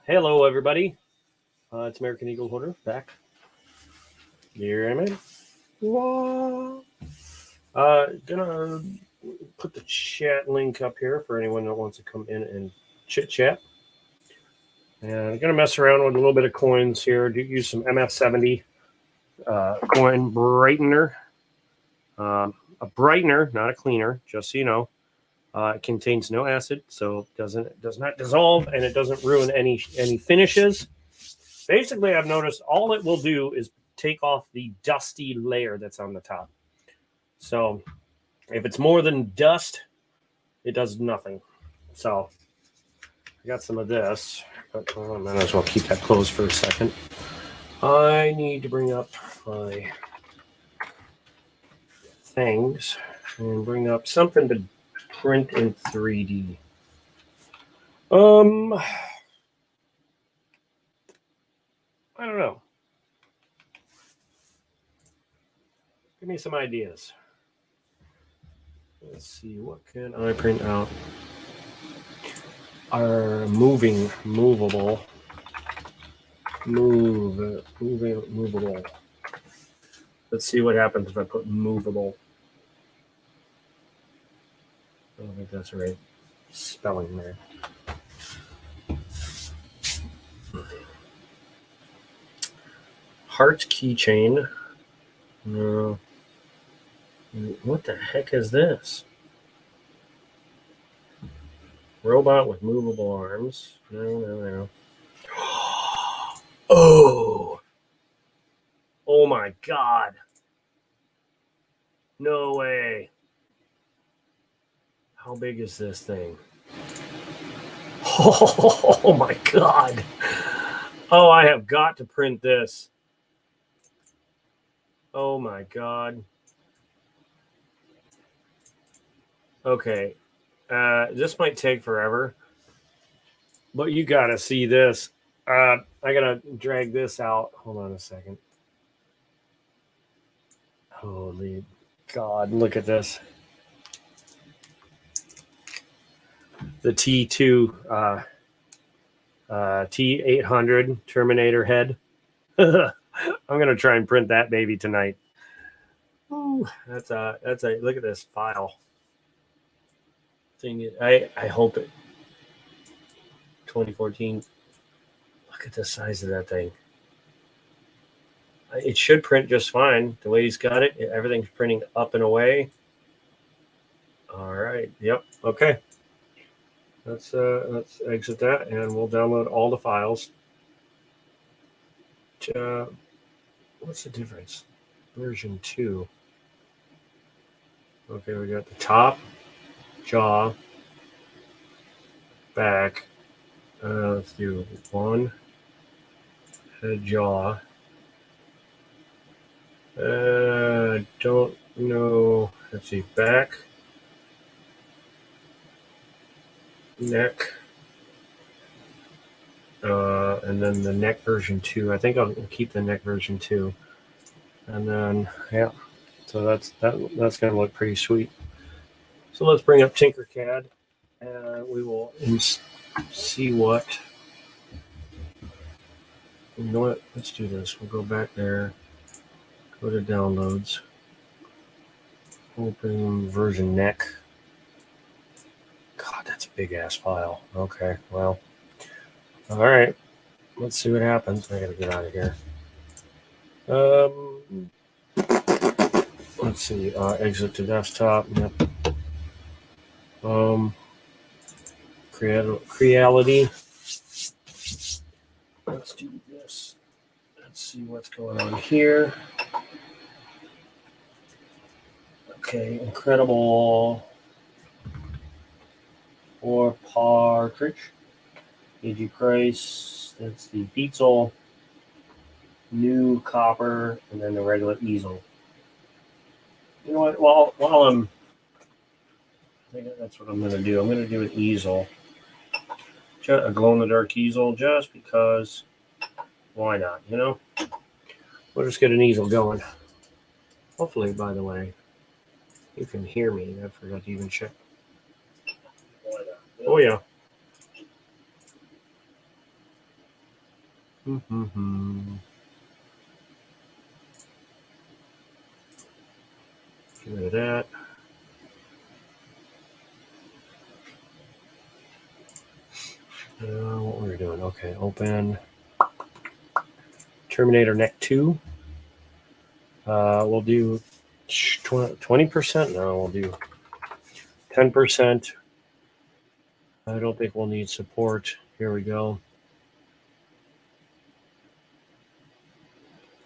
Hello, everybody. It's American Eagle Hoarder back. Here I am. Whoa. Gonna put the chat link up here for anyone that wants to come in and chit chat. And I'm gonna mess around with a little bit of coins here. Use some MF70 coin brightener. A brightener, not a cleaner, just so you know. It contains no acid, so it does not dissolve, and it doesn't ruin any finishes. Basically, I've noticed all it will do is take off the dusty layer that's on the top. So if it's more than dust, it does nothing. So I got some of this, but I might as well keep that closed for a second. I need to bring up my things and bring up something to print in 3D. I don't know. Give me some ideas. Let's see, what can I print out? Are movable. Let's see what happens if I put movable. I don't think that's the right spelling there. Heart keychain. No. What the heck is this? Robot with movable arms. No. Oh! Oh my god. No way. How big is this thing? Oh my god. Oh, I have got to print this. Oh my god. Okay. This might take forever, but you gotta see this. I gotta drag this out. Hold on a second. Holy god, look at this. The T2 T800 Terminator head. I'm gonna try and print that baby tonight. Ooh, that's a look at this file thing. I hope it 2014. Look at the size of that thing. It should print just fine. The way he's got it, everything's printing up and away. All right. Yep. Okay. Let's exit that, and we'll download all the files. What's the difference? Version 2. Okay, we got the top, jaw, back. Let's do one. Head, jaw. Don't know. Let's see, back, neck, and then the neck version 2. I think I'll keep the neck version 2, and then yeah. So that's going to look pretty sweet. So let's bring up Tinkercad, and we will see what. You know what? Let's do this. We'll go back there. Go to downloads. Open version neck. God, that's a big ass file. Okay, well. All right. Let's see what happens. I gotta get out of here. Let's see. Exit to desktop. Yep. Creality. Let's do this. Let's see what's going on here. Okay, incredible. Or partridge. AG price. That's the Beetle. New copper, and then the regular easel. You know what? While I'm, I think that's what I'm going to do. I'm going to do an easel, a glow-in-the-dark easel, just because. Why not? You know, we'll just get an easel going. Hopefully, by the way, you can hear me. I forgot to even check. Why not? Oh yeah. Mm-hmm. Get rid of that. What were we doing? Okay, open Terminator Neck 2. We'll do 20%. No, we'll do 10%. I don't think we'll need support. Here we go.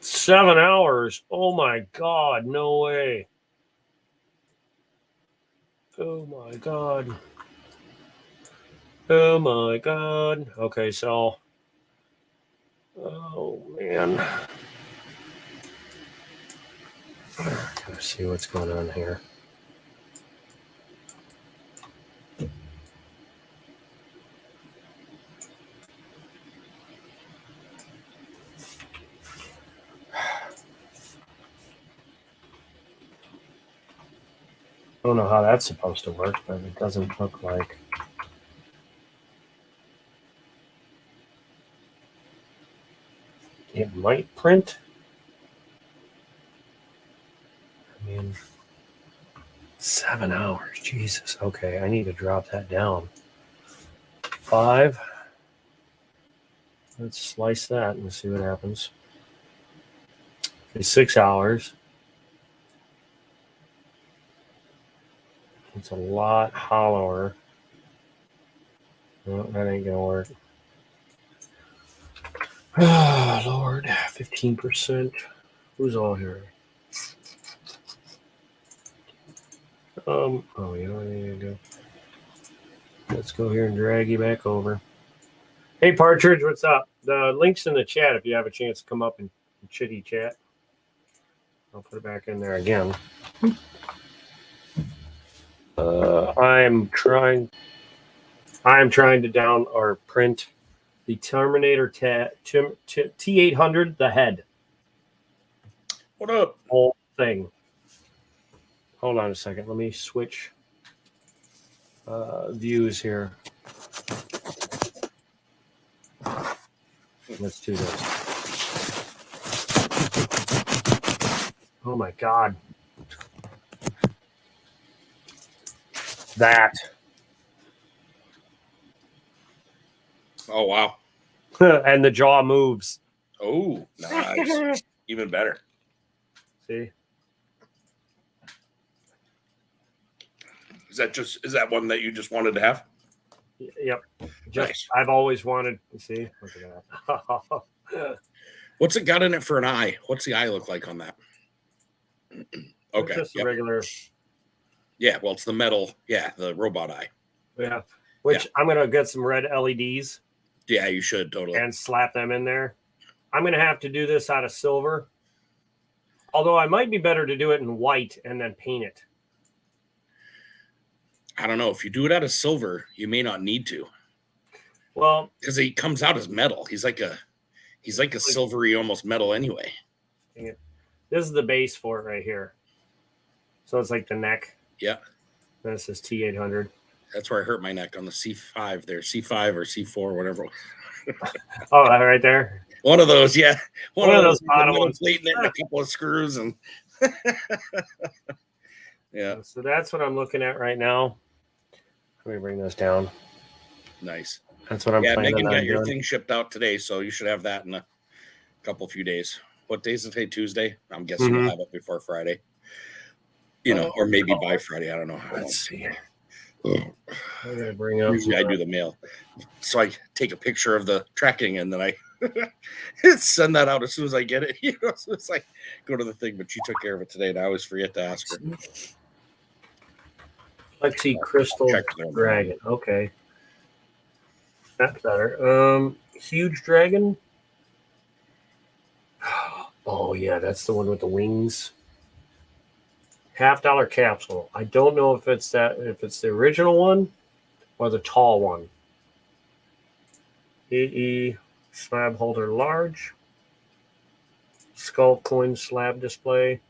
7 hours. Oh my God. No way. Oh my God. Oh my God. Okay, so. Oh man. Let's see what's going on here. I don't know how that's supposed to work, but it doesn't look like. It might print. I mean, 7 hours. Jesus. Okay, I need to drop that down. 5. Let's slice that and see what happens. Okay, 6 hours. It's a lot hollower. No, that ain't gonna work. Oh, Lord. 15%. Who's all here? Oh, yeah, there you go. Let's go here and drag you back over. Hey, Partridge, what's up? The link's in the chat if you have a chance to come up and chitty chat. I'll put it back in there again. I'm trying to down or print the Terminator T800, the head. What up? Whole thing. Hold on a second. Let me switch views here. Let's do this. Oh my God. That. Oh, wow. And the jaw moves. Oh, nice. Even better. See? Is that one that you just wanted to have? Yep. Just Nice. I've always wanted to see. Look at that. What's it got in it for an eye? What's the eye look like on that? Okay. It's just a regular. Yeah, well, it's the metal. Yeah, the robot eye. Yeah. Which I'm gonna get some red LEDs. Yeah, you should totally. And slap them in there. I'm gonna have to do this out of silver. Although I might be better to do it in white and then paint it. I don't know. If you do it out of silver, you may not need to. Well, because he comes out as metal. He's like a silvery, almost metal anyway. This is the base for it right here. So it's like the neck. Yeah. This is T800. That's where I hurt my neck on the C5 there. C5 or C4, whatever. Oh, right there. One of those, yeah. One of those bottom ones. Plate and a couple of screws and yeah. So that's what I'm looking at right now. Let me bring this down. Nice. That's what I'm planning Megan on got your doing. thing shipped out today, so you should have that in a few days. What day is it today? Tuesday? I'm guessing we'll have it before Friday. Or maybe by Friday. I don't know. Let's see. I'm gonna bring up. Usually I do the mail. So I take a picture of the tracking and then I send that out as soon as I get it. So it's like go to the thing, but she took care of it today and I always forget to ask her. Let's see, Crystal Dragon. Okay. That's better. Huge Dragon. Oh yeah, that's the one with the wings. $50 capsule. I don't know if it's the original one or the tall one. EE slab holder large. Skull coin slab display.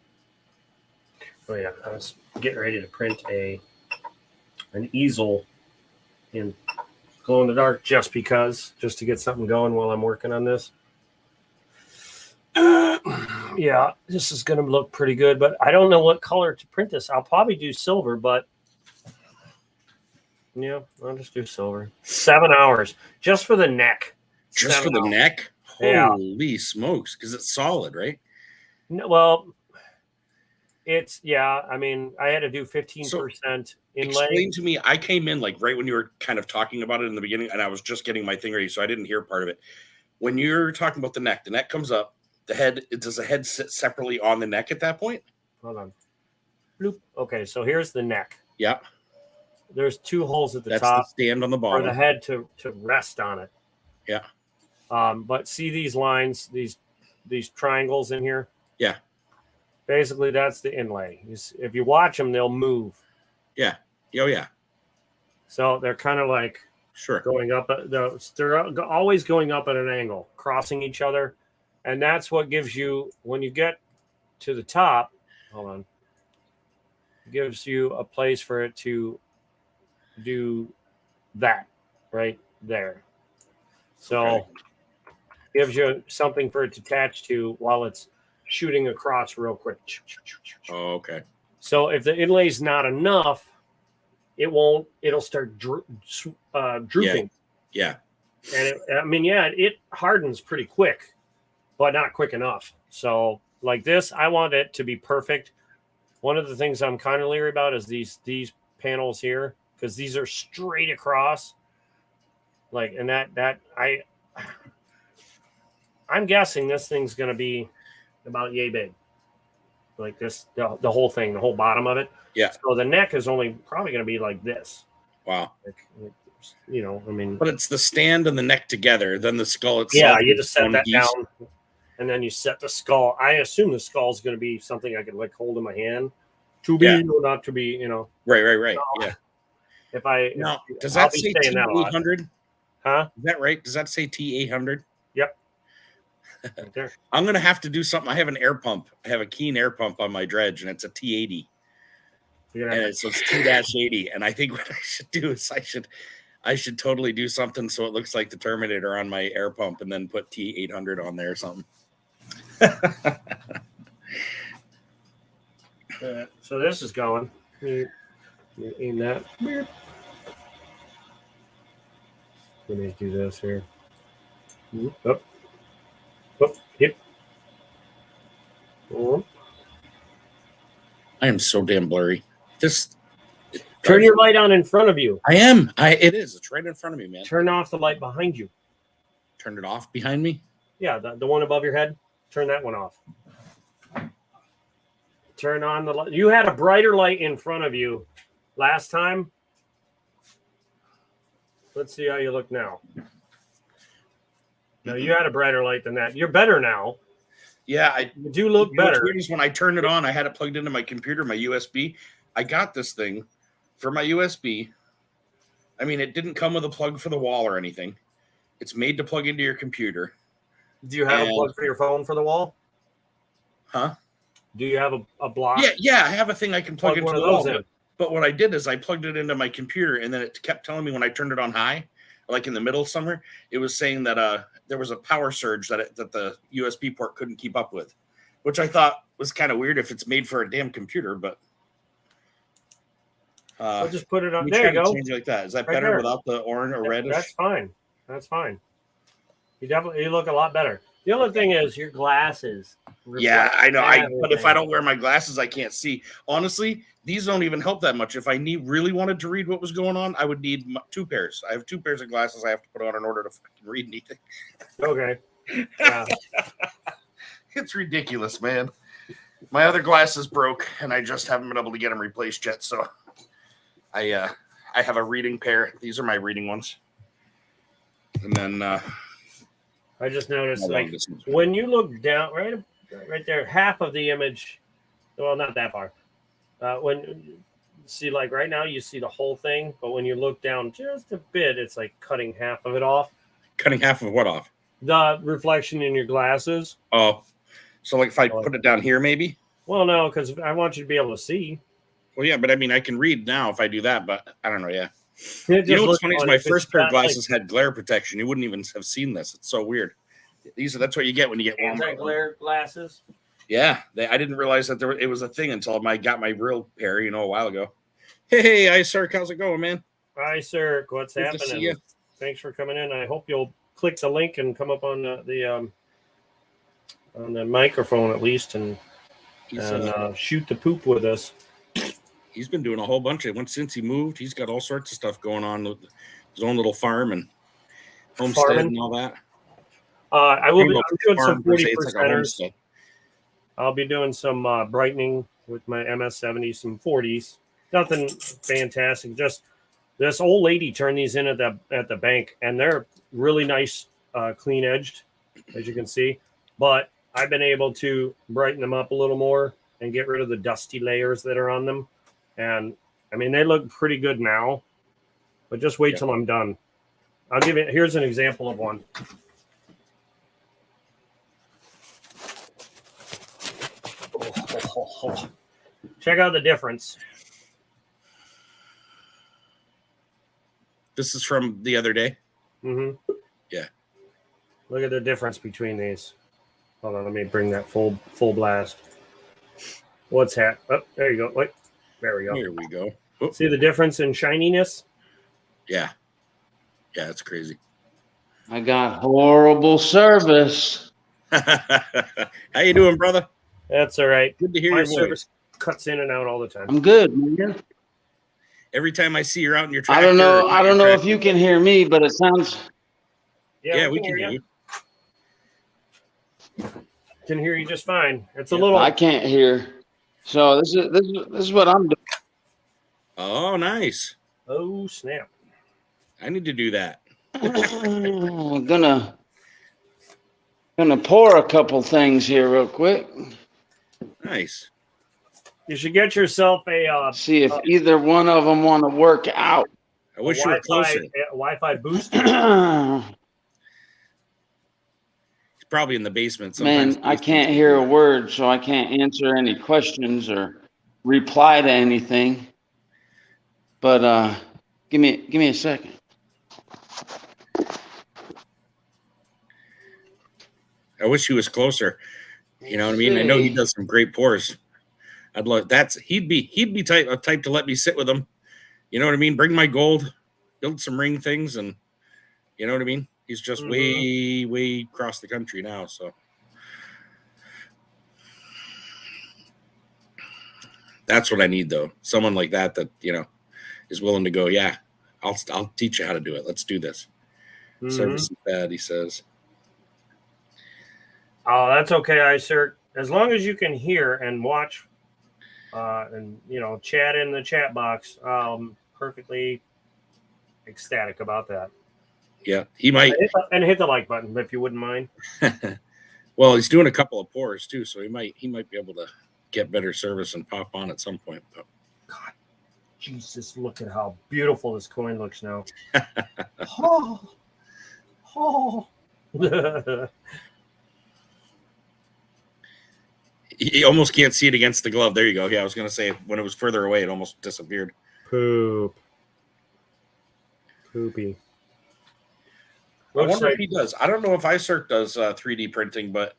Oh yeah, I was getting ready to print an easel in glow in the dark just to get something going while I'm working on this. Yeah, this is going to look pretty good, but I don't know what color to print this. I'll probably do silver, but yeah, I'll just do silver. 7 hours just for the neck. Just 7 for the hours. neck? Yeah. Holy smokes, because it's solid, right? No, well, it's I mean, I had to do 15% inlay. Explain to me. I came in like right when you were kind of talking about it in the beginning, and I was just getting my thing ready, so I didn't hear part of it. When you're talking about the neck comes up. The head, does the head sit separately on the neck at that point? Hold on. Bloop. Okay, so here's the neck. Yeah. There's 2 holes at the That's top the stand on the for bottom. the head to rest on it. Yeah. But see these lines, these triangles in here? Yeah. Basically, that's the inlay. If you watch them, they'll move. Yeah. Oh, yeah. So they're kind of like going up. They're always going up at an angle, crossing each other. And that's what gives you, when you get to the top, hold on, gives you a place for it to do that right there. So gives you something for it to attach to while it's shooting across real quick. Oh, okay. So if the inlay's not enough, it'll start drooping. Yeah. And it hardens pretty quick, but not quick enough. So like this, I want it to be perfect. One of the things I'm kind of leery about is these panels here, because these are straight across. Like, and I'm guessing this thing's going to be about yay big. Like this, the whole thing, the whole bottom of it. Yeah. So the neck is only probably going to be like this. Wow. But it's the stand and the neck together, then the skull itself. Yeah, you just set that down, and then you set the skull. I assume the skull is going to be something I can like hold in my hand, to be or not to be. Right. So, yeah. Does that say T800? Huh? Is that right? Does that say T800? Yep. Right there. I'm gonna have to do something. I have an air pump. I have a Keen air pump on my dredge, and it's a T80. And so it's T-80. And I think what I should do is I should totally do something so it looks like the Terminator on my air pump, and then put T800 on there or something. So this is going. In that. Let me do this here. Up. Yep. I am so damn blurry. Turn your light on in front of you. I am. It is. It's right in front of me, man. Turn off the light behind you. Turn it off behind me? Yeah, the one above your head. Turn that one off. Turn on the light. You had a brighter light in front of you last time. Let's see how you look now. No, you had a brighter light than that. You're better now. Yeah, you do look better. When I turned it on, I had it plugged into my computer, my USB. I got this thing for my USB. I mean, it didn't come with a plug for the wall or anything. It's made to plug into your computer. Do you have a plug for your phone for the wall? Huh? Do you have a block? Yeah, I have a thing I can plug into the wall. In. But what I did is I plugged it into my computer, and then it kept telling me when I turned it on high, like in the middle somewhere, it was saying that there was a power surge that the USB port couldn't keep up with, which I thought was kind of weird if it's made for a damn computer. But I'll just put it on. There you go. Change it like that. Is that better without the orange or reddish? That's fine. That's fine. You look a lot better. The other thing is your glasses. Yeah, I know. But if I don't wear my glasses, I can't see. Honestly, these don't even help that much. If I really wanted to read what was going on, I would need 2 pairs. I have 2 pairs of glasses I have to put on in order to fucking read anything. Okay. Yeah. It's ridiculous, man. My other glasses broke, and I just haven't been able to get them replaced yet. So I have a reading pair. These are my reading ones. And then I just noticed, like, when you look down, right there, half of the image, well, not that far. When see, like right now, you see the whole thing, but when you look down just a bit, it's like cutting half of it off. Cutting half of what off? The reflection in your glasses. Oh, so like if I put it down here, maybe? Well, no, because I want you to be able to see. Well, yeah, but I mean, I can read now if I do that, but I don't know, yeah. You know what's funny is my first pair of glasses had glare protection. You wouldn't even have seen this. It's so weird. That's what you get when you get warm. Anti-glare glasses. Yeah, I didn't realize that it was a thing until I got my real pair, a while ago. Hey, Isark, how's it going, man? Hi, sir. What's Good to see happening? you. Thanks for coming in. I hope you'll click the link and come up on the microphone at least and shoot the poop with us. He's been doing a whole bunch of since he moved. He's got all sorts of stuff going on with his own little farm and homestead and all that. I will be doing some 40%ers. Like I'll be doing some brightening with my MS70, some 40s. Nothing fantastic. Just this old lady turned these in at the bank, and they're really nice, clean edged, as you can see. But I've been able to brighten them up a little more and get rid of the dusty layers that are on them. And I mean, they look pretty good now, but just wait till I'm done. I'll give you. Here's an example of one. Check out the difference. This is from the other day. Mm-hmm. Yeah. Look at the difference between these. Hold on, let me bring that full blast. What's that? Oh, there you go. Wait, there we go. Here we go. Oh. See the difference in shininess? Yeah. Yeah, it's crazy. I got horrible service. How you doing, brother? That's all right. Good to hear My your service voice. cuts in and out all the time. I'm good, man. Every time I see you're out in your tractor. I don't know if you can hear me, but it sounds. Yeah, we can hear you. Can hear you just fine. It's a little. I can't hear. So this is what I'm doing. Oh, nice. Oh, snap. I need to do that. I'm gonna pour a couple things here real quick. Nice. You should get yourself a. See if either one of them want to work out. I wish you were closer. Wi-Fi booster. He's probably in the basement. Man, I can't hear a word, so I can't answer any questions or reply to anything. But give me a second. I wish he was closer. You know what I mean? I know he does some great pours. I'd love he'd be type to let me sit with him. You know what I mean? Bring my gold, build some ring things, and you know what I mean? He's just way across the country now. So that's what I need though. Someone like that is willing to go, yeah, I'll teach you how to do it. Let's do this. Service is bad, he says. Oh, that's okay, sir. As long as you can hear and watch and chat in the chat box, perfectly ecstatic about that. Yeah, he might hit the like button if you wouldn't mind. Well, he's doing a couple of pours too, so he might be able to get better service and pop on at some point. But God, Jesus, look at how beautiful this coin looks now. You almost can't see it against the glove. There you go. Yeah, I was going to say when it was further away, it almost disappeared. Poopy. I wonder if he does. I don't know if Isark does 3D printing, but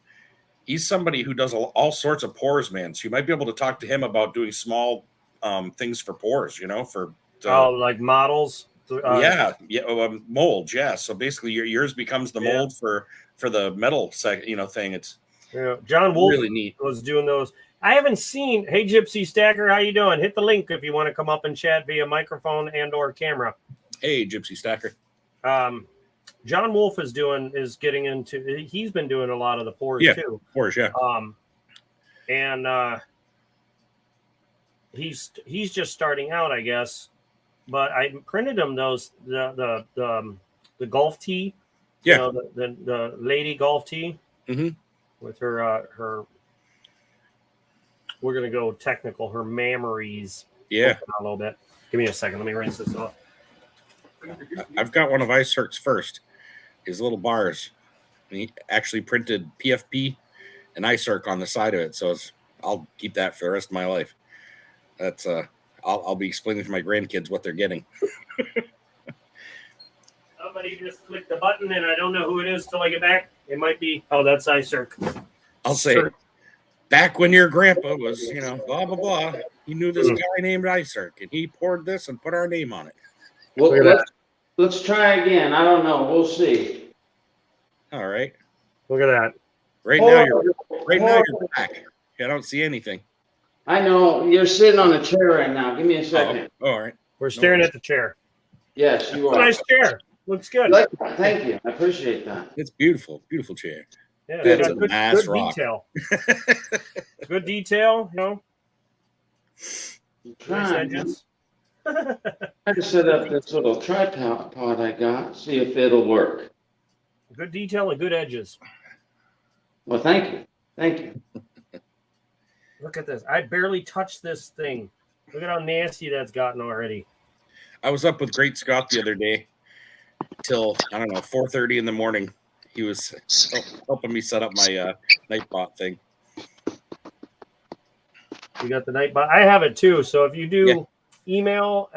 he's somebody who does all sorts of pours, man. So you might be able to talk to him about doing small things for pours, like models. Molds. Yeah. So basically, yours becomes the mold for the metal thing. It's John Wolf really neat. Was doing those. I haven't seen. Hey, Gypsy Stacker, how you doing? Hit the link if you want to come up and chat via microphone and/or camera. Hey, Gypsy Stacker. John Wolf is getting into. He's been doing a lot of the pours too. Pours, yeah. And he's just starting out, I guess. But I printed him the golf tee. Yeah. The lady golf tee. Mm-hmm. With her we're gonna go technical, her mammaries. Yeah. A little bit. Give me a second. Let me rinse this off. I've got one of Isark's first. His little bars. And he actually printed PFP and Isark on the side of it. So I'll keep that for the rest of my life. That's I'll be explaining to my grandkids what they're getting. Somebody just clicked the button and I don't know who it is till I get back. It might be. Oh, that's iCirc. I'll say, back when your grandpa was, blah, blah, blah, he knew this guy named iCirc, and he poured this and put our name on it. Well, let's try again. I don't know. We'll see. All right. Look at that. Right now you're back. I don't see anything. I know. You're sitting on a chair right now. Give me a second. Oh, all right. We're staring at the chair. Yes, you It's a are. nice chair. Looks good. Thank you. I appreciate that. It's beautiful. Beautiful chair. Yeah, That's got a nice good rock. detail. Good detail, I'm Nice trying. edges. I to set up this little tripod I got. See if it'll work. Good detail and good edges. Well, thank you. Thank you. Look at this. I barely touched this thing. Look at how nasty that's gotten already. I was up with Great Scott the other day till, 4:30 in the morning. He was helping me set up my Nightbot thing. You got the Nightbot. I have it too. So if you do email,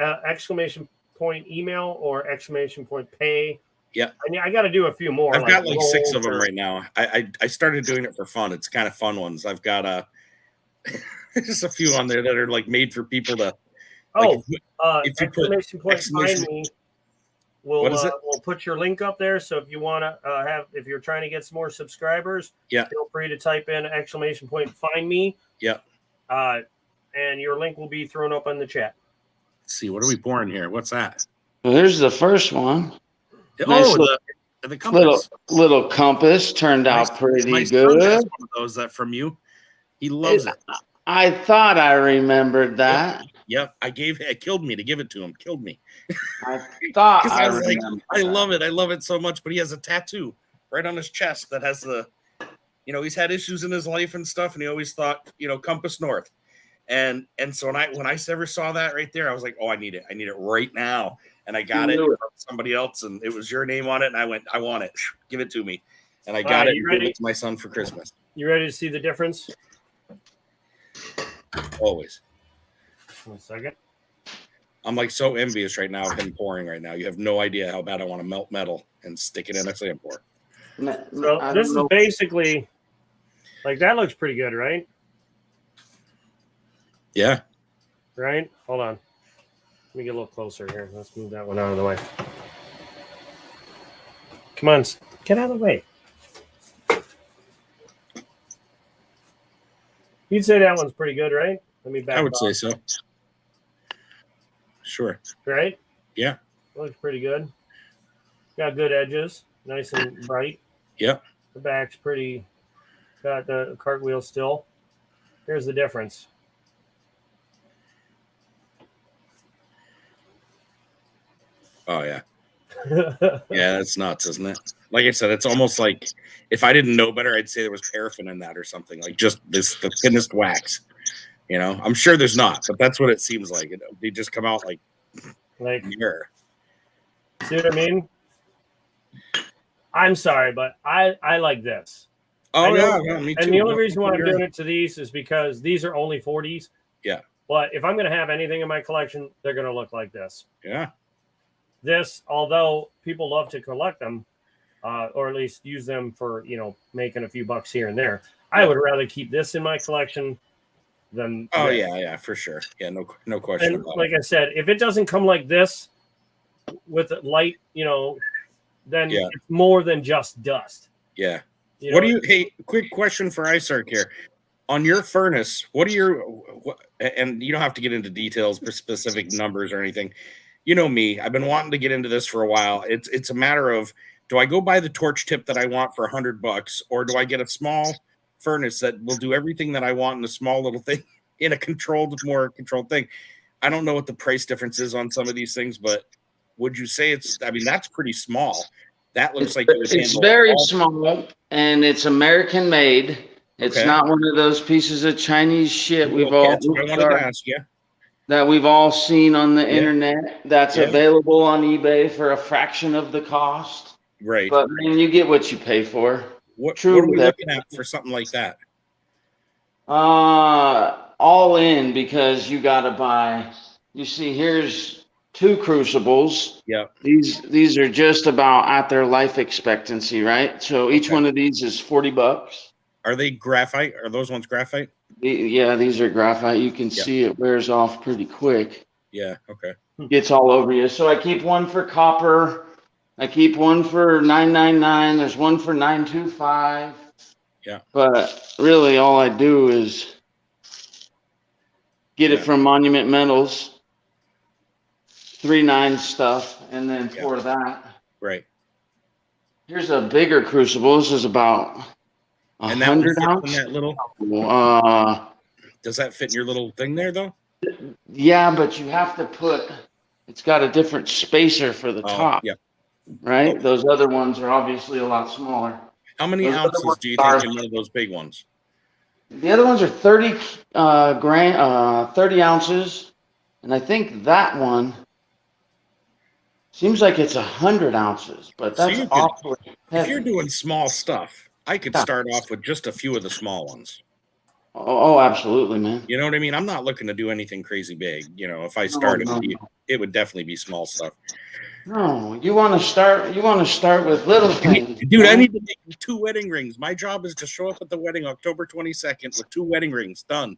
!email or !pay. Yeah. I got to do a few more. I've got like 6 of them rolls right now. I started doing it for fun. It's kind of fun ones. I've got just a few on there that are like made for people to. If you put Find me. What is it? We'll put your link up there. So if you want to if you're trying to get some more subscribers, feel free to type in !find me. Yeah. And your link will be thrown up in the chat. Let's see, what are we pouring here? What's that? Well, here's the first one. Nice the compass. Little compass turned out pretty my son has good. one of those that from you. He loves it. I thought I remembered that. Yep. It killed me to give it to him. Killed me. I thought I I was like, remembered. I love it. I love it so much. But he has a tattoo right on his chest that has the, he's had issues in his life and stuff, and he always thought, compass north. And so when I ever saw that right there, I was like, oh, I need it. I need it right now. And I got it from somebody else, and it was your name on it. And I went, I want it. Give it to me. And I got it and gave it to my son for Christmas. You ready to see the difference? Always. 1 second. I'm like so envious right now of him pouring right now. You have no idea how bad I want to melt metal and stick it in a sand pour. So this is basically like that looks pretty good, right? Yeah. Right? Hold on. Let me get a little closer here. Let's move that one out of the way. Come on, get out of the way. You'd say that one's pretty good, right? Let me back. I would say so. Sure. Right? Yeah. Looks pretty good. Got good edges, nice and bright. Yep. The back's pretty. Got the cartwheel still. Here's the difference. Oh yeah. Yeah, that's nuts, isn't it? Like I said, it's almost like if I didn't know better, I'd say there was paraffin in that or something. Like just the thinnest wax. I'm sure there's not, but that's what it seems like. They just come out like mirror. See what I mean? I'm sorry, but I like this. Oh yeah, me too. And the only reason why I'm doing it to these is because these are only 40s. Yeah. But if I'm going to have anything in my collection, they're going to look like this. Yeah. This, although people love to collect them, or at least use them for, making a few bucks here and there, I would rather keep this in my collection than. Oh, this. yeah, for sure. Yeah, no question and about like it. I said, if it doesn't come like this with light, then it's more than just dust. Yeah. Hey, quick question for iCirc here. On your furnace, and you don't have to get into details for specific numbers or anything. You know me, I've been wanting to get into this for a while. It's a matter of, do I go buy the torch tip that I want for $100, or do I get a small furnace that will do everything that I want in a small little thing in a more controlled thing? I don't know what the price difference is on some of these things, but would you say that's pretty small. That looks like it's very small, and it's American made. It's not one of those pieces of Chinese shit that we've all seen on the internet that's available on eBay for a fraction of the cost. Right. But you get what you pay for. What are we looking at for something like that? All in, because you got to buy. You see, here's 2 crucibles. Yeah. These are just about at their life expectancy, right? So each Okay. one of these is $40. Are they graphite? Are those ones graphite? Yeah, these are graphite. You can Yeah. see it wears off pretty quick. Yeah. Okay. Gets all over you. So I keep one for copper. I keep one for $9.99. There's one for $9.25. Yeah. But really, all I do is get it from Monument Metals, 3.9 stuff, and then pour that. Right. Here's a bigger crucible. This is about 100 ounce. In that little. Does that fit in your little thing there though? Yeah, but you have to put. It's got a different spacer for the top. Yeah. Right. Those other ones are obviously a lot smaller. How many Those ounces do you think in one of those big ones? The other ones are 30 30 ounces, and I think that one seems like it's 100 ounces, but that's awfully heavy. If you're doing small stuff, I could start off with just a few of the small ones. Oh, absolutely, man. You know what I mean? I'm not looking to do anything crazy big. You know, if I started, it would definitely be small stuff. No, you want to start with little things. Dude, I need to make 2 wedding rings. My job is to show up at the wedding October 22nd with 2 wedding rings done.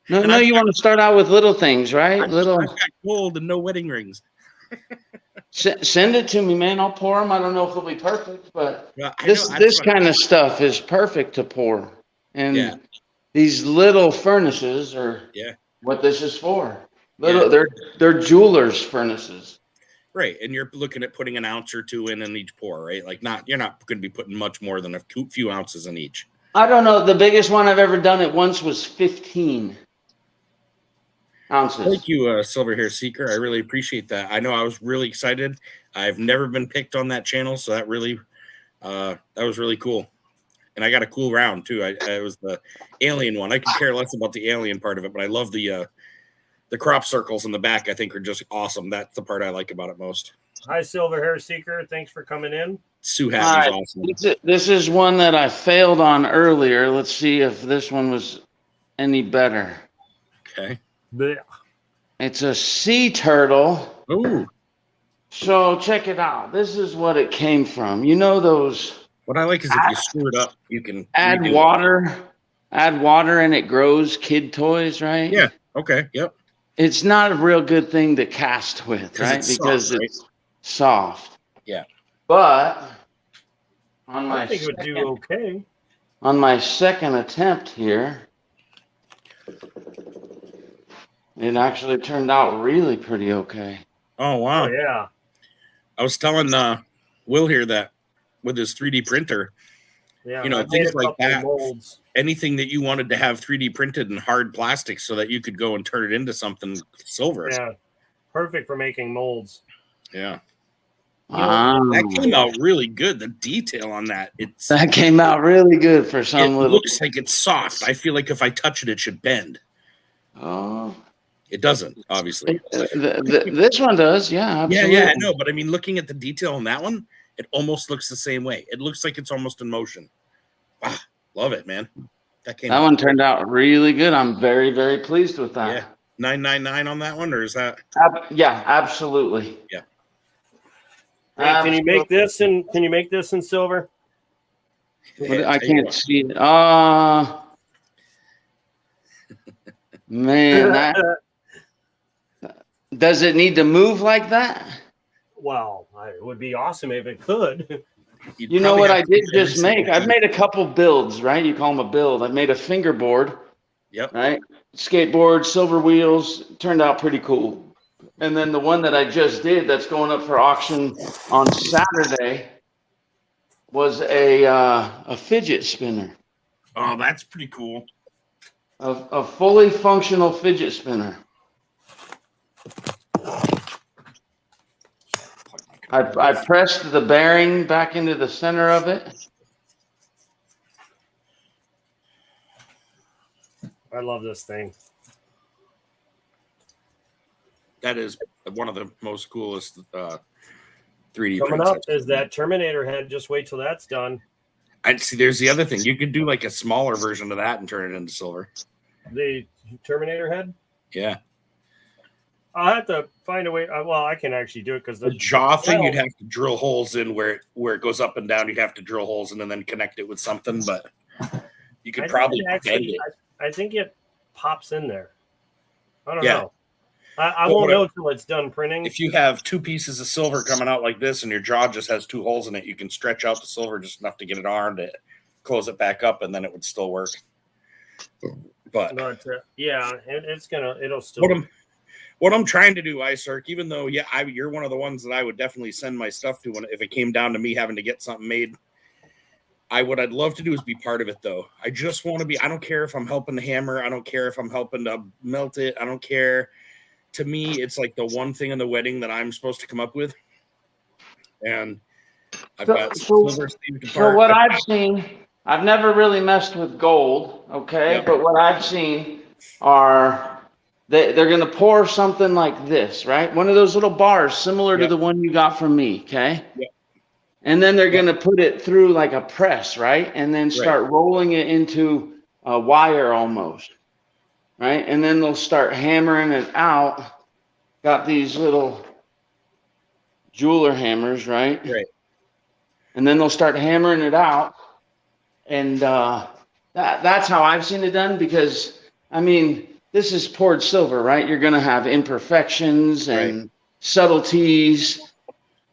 No, you want to start out with little things, right? I've got gold and no wedding rings. Send it to me, man. I'll pour them. I don't know if they'll be perfect, but this kind of stuff is perfect to pour. And these little furnaces are what this is for. They're jewelers' furnaces. Right, and you're looking at putting an ounce or 2 in each pour, right? Like you're not going to be putting much more than a few ounces in each. I don't know. The biggest one I've ever done at once was 15 ounces. Thank you, Silver Hair Seeker. I really appreciate that. I know I was really excited. I've never been picked on that channel, so that really, that was really cool. And I got a cool round too. It was the alien one. I could care less about the alien part of it, but I love the crop circles in the back. I think are just awesome. That's the part I like about it most. Hi, Silver Hair Seeker. Thanks for coming in. Sue hat is awesome. This is one that I failed on earlier. Let's see if this one was any better. Okay. Blech. It's a sea turtle. Ooh. So check it out. This is what it came from. You know those. What I like is if you screw it up, you can add water and it grows kid toys, right? Yeah. Okay. Yep. It's not a real good thing to cast with, right? Because it's soft. Yeah. But I think it would do okay. On my second attempt here, it actually turned out really pretty okay. Oh wow. Oh, yeah. I was telling Will here that with his 3D printer, you know, things like that, molds. Anything that you wanted to have 3D printed in hard plastic so that you could go and turn it into something silver. Yeah, perfect for making molds. Yeah. That came out really good. The detail on that. That came out really good for some It looks like it's soft. I feel like if I touch it, it should bend. Oh. It doesn't, obviously. This one does, yeah, absolutely. Yeah, I know. But I mean, looking at the detail on that one, it almost looks the same way. It looks like it's almost in motion. Wow, love it, man. That one turned out really good. I'm very, very pleased with that. Yeah, 999 on that one, or is that? Yeah, absolutely. Yeah. Hey, can you make this in silver? I can't see it. Man, does it need to move like that? Well, it would be awesome if it could. You know what I did just make? I've made a couple builds, right? You call them a build. I've made a fingerboard. Yep. Right? Skateboard, silver wheels. Turned out pretty cool. And then the one that I just did that's going up for auction on Saturday was a fidget spinner. Oh, that's pretty cool. A fully functional fidget spinner. I pressed the bearing back into the center of it. I love this thing. That is one of the most coolest 3D Coming up is that Terminator head. Just wait till that's done. I'd see. There's the other thing. You could do like a smaller version of that and turn it into silver. The Terminator head? Yeah. I'll have to find a way. Well, I can actually do it because the jaw thing, you'd have to drill holes in where it goes up and down. You'd have to drill holes in and then connect it with something, but you could probably bend it. I think it pops in there. I don't know. I won't know until it's done printing. If you have two pieces of silver coming out like this and your jaw just has two holes in it, you can stretch out the silver just enough to get it on to close it back up, and then it would still work. But it'll still. What I'm trying to do, iCirc, even though you're one of the ones that I would definitely send my stuff to if it came down to me having to get something made. What I'd love to do is be part of it, though. I just want to be. I don't care if I'm helping to hammer. I don't care if I'm helping to melt it. I don't care. To me, it's like the one thing in the wedding that I'm supposed to come up with. And I've got silver. So what I've seen, I've never really messed with gold, okay? Yep. But what I've seen are they're going to pour something like this, right? One of those little bars similar to the one you got from me, okay? Yep. And then they're going to put it through like a press, right? And then start rolling it into a wire almost. Right, and then they'll start hammering it out. Got these little jeweler hammers, right? Right. And then they'll start hammering it out, and that's how I've seen it done. Because I mean, this is poured silver, right? You're going to have imperfections and subtleties.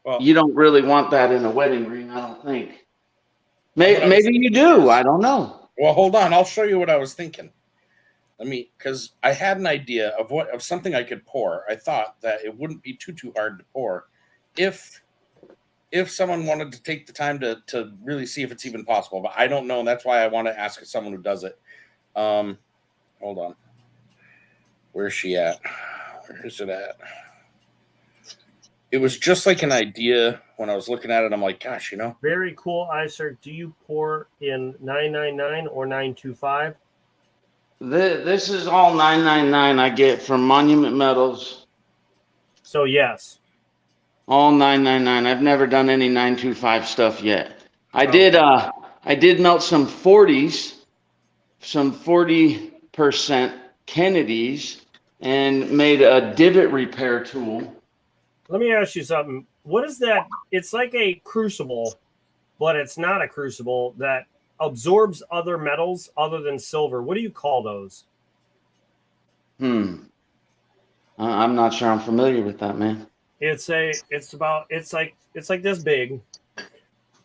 Well, you don't really want that in a wedding ring, I don't think. Maybe you do. I don't know. Well, hold on. I'll show you what I was thinking. Because I had an idea of something I could pour. I thought that it wouldn't be too hard to pour if someone wanted to take the time to really see if it's even possible. But I don't know, and that's why I want to ask someone who does it. Hold on. Where's she at? Where is it at? It was just like an idea when I was looking at it. I'm like, gosh, Very cool, iCirc. Do you pour in 999 or 925? This is all 999 I get from Monument Metals. So yes. All 999. I've never done any 925 stuff yet. I did melt some 40s, some 40% Kennedys, and made a divot repair tool. Let me ask you something. What is that? It's like a crucible, but it's not a crucible that absorbs other metals other than silver. What do you call those? I'm not sure I'm familiar with that, man. It's like this big,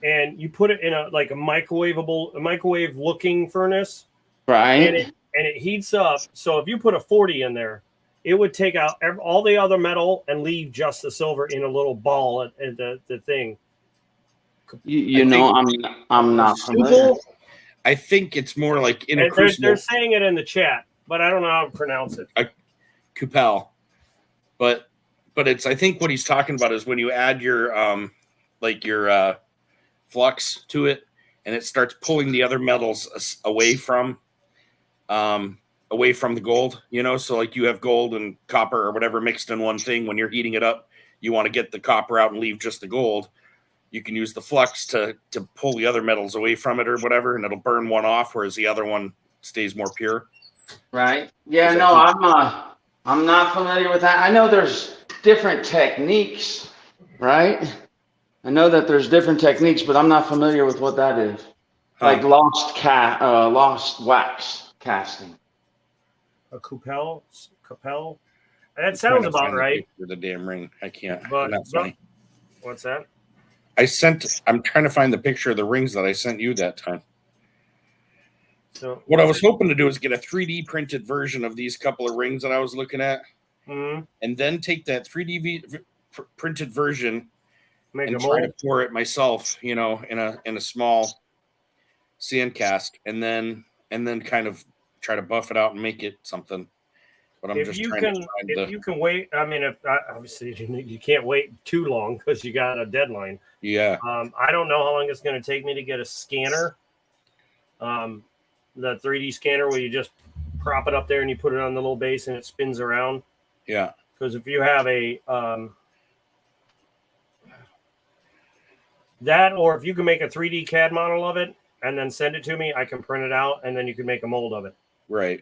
and you put it in a microwave looking furnace, right? And it heats up. So if you put a 40 in there, it would take out all the other metal and leave just the silver in a little ball at the thing. I'm not familiar. I think it's more like in a crucible. They're saying it in the chat, but I don't know how to pronounce it. Cupel, but it's. I think what he's talking about is when you add your flux to it, and it starts pulling the other metals away from the gold. So like you have gold and copper or whatever mixed in one thing. When you're heating it up, you want to get the copper out and leave just the gold. You can use the flux to pull the other metals away from it or whatever, and it'll burn one off, whereas the other one stays more pure. Right. Yeah. No, I'm not familiar with that. I know there's different techniques, right? I know that there's different techniques, but I'm not familiar with what that is. Like lost wax casting. A Cupel. That sounds about right. For the damn ring, I can't. But what's that? I'm trying to find the picture of the rings that I sent you that time. So what I was hoping to do is get a 3D printed version of these couple of rings that I was looking at, and then take that 3D printed version and try to pour it myself, in a small sand cast, and then kind of try to buff it out and make it something. But I'm just trying to find if you can wait. I mean, obviously you can't wait too long because you got a deadline. Yeah. I don't know how long it's going to take me to get a scanner. The 3D scanner where you just prop it up there and you put it on the little base and it spins around. Yeah. Because if you have that, or if you can make a 3D CAD model of it and then send it to me, I can print it out and then you can make a mold of it. Right.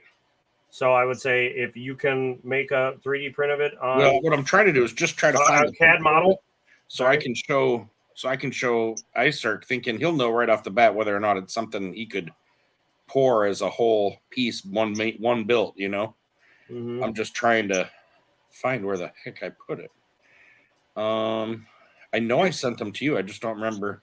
So I would say if you can make a 3D print of it on well, what I'm trying to do is just try to find a CAD model, so I can show Isark, thinking he'll know right off the bat whether or not it's something he could pour as a whole piece, one built. You know, I'm just trying to find where the heck I put it. I know I sent them to you. I just don't remember.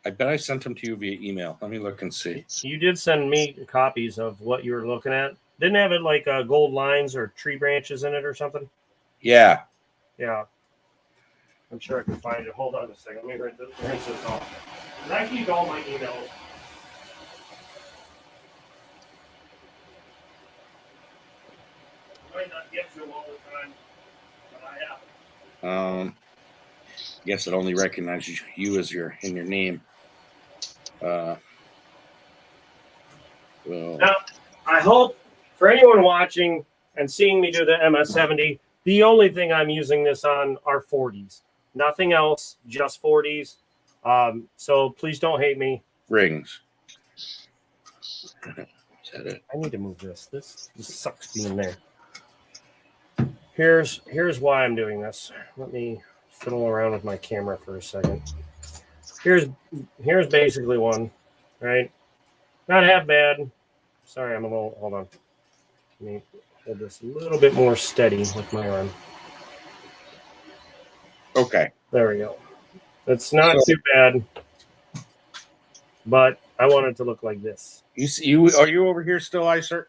I bet I sent them to you via email. Let me look and see. You did send me copies of what you were looking at. Didn't have it like gold lines or tree branches in it or something? Yeah. Yeah. I'm sure I can find it. Hold on a second. Let me rinse this off. I keep all my emails. I might not get to them all the time, but I have. Guess it only recognizes you as in your name. Well. Now, I hope for anyone watching and seeing me do the MS-70, the only thing I'm using this on are 40s. Nothing else, just 40s. So please don't hate me. Rings. Is that it? I need to move this. This sucks being there. Here's why I'm doing this. Let me fiddle around with my camera for a second. Here's basically one, right? Not half bad. Sorry, I'm a little. Hold on. Let me hold this a little bit more steady with my arm. Okay. There we go. It's not too bad, but I want it to look like this. Are you over here still, Isark?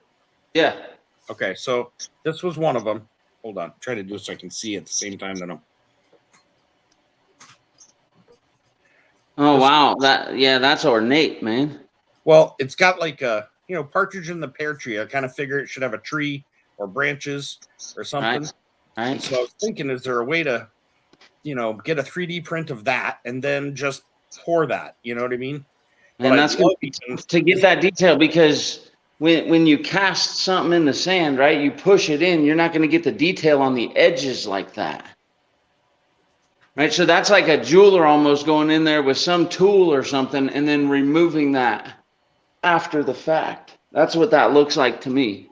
Yeah. Okay, so this was one of them. Hold on. I'm trying to do it so I can see at the same time that I'm. Oh wow, that's ornate, man. Well, it's got like a partridge in the pear tree. I kind of figure it should have a tree or branches or something. Right. So I was thinking, is there a way to, get a 3D print of that and then just pour that? You know what I mean? And that's good to get that detail, because when you cast something in the sand, right, you push it in, you're not going to get the detail on the edges like that. Right, so that's like a jeweler almost going in there with some tool or something and then removing that after the fact. That's what that looks like to me.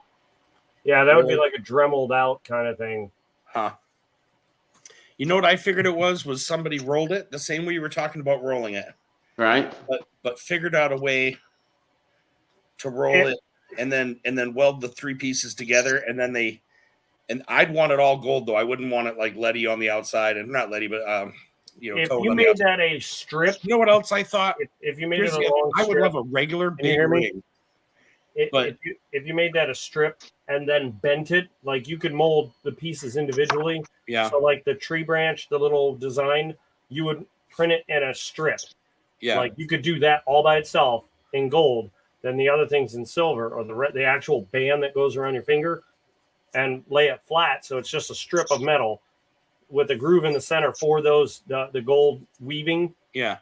Yeah, that would be like a dremeled out kind of thing. Huh. You know what I figured it was somebody rolled it the same way you were talking about rolling it. Right. But figured out a way to roll it and then weld the three pieces together, and then and I'd want it all gold though. I wouldn't want it like leady on the outside, and not leady, but if you made that a strip, you know what else I thought? If you made it a long I strip, would love a regular big ring. But if you made that a strip and then bent it, like you could mold the pieces individually. Yeah. So like the tree branch, the little design, you would print it in a strip. Yeah. Like you could do that all by itself in gold. Then the other things in silver, or the actual band that goes around your finger, and lay it flat. So it's just a strip of metal with a groove in the center for those the gold weaving. Yeah.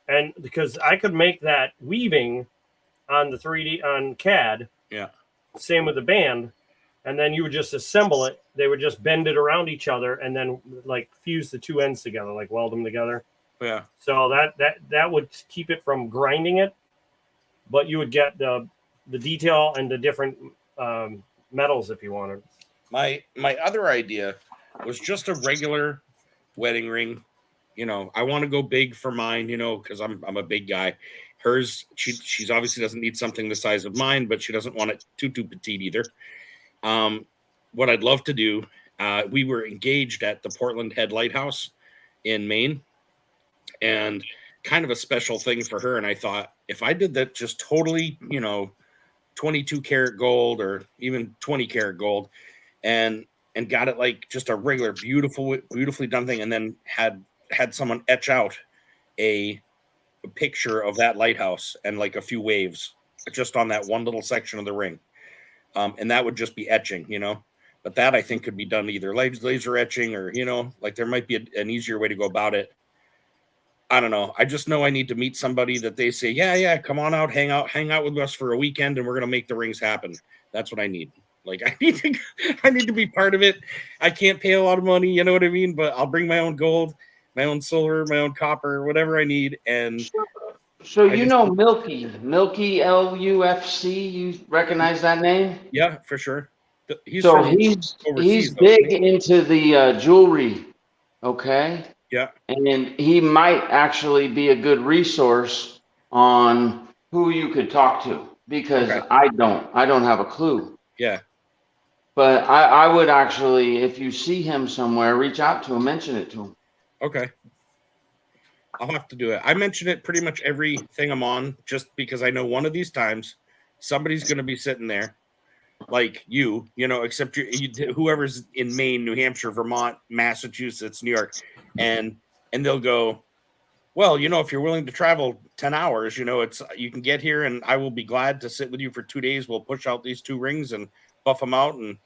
And because I could make that weaving on the 3D on CAD. Yeah. Same with the band. And then you would just assemble it. They would just bend it around each other and then like fuse the two ends together, like weld them together. Yeah. So that would keep it from grinding it, but you would get the detail and the different metals if you wanted. My other idea was just a regular wedding ring. I want to go big for mine, because I'm a big guy. Hers, she's obviously doesn't need something the size of mine, but she doesn't want it too petite either. What I'd love to do, we were engaged at the Portland Head Lighthouse in Maine, and kind of a special thing for her. And I thought, if I did that just totally, 22 karat gold or even 20 karat gold, and got it like just a regular, beautifully done thing, and then had someone etch out a picture of that lighthouse and like a few waves just on that one little section of the ring. And that would just be etching, but that I think could be done either laser etching or, like there might be an easier way to go about it. I don't know. I just know I need to meet somebody that they say, yeah, come on out, hang out with us for a weekend, and we're going to make the rings happen. That's what I need. Like I need to be part of it. I can't pay a lot of money, you know what I mean? But I'll bring my own gold, my own silver, my own copper, whatever I need. And so Milky LUFC, you recognize that name? Yeah, for sure. He's big into the jewelry. Okay. Yeah. And he might actually be a good resource on who you could talk to, because I don't have a clue. Yeah. But I would actually, if you see him somewhere, reach out to him, mention it to him. Okay. I'll have to do it. I mention it pretty much everything I'm on, just because I know one of these times somebody's going to be sitting there like you know, except whoever's in Maine, New Hampshire, Vermont, Massachusetts, New York, and they'll go, well, you know, if you're willing to travel 10 hours, you know, you can get here and I will be glad to sit with you for 2 days. We'll push out these 2 rings and buff them out and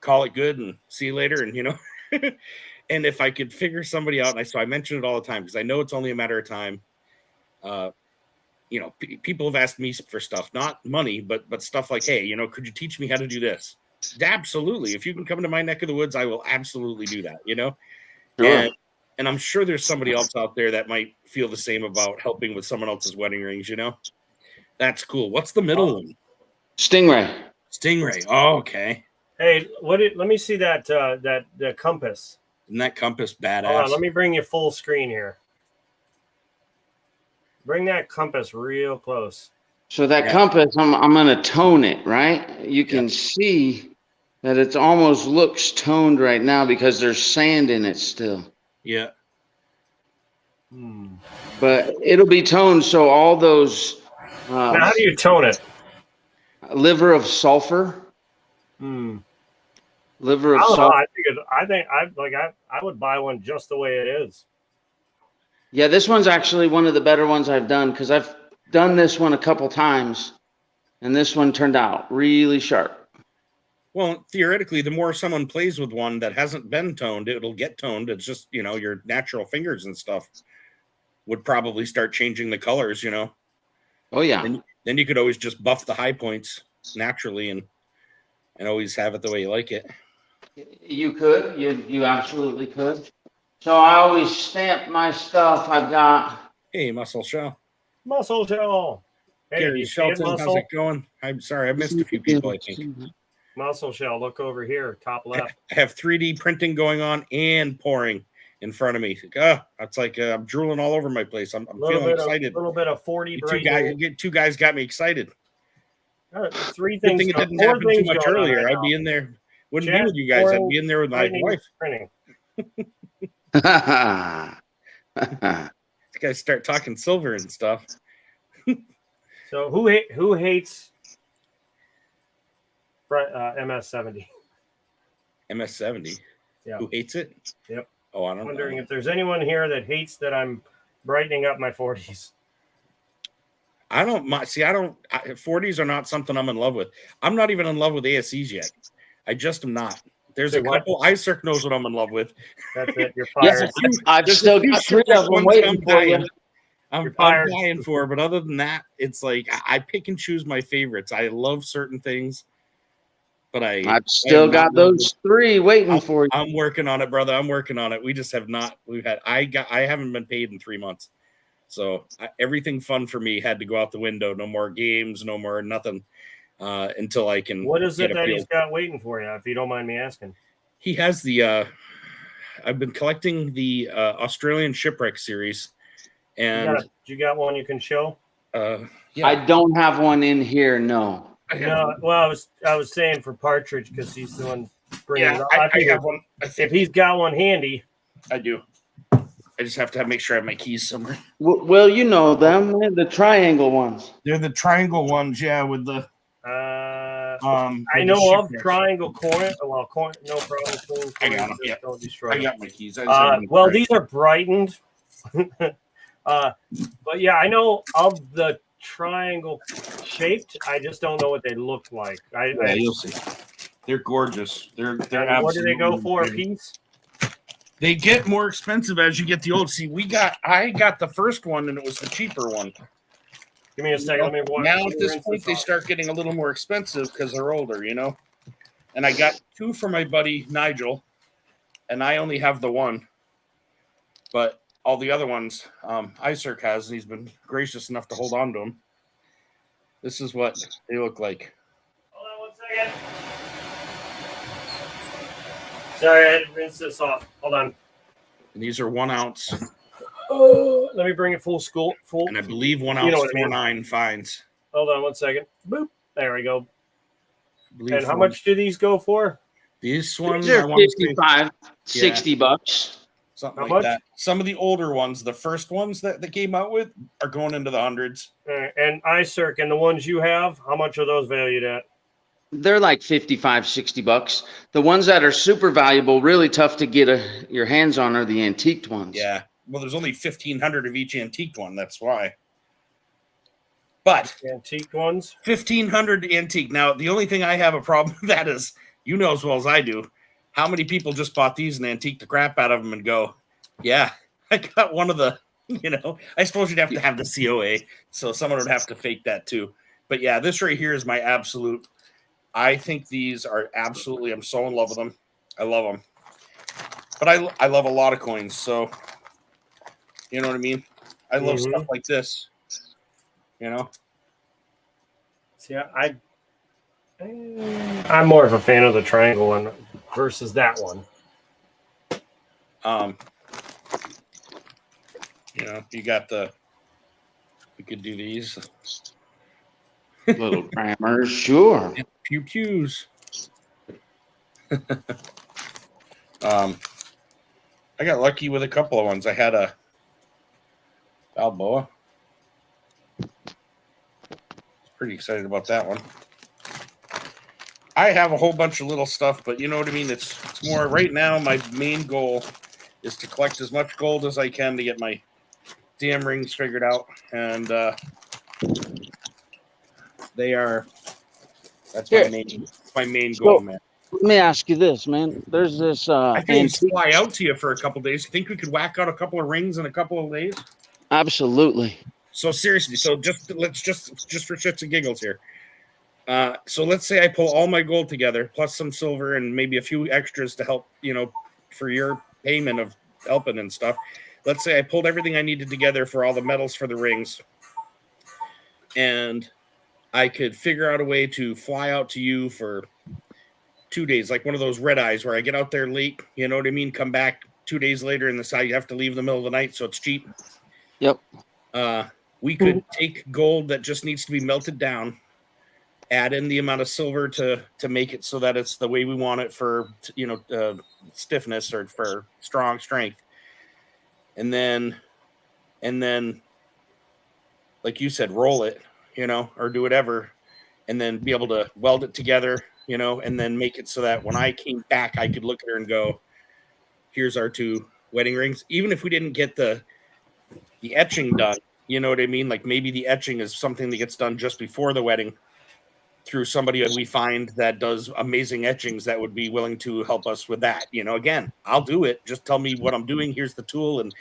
call it good and see you later. And, you know, and if I could figure somebody out, so I mention it all the time because I know it's only a matter of time. You know, people have asked me for stuff, not money, but stuff like, hey, you know, could you teach me how to do this? Absolutely. If you can come to my neck of the woods, I will absolutely do that, you know? Sure. And I'm sure there's somebody else out there that might feel the same about helping with someone else's wedding rings, you know? That's cool. What's the middle one? Stingray. Oh, okay. Hey, let me see that the compass. Isn't that compass badass? Hold on, let me bring you full screen here. Bring that compass real close. So that compass, I'm going to tone it, right? You can see that it almost looks toned right now because there's sand in it still. Yeah. But it'll be toned, so all those... now, how do you tone it? Liver of sulfur. Liver of sulfur. I would buy one just the way it is. Yeah, this one's actually one of the better ones I've done, because I've done this one a couple times, and this one turned out really sharp. Well, theoretically, the more someone plays with one that hasn't been toned, it'll get toned. It's just, you know, your natural fingers and stuff would probably start changing the colors, you know. Oh, yeah. And then you could always just buff the high points naturally and always have it the way you like it. You could. You absolutely could. So I always stamp my stuff. I've got... Hey, Muscle Shell. Hey, Gary Shelton, how's it going? I'm sorry, I missed a few people, I think. Muscle Shell, look over here, top left. I have 3D printing going on and pouring in front of me. It's like I'm drooling all over my place. I'm feeling excited. A little bit of 40. Two guys got me excited. 3 things. Good thing it didn't happen too much earlier. I'd be in there. Wouldn't be with you guys. I'd be in there with my wife. These guys start talking silver and stuff. So who hates MS-70? MS-70? Yeah. Who hates it? Yep. Oh, I don't know. I'm wondering if there's anyone here that hates that I'm brightening up my 40s. I don't. 40s are not something I'm in love with. I'm not even in love with ASCs yet. I just am not. There's a couple. iCirc knows what I'm in love with. That's it. You're fired. I've still got 3 of them waiting for you. I'm dying for, but other than that, it's like I pick and choose my favorites. I love certain things, but I've still got those 3 waiting for you. I'm working on it, brother. I'm working on it. We just have not. I haven't been paid in 3 months, so everything fun for me had to go out the window. No more games, no more nothing. Until I can. What is it that he's got waiting for you, if you don't mind me asking? He has the. I've been collecting the Australian Shipwreck series, and you got one you can show? Yeah. I don't have one in here. No. No. Well, I was saying for Partridge because he's the one bringing. Yeah, I have one. If he's got one handy, I do. I just have to make sure I have my keys somewhere. Well, you know them, the triangle ones. They're the triangle ones, yeah, with the. I know of triangle coin. Well, coin, no problem. I got them. Yeah. Don't destroy. I got my keys. Well, these are brightened. But yeah, I know of the triangle shaped. I just don't know what they look like. You'll see. They're gorgeous. They're what do they go for a piece? They get more expensive as you get the old. See, I got the first one and it was the cheaper one. Give me a second. Let me watch. Now at this point, they start getting a little more expensive because they're older, you know. And I got 2 for my buddy Nigel, and I only have the 1. But all the other ones, iCirc has, and he's been gracious enough to hold on to them. This is what they look like. Hold on 1 second. Sorry, I had to rinse this off. Hold on. And these are 1 ounce. Let me bring it full. And I believe 1 ounce 4.9 fines. Hold on 1 second. Boop. There we go. And how much do these go for? These ones are 55, 60 bucks. Something like that. Some of the older ones, the first ones that they came out with, are going into the hundreds. And iCirc and the ones you have, how much are those valued at? They're like 55, 60 bucks. The ones that are super valuable, really tough to get your hands on, are the antiqued ones. Yeah. Well, there's only 1,500 of each antiqued one. That's why. But antique ones, 1,500 antique. Now, the only thing I have a problem with that is, you know as well as I do, how many people just bought these and antique the crap out of them and go, yeah, I got one of the, I suppose you'd have to have the COA, so someone would have to fake that too. But yeah, this right here is my absolute. I think these are absolutely. I'm so in love with them. I love them. But I love a lot of coins, so you know what I mean. I love stuff like this. See, I'm more of a fan of the triangle one versus that one. You got we could do these little grammars, sure. Pew pews. I got lucky with a couple of ones. I had a Balboa. Pretty excited about that one. I have a whole bunch of little stuff, but you know what I mean? It's more right now. My main goal is to collect as much gold as I can to get my damn rings figured out. And that's my main goal, man. Let me ask you this, man. There's this I can fly out to you for a couple of days. You think we could whack out a couple of rings in a couple of days? Absolutely. So seriously, let's just for shits and giggles here. So let's say I pull all my gold together, plus some silver and maybe a few extras to help, for your payment of helping and stuff. Let's say I pulled everything I needed together for all the metals for the rings, and I could figure out a way to fly out to you for 2 days, like one of those red eyes where I get out there late, you know what I mean? Come back 2 days later in the side, you have to leave in the middle of the night, so it's cheap. Yep. We could take gold that just needs to be melted down, add in the amount of silver to make it so that it's the way we want it for, stiffness or for strong strength. And then, like you said, roll it, or do whatever, and then be able to weld it together, and then make it so that when I came back, I could look at her and go, here's our 2 wedding rings. Even if we didn't get the etching done, you know what I mean? Like maybe the etching is something that gets done just before the wedding through somebody that we find that does amazing etchings that would be willing to help us with that. Again, I'll do it. Just tell me what I'm doing. Here's the tool. And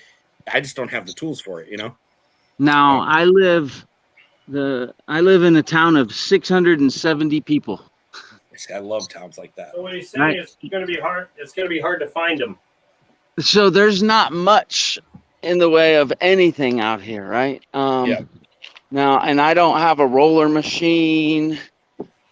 I just don't have the tools for it, Now I live in a town of 670 people. I love towns like that. So what he's saying is it's going to be hard. It's going to be hard to find them. So there's not much in the way of anything out here, right? Yeah. Now, and I don't have a roller machine.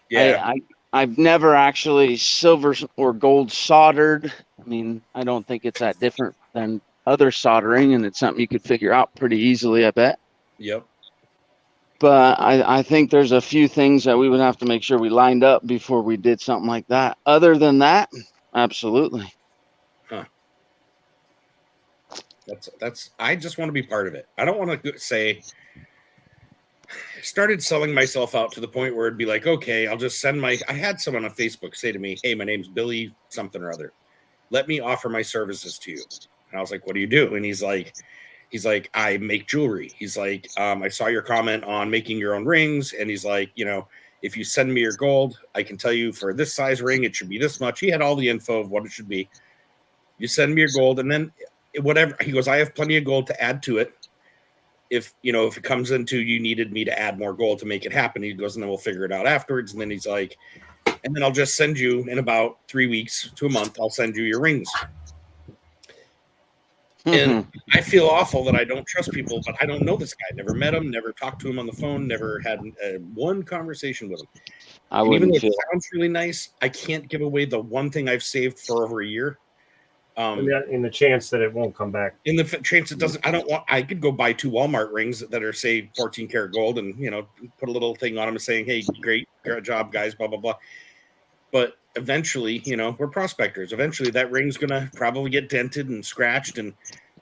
Yeah. I've never actually silver or gold soldered. I mean, I don't think it's that different than other soldering, and it's something you could figure out pretty easily, I bet. Yep. But I think there's a few things that we would have to make sure we lined up before we did something like that. Other than that, absolutely. Huh. That's I just want to be part of it. I don't want to say started selling myself out to the point where it'd be like, okay, I'll just send I had someone on Facebook say to me, hey, my name's Billy something or other. Let me offer my services to you. And I was like, what do you do? And he's like, I make jewelry. He's like, I saw your comment on making your own rings. And he's like, if you send me your gold, I can tell you for this size ring, it should be this much. He had all the info of what it should be. You send me your gold, and then whatever. He goes, I have plenty of gold to add to it. If it comes into you needed me to add more gold to make it happen, he goes, and then we'll figure it out afterwards. And then he's like, and then I'll just send you in about 3 weeks to a month, I'll send you your rings. And I feel awful that I don't trust people, but I don't know this guy. Never met him, never talked to him on the phone, never had one conversation with him. And even though it sounds really nice, I can't give away the one thing I've saved for over a year. In the chance that it won't come back. In the chance it doesn't, I could go buy 2 Walmart rings that are, say, 14 karat gold and, put a little thing on them and saying, hey, great job, guys, blah, blah, blah. But eventually, we're prospectors. Eventually that ring's going to probably get dented and scratched. And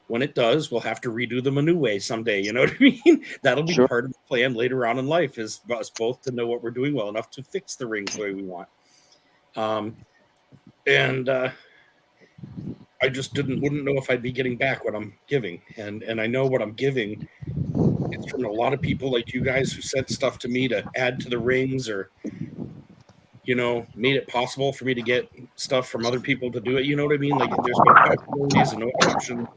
when it does, we'll have to redo them a new way someday. You know what I mean? That'll be part of the plan later on in life, is us both to know what we're doing well enough to fix the rings the way we want. I just wouldn't know if I'd be getting back what I'm giving. And I know what I'm giving. It's from a lot of people like you guys who sent stuff to me to add to the rings, or, made it possible for me to get stuff from other people to do it. You know what I mean? Like, there's been possibilities and no option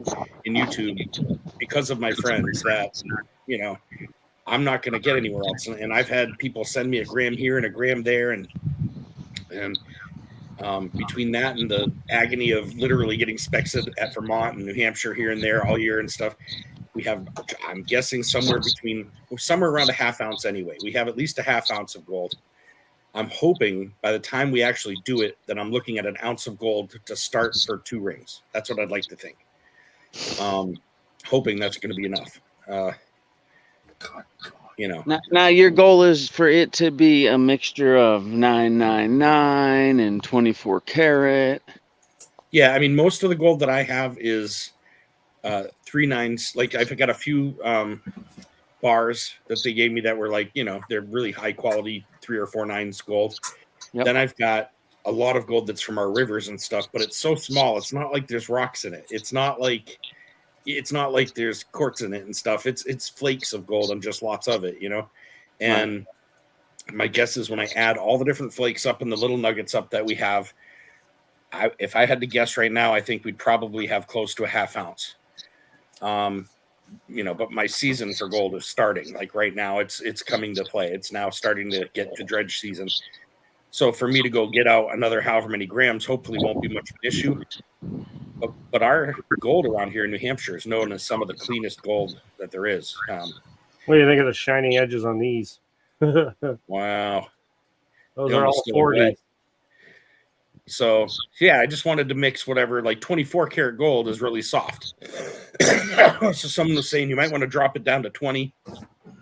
in YouTube because of my friends that, I'm not going to get anywhere else. And I've had people send me a gram here and a gram there. And between that and the agony of literally getting specs at Vermont and New Hampshire here and there all year and stuff, we have, I'm guessing, somewhere around a half ounce anyway. We have at least a half ounce of gold. I'm hoping by the time we actually do it that I'm looking at an ounce of gold to start for 2 rings. That's what I'd like to think. Hoping that's going to be enough. Now your goal is for it to be a mixture of 999 and 24 karat. Yeah, I mean, most of the gold that I have is 3 9s. Like, I've got a few bars that they gave me that were like, they're really high quality 3 or 4 9s gold. Yep. Then I've got a lot of gold that's from our rivers and stuff, but it's so small. It's not like there's rocks in it. It's not like there's quartz in it and stuff. It's flakes of gold and just lots of it, And my guess is when I add all the different flakes up and the little nuggets up that we have, if I had to guess right now, I think we'd probably have close to a half ounce. But my season for gold is starting. Like right now, it's coming to play. It's now starting to get to dredge season. So for me to go get out another however many grams, hopefully won't be much of an issue. But our gold around here in New Hampshire is known as some of the cleanest gold that there is. What do you think of the shiny edges on these? Wow. Those are all 40. So, yeah, I just wanted to mix whatever, like 24 karat gold is really soft. So someone was saying you might want to drop it down to 20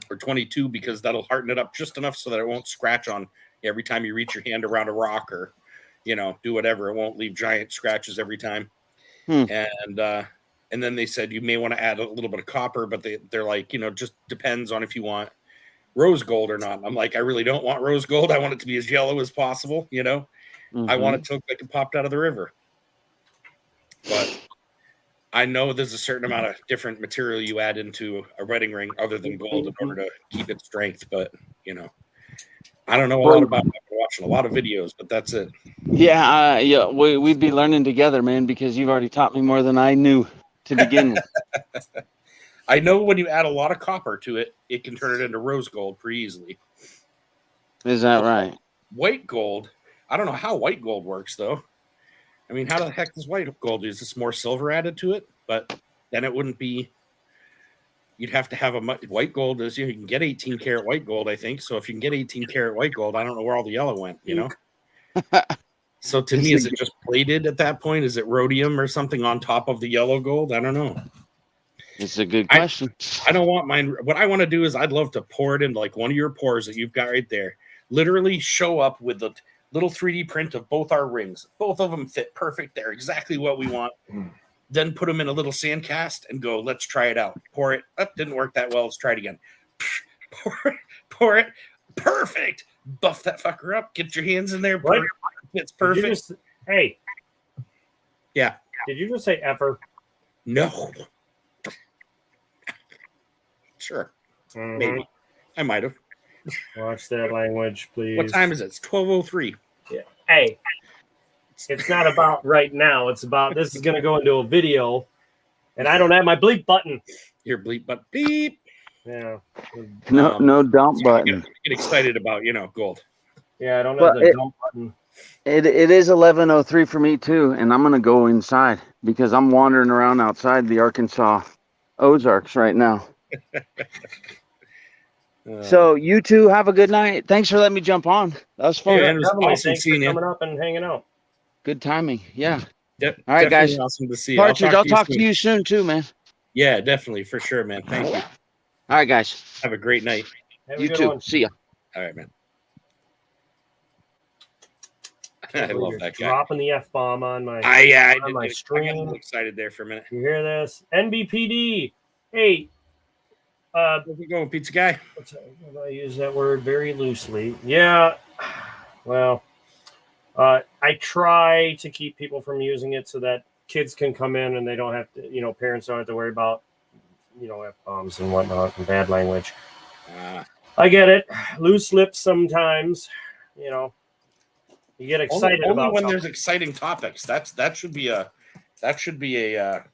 or 22 because that'll harden it up just enough so that it won't scratch on every time you reach your hand around a rock or, do whatever. It won't leave giant scratches every time. And then they said you may want to add a little bit of copper, but they're like, just depends on if you want rose gold or not. I'm like, I really don't want rose gold. I want it to be as yellow as possible, I want it to look like it popped out of the river. But I know there's a certain amount of different material you add into a wedding ring other than gold in order to keep its strength. But, I don't know a lot about it. I've been watching a lot of videos, but that's it. Yeah, we'd be learning together, man, because you've already taught me more than I knew to begin with. I know when you add a lot of copper to it, it can turn it into rose gold pretty easily. Is that right? White gold, I don't know how white gold works, though. I mean, how the heck does white gold? Is this more silver added to it? But then it wouldn't be. You'd have to have white gold. You can get 18 karat white gold, I think. So if you can get 18 karat white gold, I don't know where all the yellow went, So to me, is it just plated at that point? Is it rhodium or something on top of the yellow gold? I don't know. It's a good question. I don't want mine. What I want to do is I'd love to pour it into like one of your pours that you've got right there. Literally show up with the little 3D print of both our rings. Both of them fit perfect. They're exactly what we want. Then put them in a little sand cast and go, let's try it out. Pour it. Oh, didn't work that well. Let's try it again. Pour it. Perfect. Buff that fucker up. Get your hands in there. It's perfect. Hey. Yeah. Did you just say effer? No. Sure. Mm-hmm. Maybe. I might have. Watch that language, please. What time is it? It's 12:03. Yeah. Hey. It's not about right now. It's about this is going to go into a video, and I don't have my bleep button. Your bleep button. Beep. Yeah. No dump button. Get excited about, gold. Yeah, I don't have the dump button. It is 11:03 for me too, and I'm gonna go inside because I'm wandering around outside the Arkansas Ozarks right now. So you two have a good night. Thanks for letting me jump on. That was fun. Yeah, it was awesome Thanks seeing for you. coming up and hanging out. Good timing. Yeah. Yep, all right, guys. Awesome to see you. Partridge, I'll talk to you soon too, man. Yeah, definitely, for sure, man. Thank you. All right, guys. Have a great night. You too. See ya. All right, man. I love that guy. Dropping the F-bomb on my my stream. I got a little excited there for a minute. You hear this? NBPD. Hey. Where we going, pizza guy? I use that word very loosely. Yeah. Well, I try to keep people from using it so that kids can come in and they don't have to, parents don't have to worry about, F-bombs and whatnot and bad language. I get it. Loose lips sometimes, you get excited only about when something. there's exciting topics. That should be a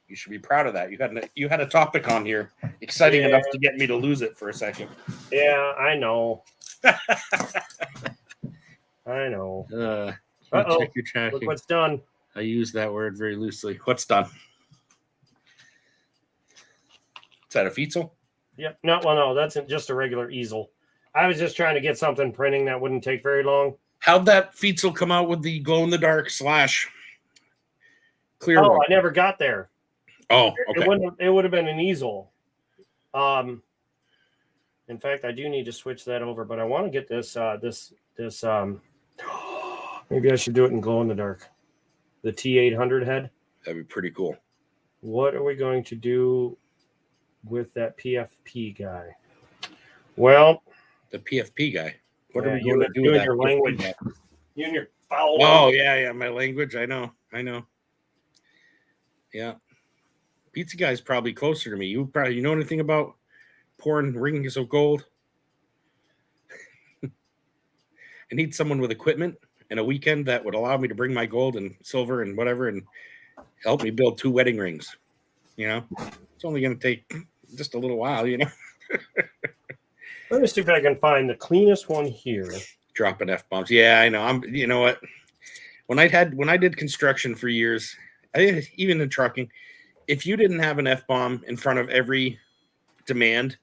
you should be proud of that. You had a topic on here exciting enough to get me to lose it for a second. Yeah, I know. I know. Check your tracking. Look what's done. I use that word very loosely. What's done? Is that a Feetzel? Yep. No, that's just a regular easel. I was just trying to get something printing that wouldn't take very long. How'd that Feetzel come out with the glow-in-the-dark / clear one? I never got there. Oh, okay. It would have been an easel. In fact, I do need to switch that over, but I want to get this maybe I should do it in glow-in-the-dark. The T800 head. That'd be pretty cool. What are we going to do with that PFP guy? Well, the PFP guy. What are we going to do with that? Your language. You and your foul. Oh, yeah, my language. I know. Yeah. Pizza guy's probably closer to me. You know anything about pouring rings of gold? I need someone with equipment and a weekend that would allow me to bring my gold and silver and whatever and help me build 2 wedding rings. It's only going to take just a little while, Let me see if I can find the cleanest one here. Dropping F-bombs. Yeah, I know. You know what? When I did construction for years, even in trucking, if you didn't have an F-bomb in front of every demand,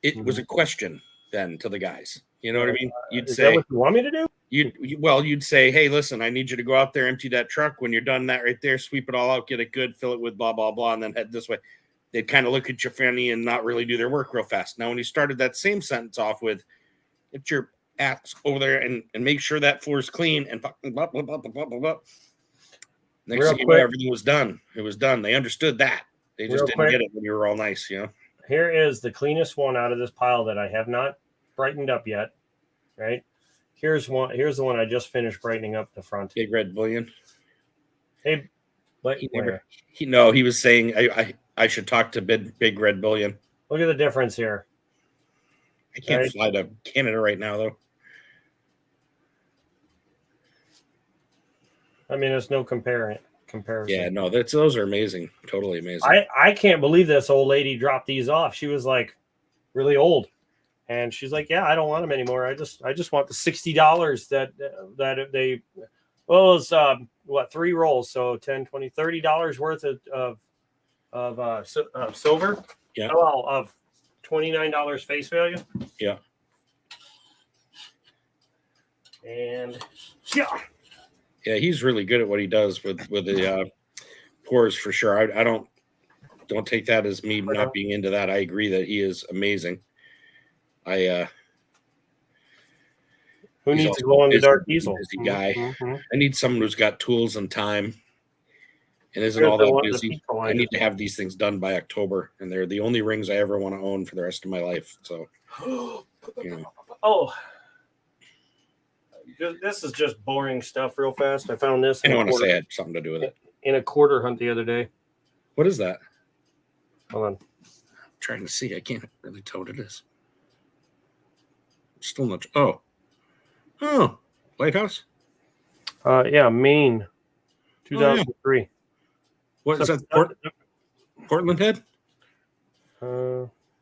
it was a question then to the guys. You know what I mean? You'd say, that what you want me to do? You'd say, hey, listen, I need you to go out there, empty that truck. When you're done that right there, sweep it all out, get it good, fill it with blah, blah, blah, and then head this way. They'd kind of look at you funny and not really do their work real fast. Now, when you started that same sentence off with, get your ass over there and make sure that floor is clean and blah, blah, blah, blah, blah, blah, blah. Next thing you know, everything was done. It was done. They understood that. They just didn't get it when you were all nice, Here is the cleanest one out of this pile that I have not brightened up yet. Right? Here's the one I just finished brightening up the front. Big Red Bullion. Hey, but he was saying I should talk to Big Red Bullion. Look at the difference here. I can't fly to Canada right now, though. I mean, there's no comparison. Yeah, no, those are amazing. Totally amazing. I can't believe this old lady dropped these off. She was like really old. And she's like, yeah, I don't want them anymore. I just want the $60 that they, well, it's 3 rolls. So $10, $20, $30 worth of silver. Yeah. Well, of $29 face value. Yeah. And yeah, he's really good at what he does with the pours for sure. I don't take that as me not being into that. I agree that he is amazing. Who needs to go on the dark diesel? Busy guy. Mm-hmm. I need someone who's got tools and time and isn't all that busy. I need to have these things done by October, and they're the only rings I ever want to own for the rest of my life. So, Oh, this is just boring stuff. Real fast, I found this. I don't want to say it had something to do with it. In a quarter hunt the other day. What is that? Hold on. I'm trying to see. I can't really tell what it is. Still not. Oh, Lighthouse. Yeah, Maine, 2003. Yeah. What is that? Portland head?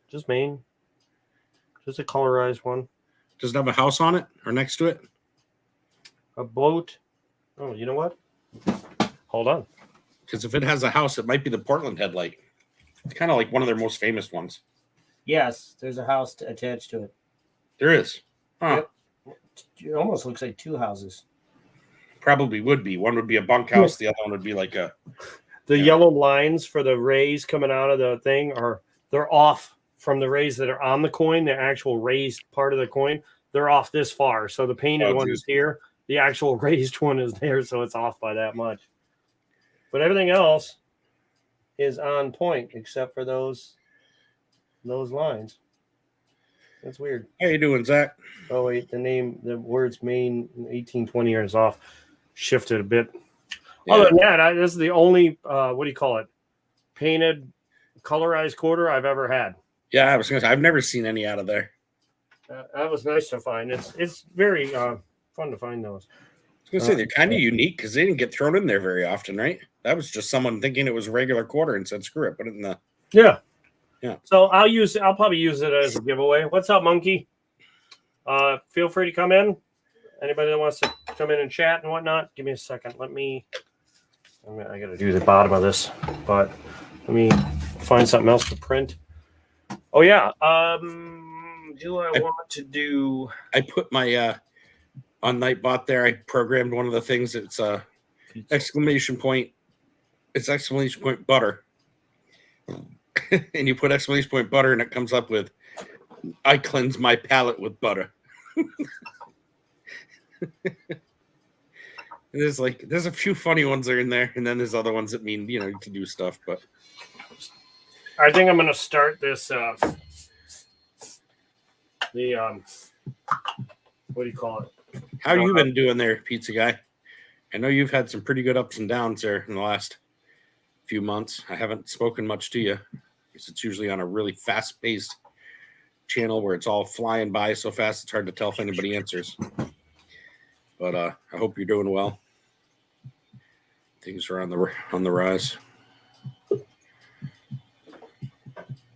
Just Maine. Just a colorized one. Does it have a house on it or next to it? A boat. Oh, you know what? Hold on. Because if it has a house, it might be the Portland headlight. It's kind of like one of their most famous ones. Yes, there's a house attached to it. There is. Huh. Yep. It almost looks like two houses. Probably would be. One would be a bunkhouse. The other one would be like a... The yellow lines for the rays coming out of the thing they're off from the rays that are on the coin, the actual raised part of the coin. They're off this far. So the painted one is here. The actual raised one is there, so it's off by that much. But everything else is on point except for those lines. That's weird. How you doing, Zach? Oh wait, the words Maine 1820 years off shifted a bit. Yeah. Other than that, this is the only what do you call it? Painted, colorized quarter I've ever had. Yeah, I was gonna say I've never seen any out of there. That was nice to find. It's very fun to find those. I was gonna say they're kind of unique because they didn't get thrown in there very often, right? That was just someone thinking it was a regular quarter and said, "Screw it, put it in the." Yeah. So I'll probably use it as a giveaway. What's up, Monkey? Feel free to come in. Anybody that wants to come in and chat and whatnot, give me a second. I got to do the bottom of this, but let me find something else to print. Oh yeah. Do I want to do? I put my on Nightbot there. I programmed one of the things. It's exclamation point. It's exclamation point butter, and you put exclamation point butter, and it comes up with, "I cleanse my palate with butter." There's a few funny ones that are in there, and then there's other ones that mean you can do stuff. But I think I'm gonna start this. What do you call it? How you been doing there, pizza guy? I know you've had some pretty good ups and downs there in the last few months. I haven't spoken much to you because it's usually on a really fast-paced channel where it's all flying by so fast it's hard to tell if anybody answers. But I hope you're doing well. Things are on the rise.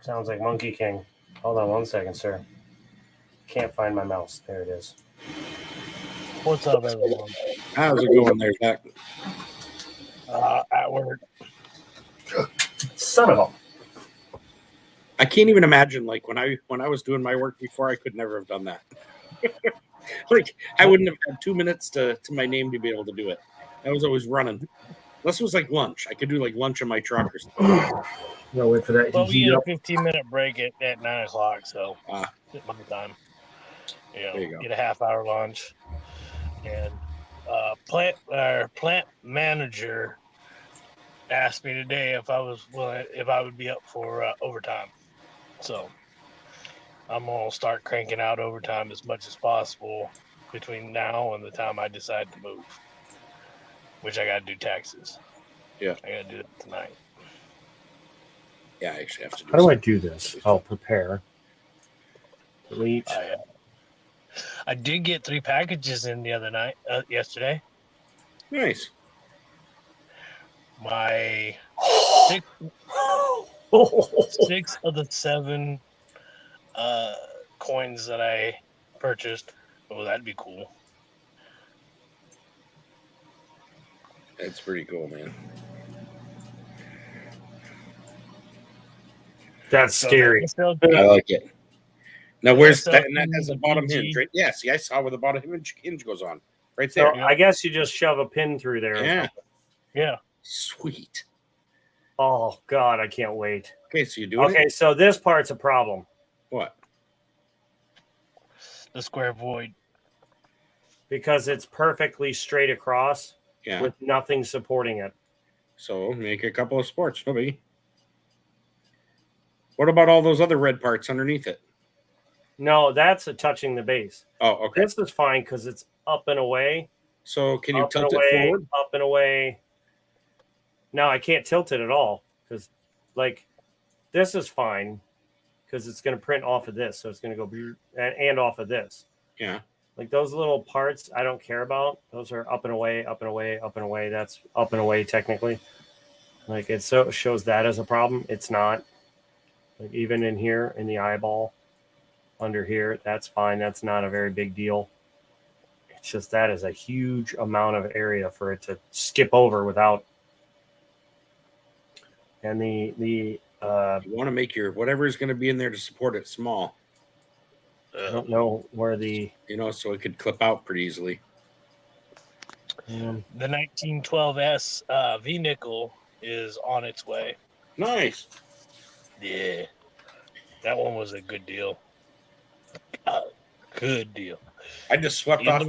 Sounds like Monkey King. Hold on one second, sir. Can't find my mouse. There it is. What's up, everyone? How's it going there, Zach? At work. Son of a. I can't even imagine when I was doing my work before, I could never have done that. I wouldn't have had 2 minutes to my name to be able to do it. I was always running. Unless it was like lunch. I could do lunch in my truck or something. No, wait for that. Well, we get a 15-minute break at 9 o'clock, so it's my time. There you go. Get a half-hour lunch. And plant manager asked me today if I would be up for overtime. So I'm gonna start cranking out overtime as much as possible between now and the time I decide to move. Which I gotta do taxes. Yeah, I gotta do that tonight. Yeah, I actually have to. How do I do this? I'll prepare. Delete. I did get 3 packages in the other night. Yesterday. Nice. My 6 of the 7 coins that I purchased. Oh, that'd be cool. That's pretty cool, man. That's scary. I like it. Now, where's that? And that has a bottom hinge, right? Yeah, see, I saw where the bottom hinge goes on. Right there. So I guess you just shove a pin through there. Yeah. Yeah. Sweet. Oh, God, I can't wait. Okay, so you do it? Okay, so this part's a problem. What? The square void. Because it's perfectly straight across with nothing supporting it. So make a couple of sports. No biggie. What about all those other red parts underneath it? No, that's touching the base. Oh, okay. This is fine because it's up and away. So can you up tilt and it away, forward? Up and away. No, I can't tilt it at all because, this is fine because it's going to print off of this. So it's going to go and off of this. Yeah. Those little parts I don't care about. Those are up and away, up and away, up and away. That's up and away technically. It shows that as a problem. It's not. Even in here in the eyeball under here, that's fine. That's not a very big deal. It's just that is a huge amount of area for it to skip over without. And the you want to make your whatever is going to be in there to support it small. I don't know where the so it could clip out pretty easily. The 1912S V-nickel is on its way. Nice. Yeah, that one was a good deal. Good deal. I just swept off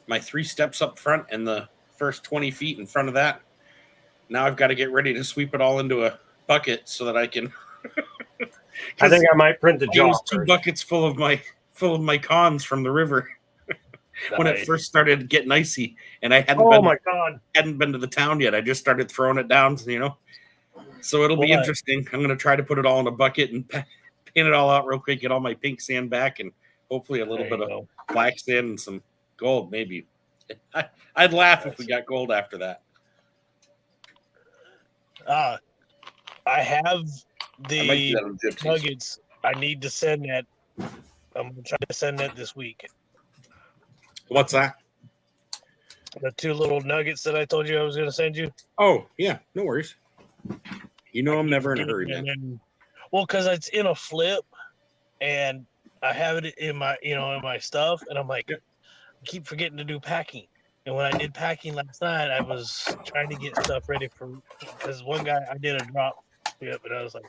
my 3 steps up front and the first 20 feet in front of that. Now I've got to get ready to sweep it all into a bucket so that I can. I think I might print the jaw. I used 2 buckets full of my cons from the river when it first started getting icy, and I hadn't been to the town yet. I just started throwing it down, So it'll be interesting. I'm going to try to put it all in a bucket and paint it all out real quick, get all my pink sand back, and hopefully a little bit of black sand and some gold, maybe. I'd laugh if we got gold after that. I have the nuggets. I need to send that. I'm going to try to send that this week. What's that? The 2 little nuggets that I told you I was going to send you. Oh, yeah. No worries. I'm never in a hurry, man. Well, because it's in a flip, and I have it in my, in my stuff, and I'm like, I keep forgetting to do packing. And when I did packing last night, I was trying to get stuff ready because one guy, I did a drop, but I was like,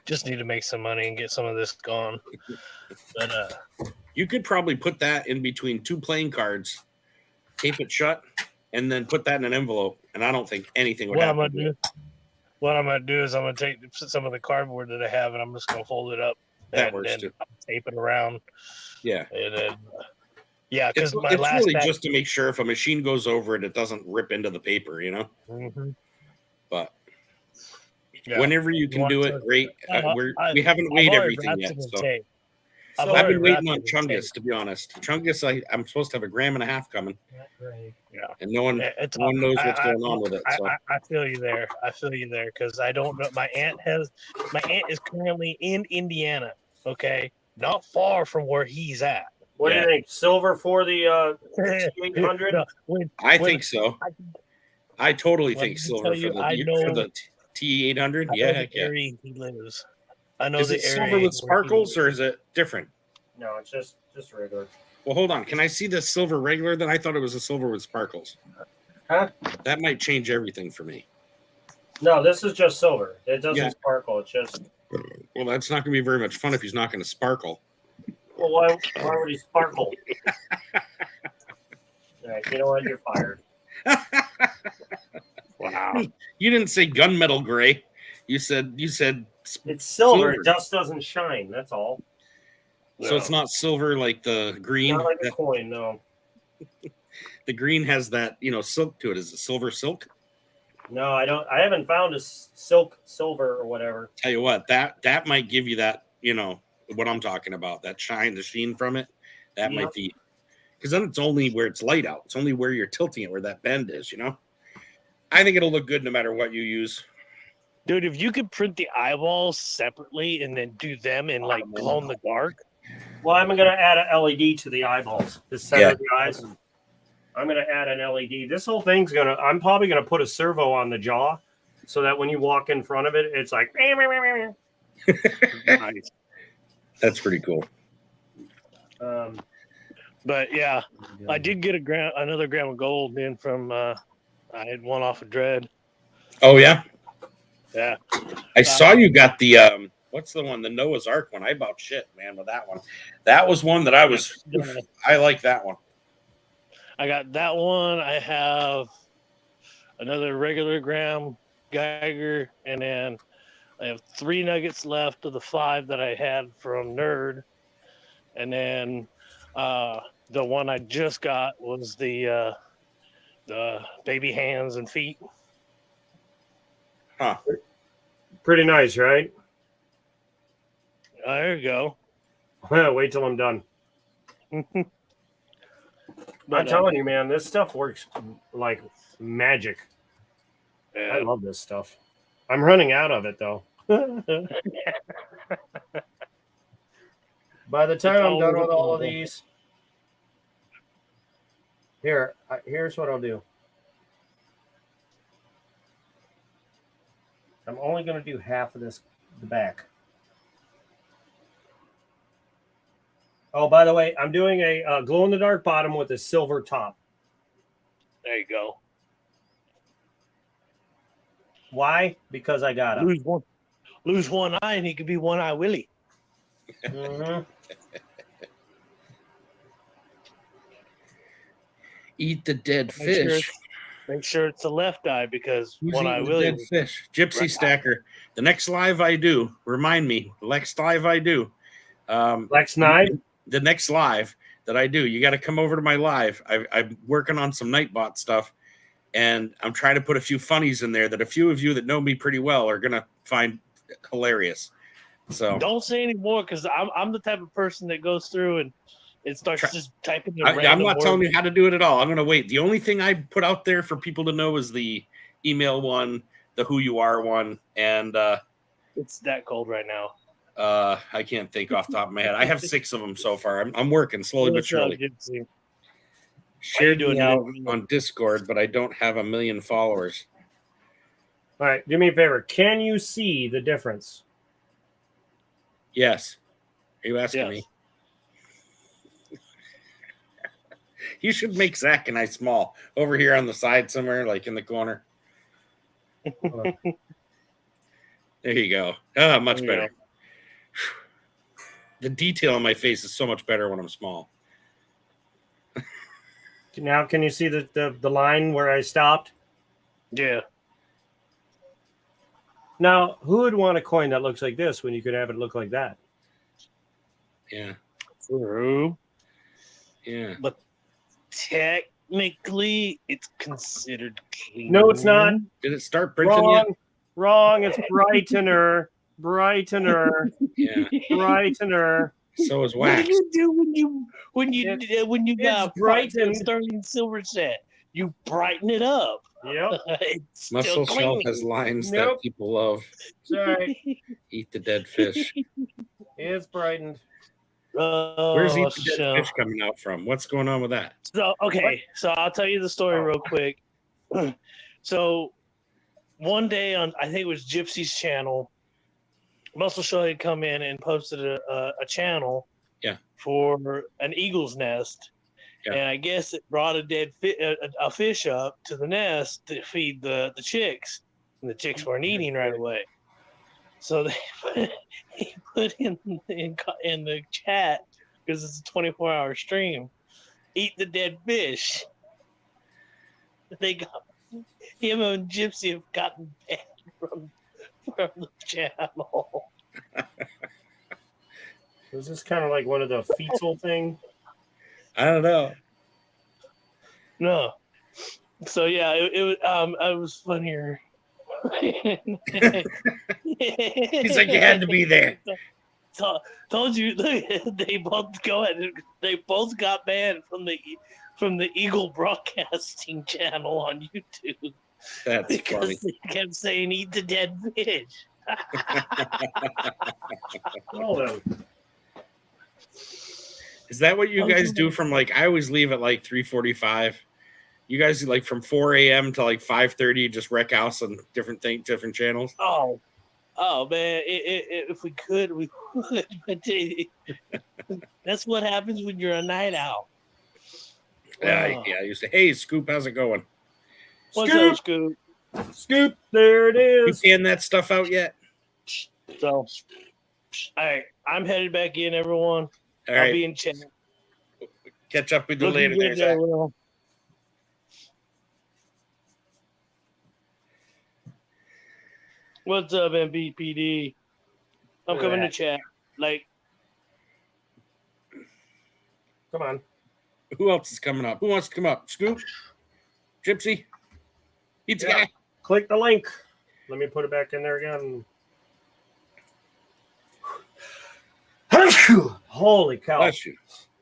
just need to make some money and get some of this gone. But you could probably put that in between 2 playing cards, tape it shut, and then put that in an envelope. And I don't think anything would happen. What I'm going to do is I'm going to take some of the cardboard that I have, and I'm just going to fold it up that works too. Tape it around. Yeah. And then, because it's really just to make sure if a machine goes over it, it doesn't rip into the paper, Mm-hmm. But whenever you can do it, great. We haven't weighed everything yet. So I've been waiting on Chungus, to be honest. Chungus, I'm supposed to have 1.5 grams coming. Yeah. And no one knows what's going on with it. So I feel you there. Because I don't know. My aunt is currently in Indiana. Okay, not far from where he's at. What do you think? Silver for the T800? I think so. I totally think silver for the T800. Yeah, area he lives. I know is it silver with sparkles or is it different? No, it's just regular. Well, hold on. Can I see the silver regular? Then I thought it was a silver with sparkles. Huh? That might change everything for me. No, this is just silver. It doesn't sparkle. It's just. Well, that's not going to be very much fun if he's not going to sparkle. Well, why would he sparkle? All right, you know what? You're fired. Wow. You didn't say gunmetal gray. You said it's silver. It just doesn't shine. That's all. So it's not silver like the green. Not like a coin, no. The green has that, silk to it. Is it silver silk? No, I don't. I haven't found a silver or whatever. Tell you what, that might give you that, what I'm talking about. That shine, the sheen from it. That might be, because then it's only where it's light out. It's only where you're tilting it, where that bend is. I think it'll look good no matter what you use. Dude, if you could print the eyeballs separately and then do them in like glow in the dark. Well, I'm going to add an LED to the eyeballs. The center of the eyes. I'm going to add an LED. This whole thing's I'm probably going to put a servo on the jaw so that when you walk in front of it, it's like. Nice. That's pretty cool. But yeah, I did get another gram of gold in from, I had one off of Dread. Oh, yeah? Yeah. I saw you got the, what's the one? The Noah's Ark one. I bought shit, man, with that one. That was one that I like that one. I got that one. I have another regular gram Geiger, and then I have 3 nuggets left of the 5 that I had from Nerd. And then the one I just got was the baby hands and feet. Huh. Pretty nice, right? There you go. Wait till I'm done. I'm telling you, man, this stuff works like magic. Yeah. I love this stuff. I'm running out of it, though. By the time I'm done with all of these, Here's what I'll do. I'm only going to do half of the back. Oh, by the way, I'm doing a glow-in-the-dark bottom with a silver top. There you go. Why? Because I got him. Lose one eye, and he could be One Eye Willie. Mm-hmm. Eat the dead fish. Make sure it's the left eye, because Who's One Eye Willie. Dead fish. Gypsy Stacker. The next live I do, remind me. Next live I do. Lex Knife. The next live that I do, you got to come over to my live. I'm working on some Nightbot stuff, and I'm trying to put a few funnies in there that a few of you that know me pretty well are gonna find hilarious. So don't say any more, because I'm the type of person that goes through and it starts just typing. I'm not telling you how to do it at all. I'm gonna wait. The only thing I put out there for people to know is the email one, the who you are one, and it's that cold right now. I can't think off the top of my head. I have 6 of them so far. I'm working slowly but surely. Shared me out on Discord, but I don't have 1 million followers. All right, do me a favor. Can you see the difference? Yes. Are you asking me? You should make Zach and I small over here on the side somewhere, like in the corner. There you go. Much better. The detail on my face is so much better when I'm small. Now, can you see the line where I stopped? Yeah. Now, who would want a coin that looks like this when you could have it look like that? Yeah. True. Yeah. But technically, it's considered clean. No, it's not. Did it start printing yet? Wrong. It's brightener. Yeah. Brightener. So is wax. What do you do when you got brightened sterling silver set? You brighten it up. Yep. Muscle Shelf has lines that people love. Sorry. Eat the dead fish. It's brightened. Where's Eat the Dead Fish coming out from? What's going on with that? So so I'll tell you the story real quick. So one day on, I think it was Gypsy's channel, Muscle Show had come in and posted a channel for an eagle's nest. Yeah. And I guess it brought a fish up to the nest to feed the chicks, and the chicks weren't eating right away. So he put in the chat, because it's a 24-hour stream, eat the dead fish. They got him and Gypsy have gotten banned from the channel. Is this kind of like one of the fetal thing? I don't know. No. So yeah, it was funnier. He's like, you had to be there. Told you, they both got banned from the Eagle Broadcasting channel on YouTube. That's because funny. They kept saying, "Eat the dead fish." Is that what you guys do from like? I always leave at like 3:45. You guys like from 4 a.m. to like 5:30, just wreck house on different channels. Oh man! If we could, we would. But that's what happens when you're a night owl. Yeah. I used to. Hey, Scoop, how's it going? What's up, Scoop? Scoop, there it is. You canned that stuff out yet? So, all right, I'm headed back in, everyone. I'll be in chat. Catch up with you later there, Zach. What's up, MVPD? I'm coming to chat. Like, come on. Who else is coming up? Who wants to come up? Scoop? Gypsy? Pizza guy? Click the link. Let me put it back in there again. Holy cow! Bless you.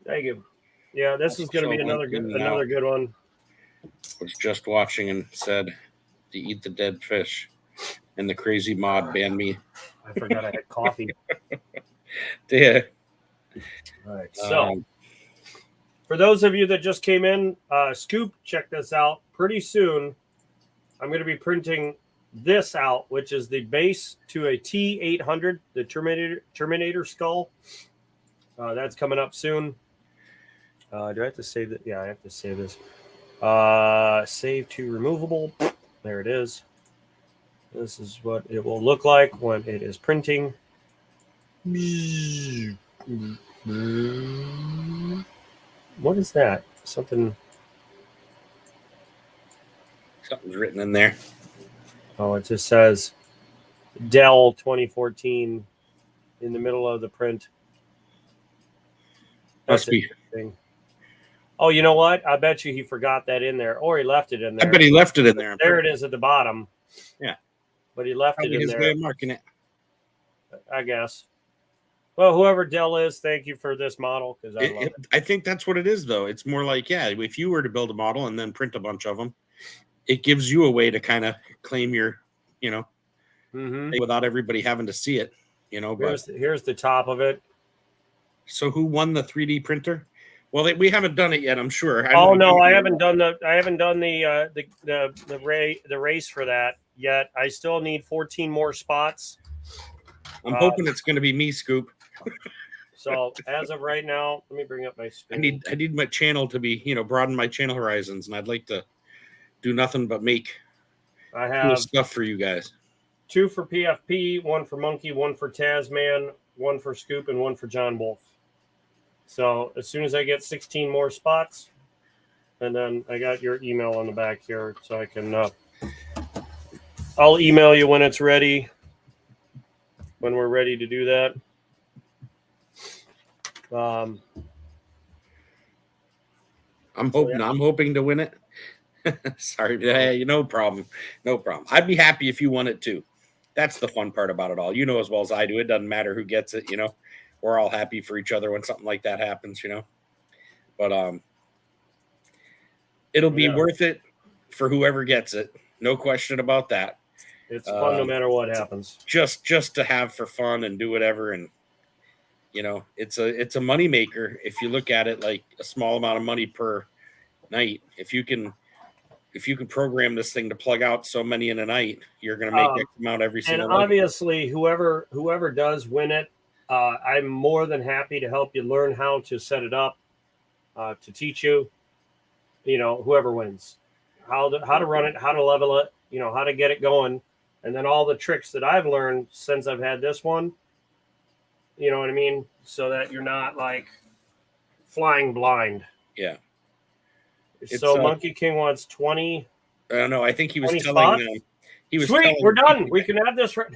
Thank you. Yeah, this is going to be another good one. Was just watching and said to eat the dead fish, and the crazy mod banned me. I forgot I had coffee. Yeah. All right. So For those of you that just came in, Scoop, check this out. Pretty soon, I'm going to be printing this out, which is the base to a T800, the Terminator skull. That's coming up soon. Do I have to save that? Yeah, I have to save this. Save to removable. There it is. This is what it will look like when it is printing. What is that? Something's written in there. Oh, it just says Dell 2014 in the middle of the print. Must be. Oh, you know what? I bet you he forgot that in there, or he left it in there. I bet he left it in there. There it is at the bottom. Yeah, but he left probably it in his there. way of marking it, I guess. Well, whoever Dell is, thank you for this model because I love it. I think that's what it is, though. It's more like, yeah, if you were to build a model and then print a bunch of them, it gives you a way to kind of claim your, without everybody having to see it, Here's the top of it. So who won the 3D printer? Well, we haven't done it yet, I'm sure. I haven't done the race for that yet. I still need 14 more spots. I'm hoping it's going to be me, Scoop. So as of right now, let me bring up my screen. I need my channel to be, broaden my channel horizons, and I'd like to do nothing but make cool stuff for you guys. 2 for PFP, 1 for Monkey, 1 for Tasman, 1 for Scoop, and 1 for John Wolf. So as soon as I get 16 more spots, and then I got your email on the back here, so I can. I'll email you when it's ready. When we're ready to do that. I'm hoping to win it. Sorry, no problem. I'd be happy if you won it too. That's the fun part about it all. You know as well as I do. It doesn't matter who gets it. We're all happy for each other when something like that happens. But it'll be worth it for whoever gets it. No question about that. It's fun no matter what happens. Just to have for fun and do whatever, and it's a money maker if you look at it like a small amount of money per night. If you can program this thing to plug out so many in a night, you're going to make X amount every single night. And obviously, whoever does win it, I'm more than happy to help you learn how to set it up, to teach you, whoever wins, how to run it, how to level it, how to get it going. And then all the tricks that I've learned since I've had this one, you know what I mean? So that you're not like flying blind. Yeah. So Monkey King wants 20. I don't know. I think he was telling spots? them. He was Sweet, we're done. We can have this right.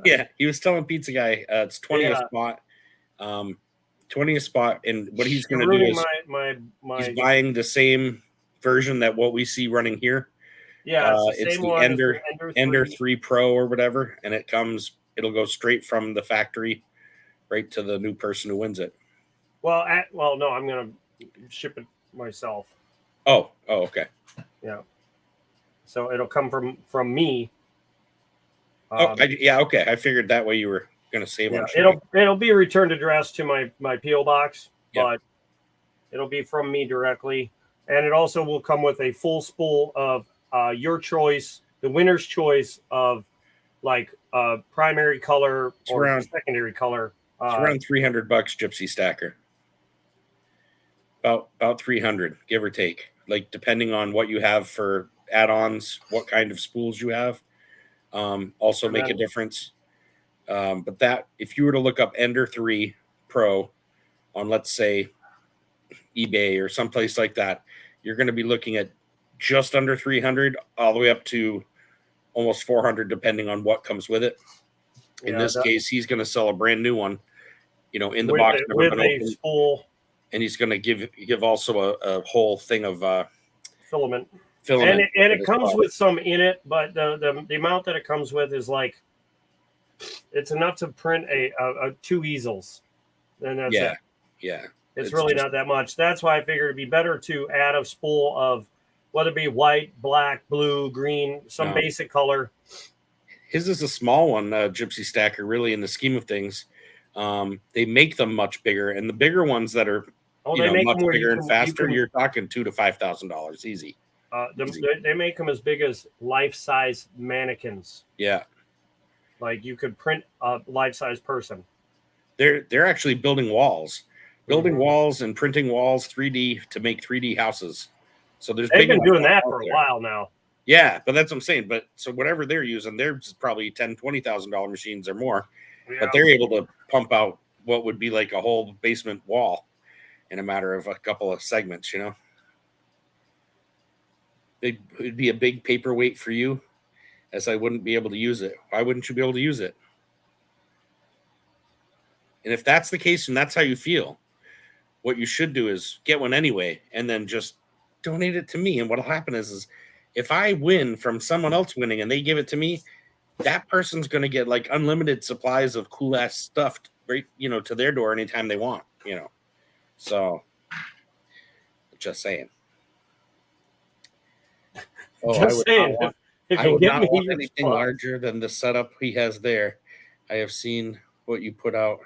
Yeah, he was telling Pizza Guy it's 20 a spot. 20 a spot, and what he's going to do is he's buying the same version that what we see running here. Yeah, it's the Ender 3 Pro or whatever, and it'll go straight from the factory right to the new person who wins it. Well, no, I'm going to ship it myself. Oh, okay. Yeah. So it'll come from me. Okay. I figured that way you were going to save on shipping. It'll be returned addressed to my P.O. box, but it'll be from me directly. And it also will come with a full spool of your choice, the winner's choice of like primary color or secondary color. It's around $300, Gypsy Stacker. About 300, give or take. Like depending on what you have for add-ons, what kind of spools you have, also make a difference. But that if you were to look up Ender 3 Pro on, let's say, eBay or someplace like that, you're going to be looking at just under 300 all the way up to almost 400 depending on what comes with it. In this case, he's going to sell a brand new one, in the box with a spool, and he's going to give also a whole thing of filament. And it comes with some in it, but the amount that it comes with is like it's enough to print a 2 easels. And that's it. Yeah. It's really not that much. That's why I figured it'd be better to add a spool of whether it be white, black, blue, green, some basic color. His is a small one, Gypsy Stacker, really, in the scheme of things. They make them much bigger, and the bigger ones that are much bigger and faster, you're talking $2,000 to $5,000 easy. They make them as big as life-size mannequins. Yeah. Like you could print a life-size person. They're actually building walls and printing walls 3D to make 3D houses. So they've been doing that for a while now. Yeah, but that's what I'm saying. But so whatever they're using, they're probably $10,000-$20,000 machines or more. Yeah. But they're able to pump out what would be like a whole basement wall in a matter of a couple of segments, It'd be a big paperweight for you, as I wouldn't be able to use it. Why wouldn't you be able to use it? And if that's the case and that's how you feel, what you should do is get one anyway and then just donate it to me. And what'll happen is if I win from someone else winning and they give it to me, that person's going to get like unlimited supplies of cool ass stuff, right? To their door anytime they want, So just saying. Just saying. I would not want anything larger than the setup he has there. I have seen what you put out,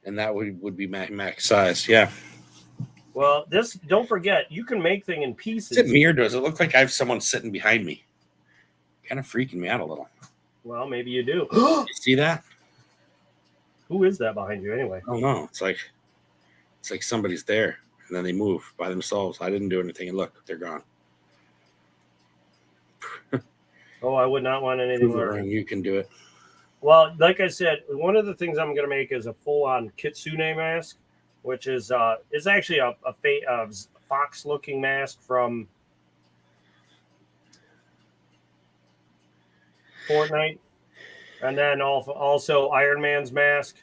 and that would be max size. Yeah. Well, don't forget, you can make things in pieces. Is it me or does it look like I have someone sitting behind me? Kind of freaking me out a little. Well, maybe you do. You see that? Who is that behind you anyway? Oh no, it's like somebody's there, and then they move by themselves. I didn't do anything, and look, they're gone. Oh, I would not want anything more. You can do it. Well, like I said, one of the things I'm going to make is a full-on kitsune mask, which is actually a fox-looking mask from Fortnite, and then also Iron Man's mask.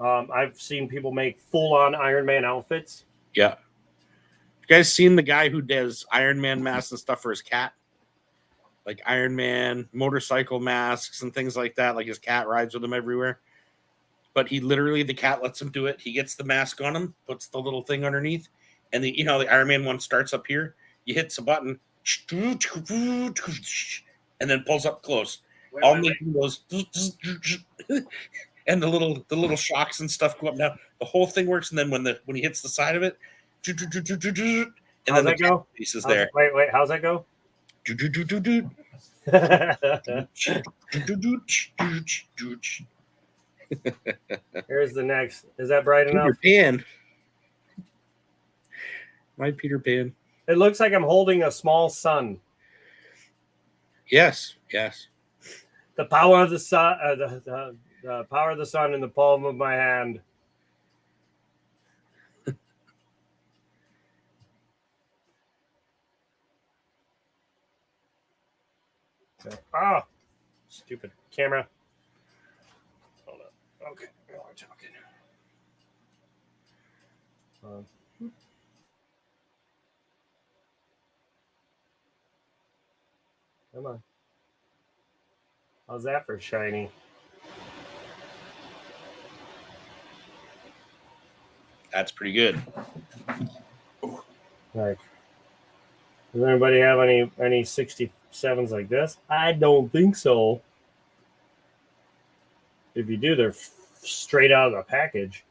I've seen people make full-on Iron Man outfits. Yeah. You guys seen the guy who does Iron Man masks and stuff for his cat? Like Iron Man motorcycle masks and things like that. Like his cat rides with him everywhere. But the cat lets him do it. He gets the mask on him, puts the little thing underneath. And the Iron Man one starts up here. You hit the button and then pulls up close. All making those and the little shocks and stuff go up now. The whole thing works, and then when he hits the side of it, and then the go? Piece is there. Wait, how's that go? Here's the next. Is that bright enough? Peter Pan. My Peter Pan. It looks like I'm holding a small sun. Yes. The power of the sun. The power of the sun in the palm of my hand. Oh, stupid camera. Hold up. Okay, now we're talking. Come on. How's that for shiny? That's pretty good. Right. Does anybody have any 67s like this? I don't think so. If you do, they're straight out of the package.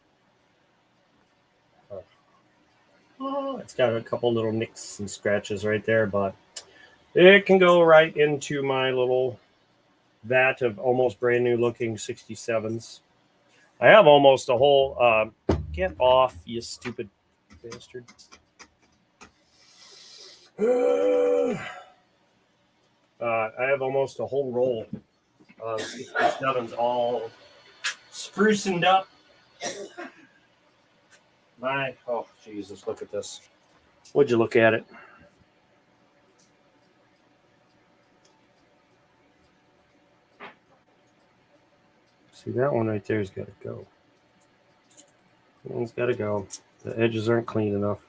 Oh, it's got a couple little nicks and scratches right there, but it can go right into my little vat of almost brand new looking 67s. I have almost a whole. Get off, you stupid bastard. I have almost a whole roll of 67s all sprucened up. Oh, Jesus, look at this. Would you look at it? See, that one right there's got to go. That one's got to go. The edges aren't clean enough.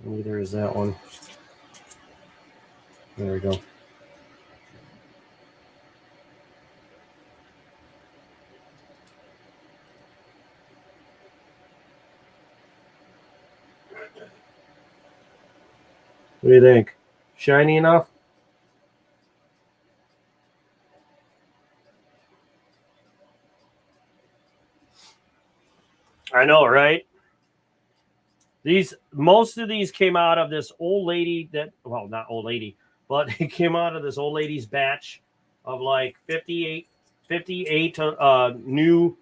Neither is that one. There we go. What do you think? Shiny enough? I know, right? Most of these came out of this old lady not old lady, but it came out of this old lady's batch of like 58 new,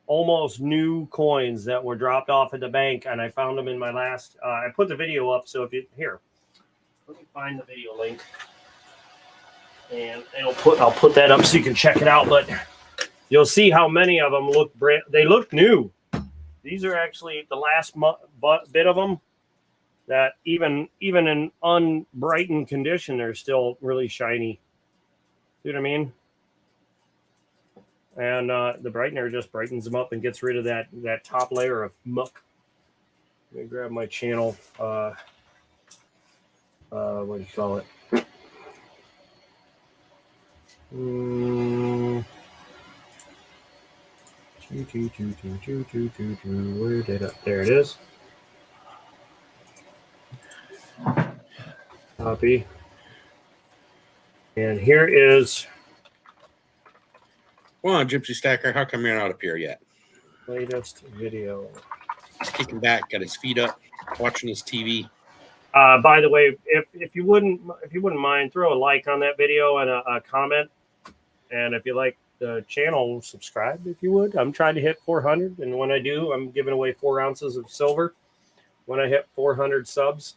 almost new coins that were dropped off at the bank, and I found them in my last. I put the video up, so if you here, let me find the video link, and I'll put that up so you can check it out. But you'll see how many of them they look new. These are actually the last bit of them that even in unbrightened condition, they're still really shiny. See what I mean? And the brightener just brightens them up and gets rid of that top layer of muck. Let me grab my channel. What do you call it? Where did it? There it is. Copy. And here is. Come on, Gypsy Stacker. How come you're not up here yet? Latest video. He's kicking back, got his feet up, watching his TV. By the way, if you wouldn't mind, throw a like on that video and a comment. And if you like the channel, subscribe if you would. I'm trying to hit 400, and when I do, I'm giving away 4 ounces of silver. When I hit 400 subs,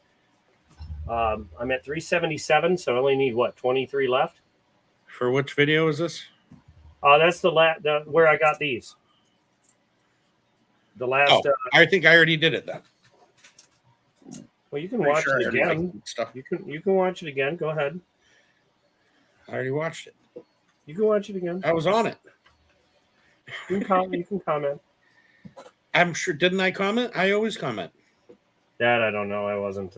I'm at 377, so I only need 23 left. For which video is this? That's the where I got these. The last. I think I already did it then. Well, you can watch it again. You can watch it again. Go ahead. I already watched it. You can watch it again. I was on it. You can comment. I'm sure. Didn't I comment? I always comment. That I don't know. I wasn't.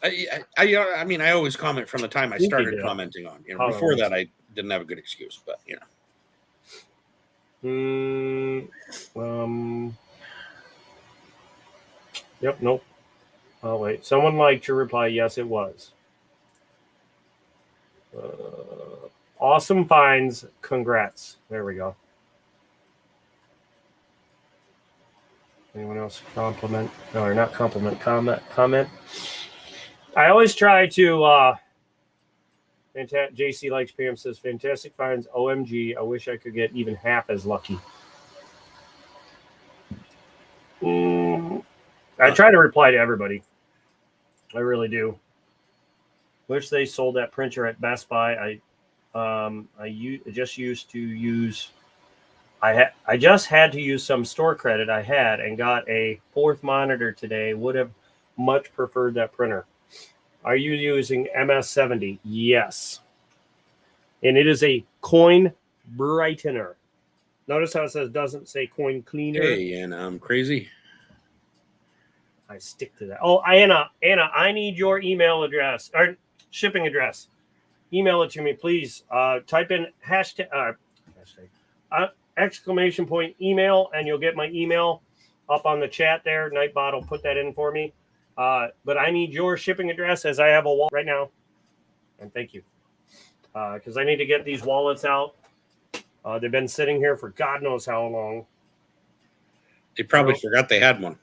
I mean, I always comment from the time I started commenting on. Before that, I didn't have a good excuse, but Yep. Nope. Oh wait. Someone liked your reply. Yes, it was. Awesome finds. Congrats. There we go. Anyone else compliment? No, or not compliment. Comment. I always try to. JC likes Pam says fantastic finds. OMG. I wish I could get even half as lucky. I try to reply to everybody. I really do. Wish they sold that printer at Best Buy. I just had to use some store credit I had and got a 4th monitor today. Would have much preferred that printer. Are you using MS70? Yes. And it is a coin brightener. Notice how it says doesn't say coin cleaner. Hey, and I'm crazy. I stick to that. Oh, Anna, I need your email address or shipping address. Email it to me, please. Type in exclamation point email, and you'll get my email up on the chat there. Nightbot will put that in for me. But I need your shipping address as I have a wallet right now. And thank you. Because I need to get these wallets out. They've been sitting here for God knows how long. They probably forgot they had one.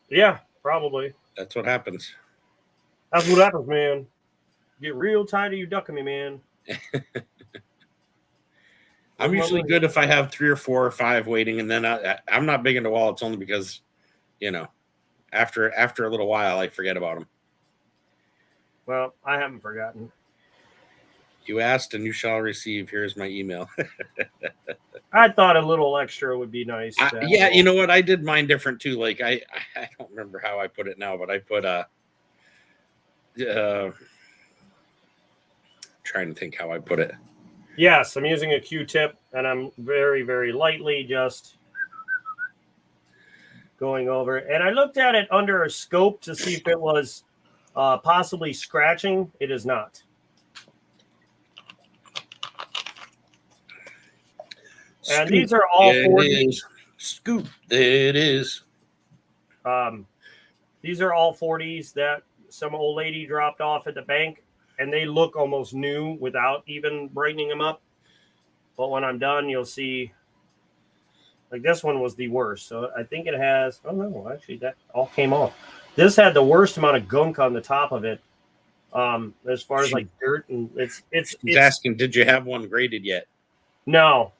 Yeah, probably. That's what happens. That's what happens, man. Get real tired of you ducking me, man. I'm usually good if I have 3 or 4 or 5 waiting, and then I'm not big into wallets only because, after a little while, I forget about them. Well, I haven't forgotten. You asked and you shall receive. Here's my email. I thought a little extra would be nice. Yeah, you know what? I did mine different too. Like I don't remember how I put it now, but I put trying to think how I put it. Yes, I'm using a Q-tip, and I'm very, very lightly just going over it. And I looked at it under a scope to see if it was possibly scratching. It is not. And these are all 40s. Scoop. It is. These are all 40s that some old lady dropped off at the bank, and they look almost new without even brightening them up. But when I'm done, you'll see Like this one was the worst. So I think it has. Oh no, actually that all came off. This had the worst amount of gunk on the top of it. As far as like dirt, and it's asking, did you have one graded yet? No.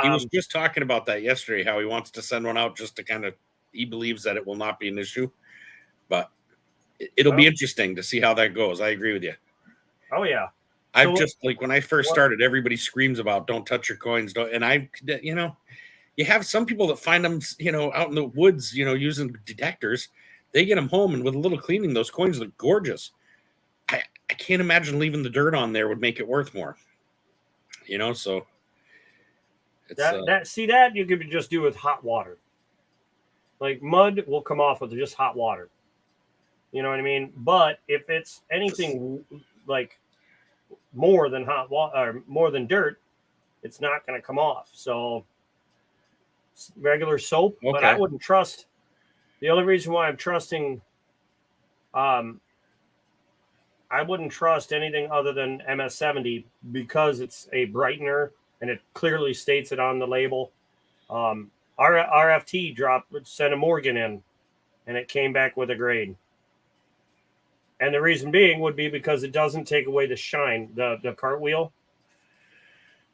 He was just talking about that yesterday, how he wants to send one out just to kind of, he believes that it will not be an issue, but it'll be interesting to see how that goes. I agree with you. Oh yeah. I've just, like, when I first started, everybody screams about don't touch your coins. And you have some people that find them, out in the woods, using detectors. They get them home, and with a little cleaning, those coins look gorgeous. I can't imagine leaving the dirt on there would make it worth more. So it's, that you could just do with hot water. Like mud will come off with just hot water. You know what I mean? But if it's anything like more than hot water or more than dirt, it's not going to come off. So regular soap, okay. But I wouldn't trust. The only reason why I'm trusting, I wouldn't trust anything other than MS-70 because it's a brightener and it clearly states it on the label. RFT sent a Morgan in, and it came back with a grade. And the reason being would be because it doesn't take away the shine, the cartwheel.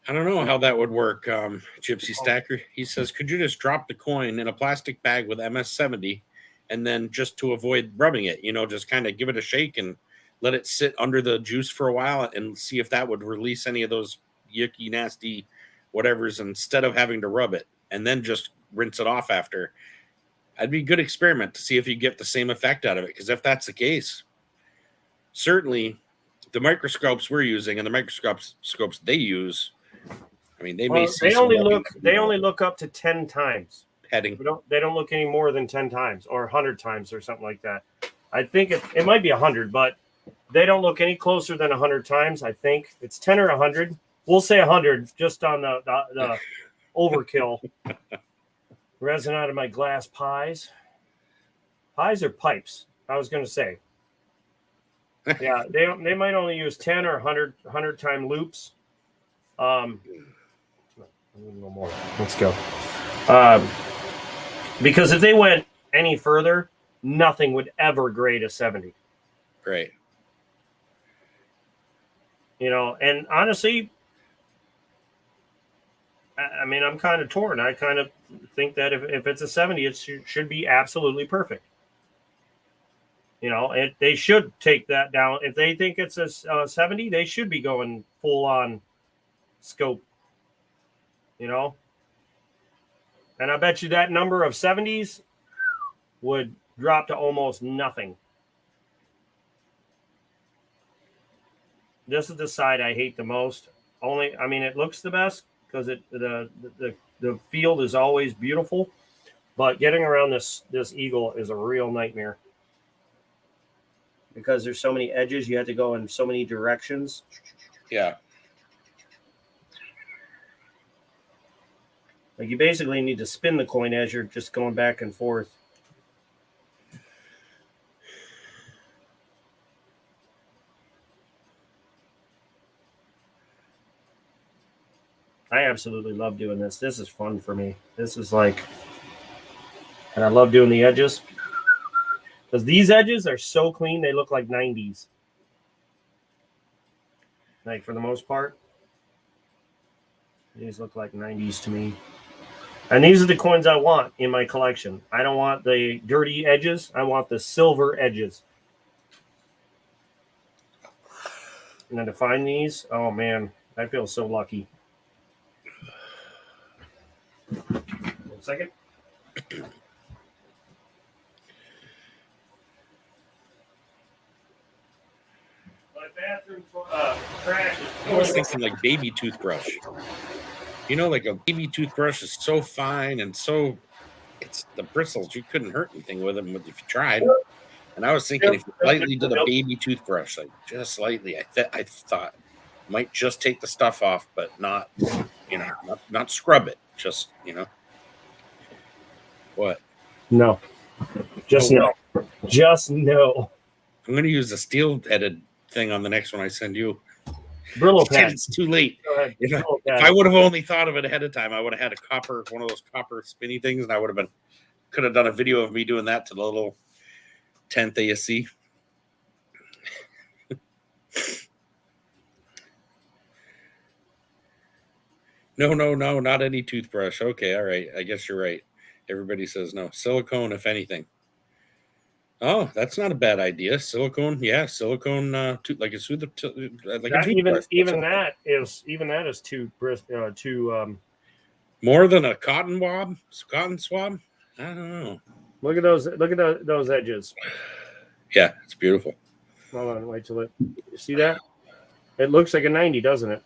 I don't know how that would work, Gypsy Stacker. He says, could you just drop the coin in a plastic bag with MS-70 and then just to avoid rubbing it, just kind of give it a shake and let it sit under the juice for a while and see if that would release any of those yucky, nasty whatevers instead of having to rub it and then just rinse it off after. That'd be a good experiment to see if you get the same effect out of it. Because if that's the case, certainly the microscopes we're using and the microscopes they use, I mean, they may see they only look up to 10 times. Heading. They don't look any more than 10 times or 100 times or something like that. I think it might be 100, but they don't look any closer than 100 times. I think it's 10 or 100. We'll say 100 just on the overkill. Resin out of my glass pies. Pies or pipes? I was going to say. Yeah, they might only use 10 or 100 time loops. A little more. Let's go. Because if they went any further, nothing would ever grade a 70. Right. And honestly, I mean, I'm kind of torn. I kind of think that if it's a 70, it should be absolutely perfect. They should take that down. If they think it's a 70, they should be going full on scope. And I bet you that number of 70s would drop to almost nothing. This is the side I hate the most. It looks the best because the field is always beautiful, but getting around this eagle is a real nightmare because there's so many edges. You have to go in so many directions. Yeah. Like you basically need to spin the coin as you're just going back and forth. I absolutely love doing this. This is fun for me. This is and I love doing the edges because these edges are so clean. They look like 90s. Like for the most part, these look like 90s to me. And these are the coins I want in my collection. I don't want the dirty edges. I want the silver edges. And then to find these, oh man, I feel so lucky. 1 second. My bathroom trash is. I was thinking like baby toothbrush. Like a baby toothbrush is so fine and it's the bristles. You couldn't hurt anything with them if you tried. And I was thinking if you lightly did a baby toothbrush, like just slightly, I thought might just take the stuff off, but not, not scrub it. Just, What? No. Just no. Just no. I'm going to use the steel-headed thing on the next one I send you. Brillo pad. It's too late. If Brillo I pad. would have only thought of it ahead of time, I would have had one of those copper spinny things, and I could have done a video of me doing that to the little tent that you see. No, not any toothbrush. Okay, all right. I guess you're right. Everybody says no. Silicone, if anything. Oh, that's not a bad idea. Silicone, yeah, silicone. Like a toothbrush. Even that is too more than a cotton swab. I don't know. Look at those edges. Yeah, it's beautiful. Hold on, wait till it. You see that? It looks like a 90, doesn't it?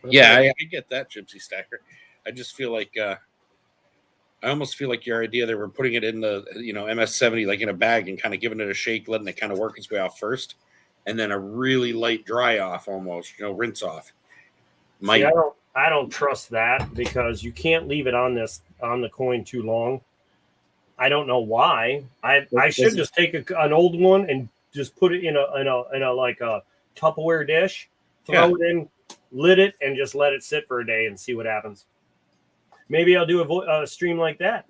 Yeah, I get that, Gypsy Stacker. I just feel like I almost feel like your idea that we're putting it in the MS-70 like in a bag and kind of giving it a shake, letting it kind of work its way off first, and then a really light dry off, almost rinse off. See, I don't trust that because you can't leave it on the coin too long. I don't know why. I should just take an old one and just put it in a like a Tupperware dish, throw it in, lid it, and just let it sit for a day and see what happens. Maybe I'll do a stream like that.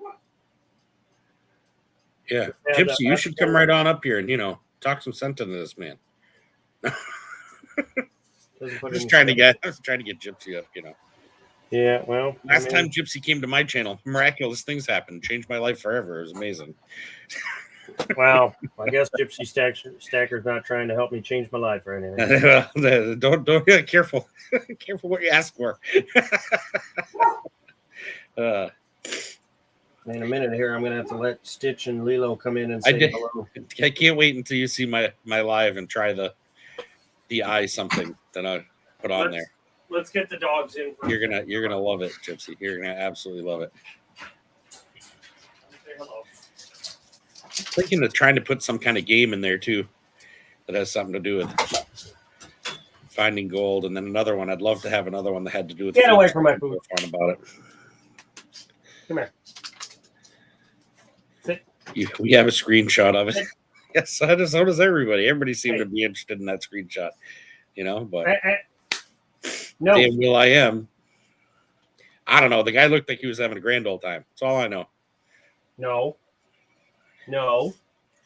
Yeah, Gypsy, you should come right on up here and talk some sense into this man. I was trying to get Gypsy up, Yeah, well, last time Gypsy came to my channel, miraculous things happened. Changed my life forever. It was amazing. Well, I guess Gypsy Stacker's not trying to help me change my life or anything. Don't careful. Careful what you ask for. In a minute here, I'm going to have to let Stitch and Lilo come in and say hello. I can't wait until you see my live and try the eye something that I put on there. Let's get the dogs in. You're gonna love it, Gypsy. You're gonna absolutely love it. Say hello. Thinking of trying to put some kind of game in there too, that has something to do with finding gold, and then another one. I'd love to have another one that had to do with. Get away from my food. Fun about it. Come here. Sit. We have a screenshot of it. Yes, so does everybody. Everybody seemed to be interested in that screenshot, but no. Damn well I am. I don't know. The guy looked like he was having a grand old time. That's all I know. No.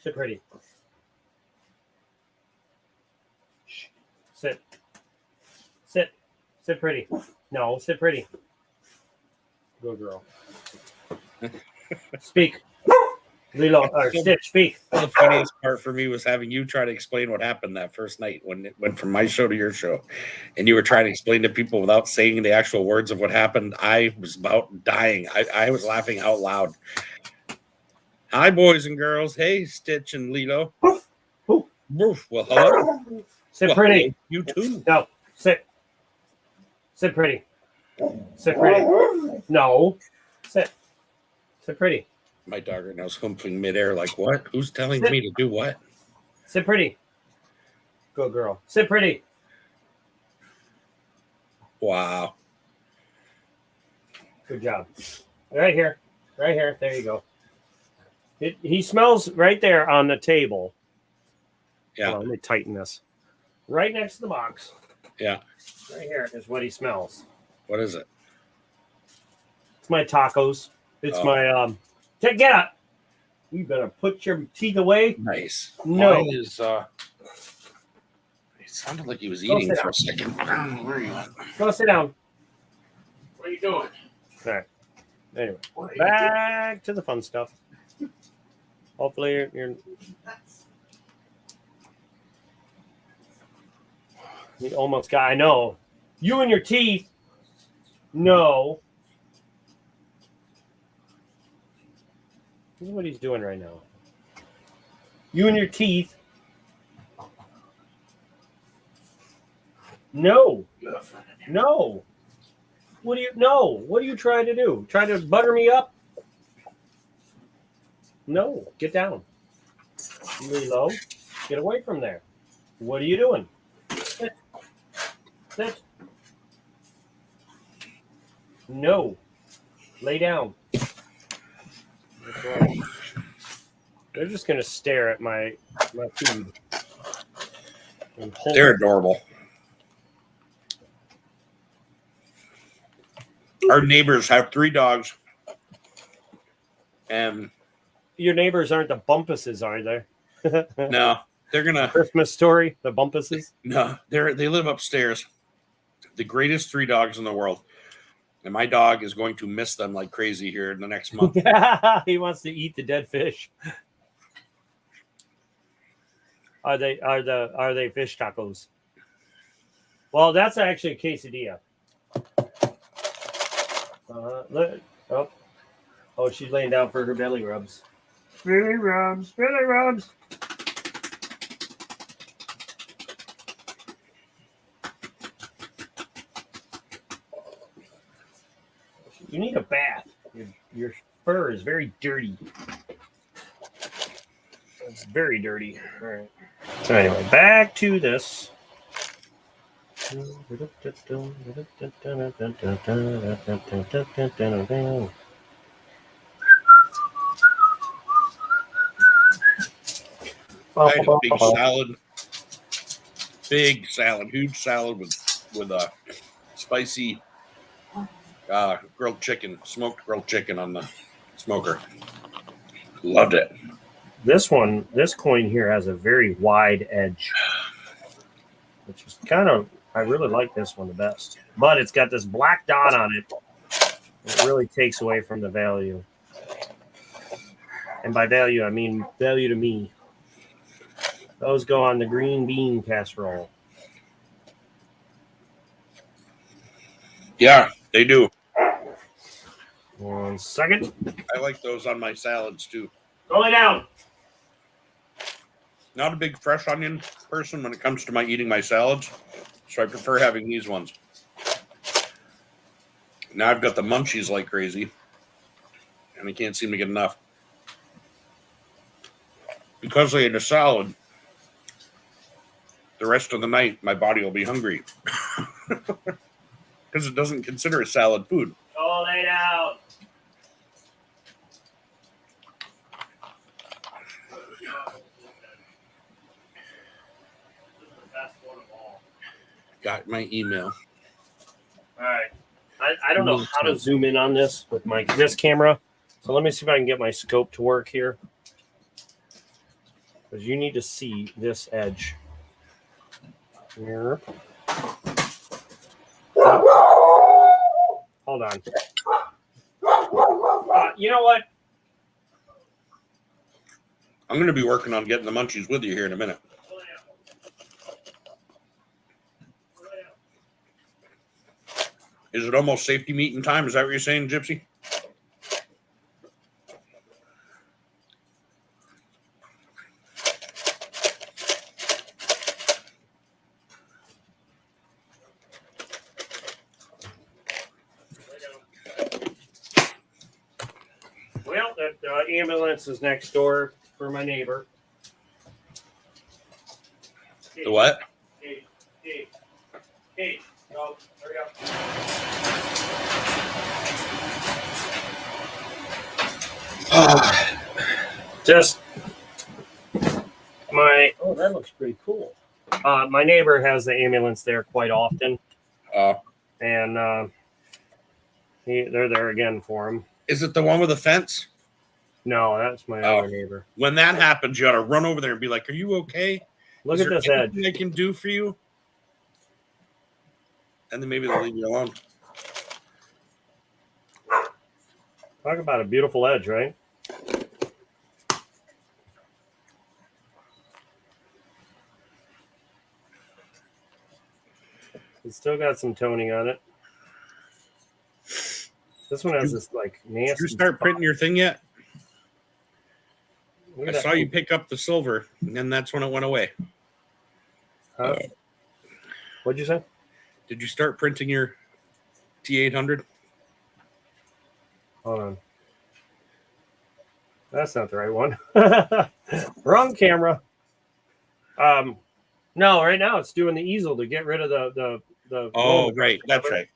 Sit pretty. Shh. Sit pretty. No, sit pretty. Good girl. Speak. Lilo, or Stitch, speak. The funniest part for me was having you try to explain what happened that first night when it went from my show to your show. And you were trying to explain to people without saying the actual words of what happened. I was about dying. I was laughing out loud. Hi, boys and girls. Hey, Stitch and Lilo. Well, hello. Sit pretty. You too. No, sit. Sit pretty. Sit pretty. No. Sit. Sit pretty. My dog right now is humping midair like, what? Who's telling me to do what? Sit pretty. Good girl. Sit pretty. Wow. Good job. Right here. There you go. He smells right there on the table. Yeah. Let me tighten this. Right next to the box. Yeah. Right here is what he smells. What is it? It's my tacos. It's my get up. You better put your teeth away. Nice. No. Mine is it sounded like he was eating for a second. Where are you at? Go sit down. What are you doing? All right. Anyway, back to the fun stuff. Hopefully you're you almost got. I know. You and your teeth. No. This is what he's doing right now. You and your teeth. No. No. What are you trying to do? Trying to butter me up? No. Get down. Lilo. Get away from there. What are you doing? Sit. No. Lay down. That's right. They're just gonna stare at my food. They're adorable. Our neighbors have 3 dogs, and your neighbors aren't the Bumpuses, are they? No, they're gonna Christmas Story. The Bumpuses. No, they live upstairs. The greatest 3 dogs in the world, and my dog is going to miss them like crazy here in the next month. He wants to eat the dead fish. Are they fish tacos? Well, that's actually a quesadilla. Look. Oh, she's laying down for her belly rubs. Belly rubs. Belly rubs. You need a bath. Your fur is very dirty. It's very dirty. All right. So anyway, back to this. I had a big salad, huge salad with a spicy grilled chicken, smoked grilled chicken on the smoker. Loved it. This coin here has a very wide edge, which is I really like this one the best. But it's got this black dot on it. It really takes away from the value. And by value, I mean value to me. Those go on the green bean casserole. Yeah, they do. 1 second. I like those on my salads too. Go lay down. Not a big fresh onion person when it comes to eating my salads, so I prefer having these ones. Now I've got the munchies like crazy, and I can't seem to get enough. Because I ate a salad, the rest of the night my body will be hungry. Because it doesn't consider a salad food. Go lay down. Got my email. All right. I don't know how to zoom in on this with this camera. So let me see if I can get my scope to work here. Because you need to see this edge. Here. Hold on. You know what? I'm going to be working on getting the munchies with you here in a minute. Is it almost safety meeting time? Is that what you're saying, Gypsy? Well, the ambulance is next door for my neighbor. The what? Hey, go, hurry up. Just that looks pretty cool. My neighbor has the ambulance there quite often. And they're there again for him. Is it the one with the fence? No, that's my other neighbor. When that happens, you ought to run over there and be like, "Are you okay? Look at this edge. I can do for you." And then maybe they'll leave you alone. Talk about a beautiful edge, right? It's still got some toning on it. This one has this like nasty. Did you start printing your thing yet? I saw you pick up the silver, and then that's when it went away. Huh? What'd you say? Did you start printing your T800? Hold on. That's not the right one. Wrong camera. No, right now it's doing the easel to get rid of the. Oh, right. That's right.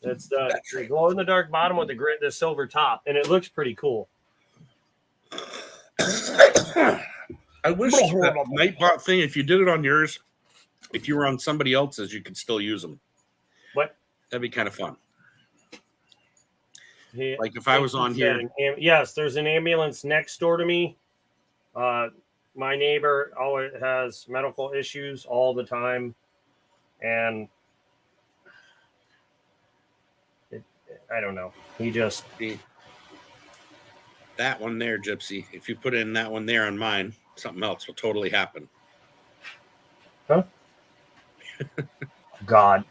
It's the glow in the dark bottom with the silver top, and it looks pretty cool. I wish that Nightbot thing, if you did it on yours, if you were on somebody else's, you could still use them. What? That'd be kind of fun. Like if I was on here. Yes, there's an ambulance next door to me. My neighbor always has medical issues all the time. And I don't know. He just... That one there, Gypsy. If you put in that one there on mine, something else will totally happen. Huh? God.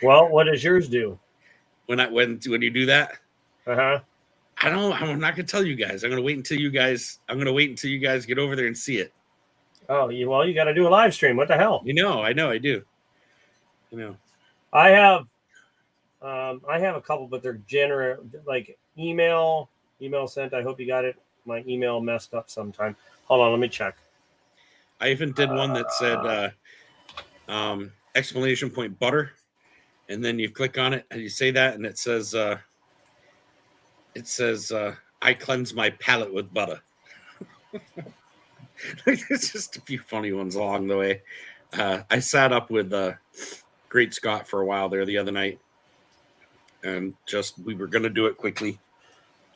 Well, what does yours do? When you do that? Uh-huh. I'm not gonna tell you guys. I'm gonna wait until you guys get over there and see it. Oh, you got to do a live stream. What the hell? I know, I do. I have a couple, but they're like email sent. I hope you got it. My email messed up sometime. Hold on, let me check. I even did one that said exclamation point butter, and then you click on it and you say that, and it says I cleanse my palate with butter. It's just a few funny ones along the way. I sat up with Great Scott for a while there the other night, and we were going to do it quickly.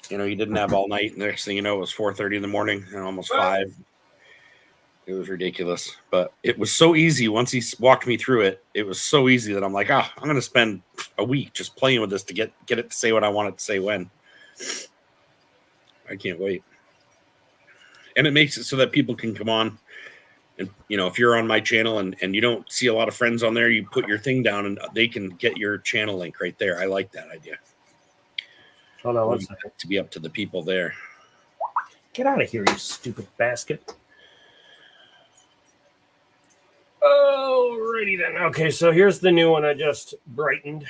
He didn't have all night. And the next thing you know, it was 4:30 in the morning and almost 5. It was ridiculous, but it was so easy. Once he walked me through it, it was so easy that I'm like, I'm going to spend a week just playing with this to get it to say what I want it to say when. I can't wait. And it makes it so that people can come on and, if you're on my channel and you don't see a lot of friends on there, you put your thing down and they can get your channel link right there. I like that idea. Hold on one second. To be up to the people there. Get out of here, you stupid basket. Alrighty then. Okay, so here's the new one I just brightened.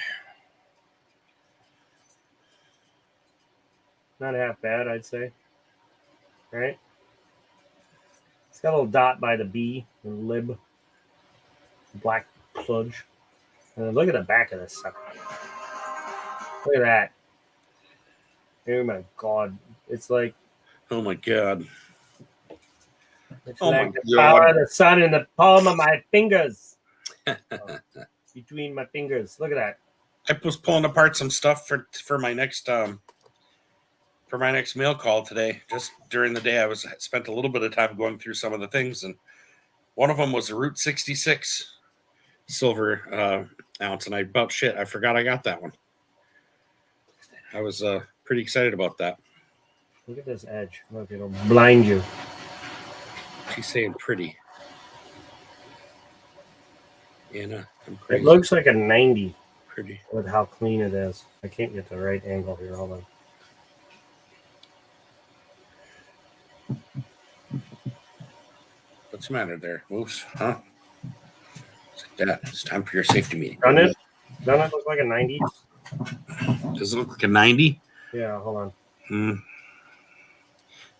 Not half bad, I'd say. All right. It's got a little dot by the B and lib. Black pludge. And look at the back of this sucker. Look at that. Oh my God. It's like... Oh my God. It's like the power of the sun in the palm of my fingers. Between my fingers. Look at that. I was pulling apart some stuff for my next mail call today. Just during the day, I spent a little bit of time going through some of the things, and one of them was a Route 66 silver ounce, and I forgot I got that one. I was pretty excited about that. Look at this edge. Look, it'll blind you. She's saying pretty. Anna, I'm crazy. It looks like a 90. Pretty. With how clean it is. I can't get the right angle here. Hold on. What's the matter there, Moose? Huh? It's time for your safety meeting. Doesn't it look like a 90? Does it look like a 90? Yeah, hold on.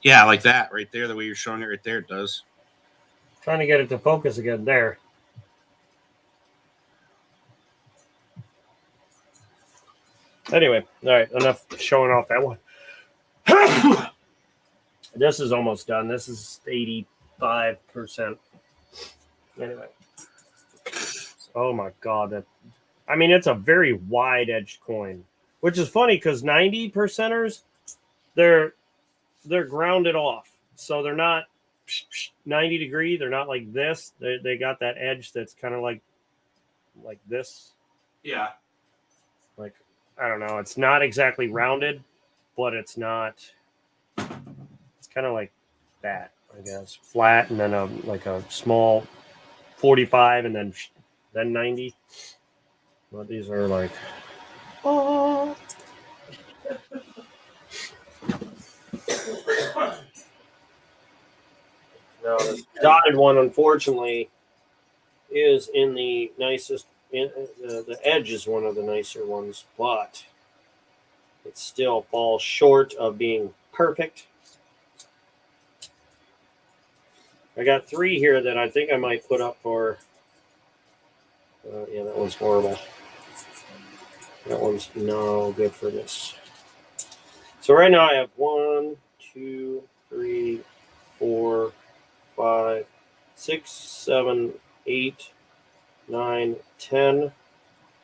Yeah, like that right there. The way you're showing it right there, it does. Trying to get it to focus again. There. Anyway, all right, enough showing off that one. This is almost done. This is 85%. Anyway. Oh my God. It's a very wide-edged coin, which is funny because 90%ers, they're grounded off. So they're not 90 degree. They're not like this. They got that edge that's kind of like this. Yeah. Like, I don't know. It's not exactly rounded, but it's not. It's kind of like that, I guess. Flat, and then a small 45, and then 90. But these are like. Oh. No, this dotted one, unfortunately, is in the nicest. The edge is one of the nicer ones, but it still falls short of being perfect. I got 3 here that I think I might put up for. Yeah, that one's horrible. That one's no good for this. So right now I have 1, 2, 3, 4, 5, 6, 7, 8, 9, 10,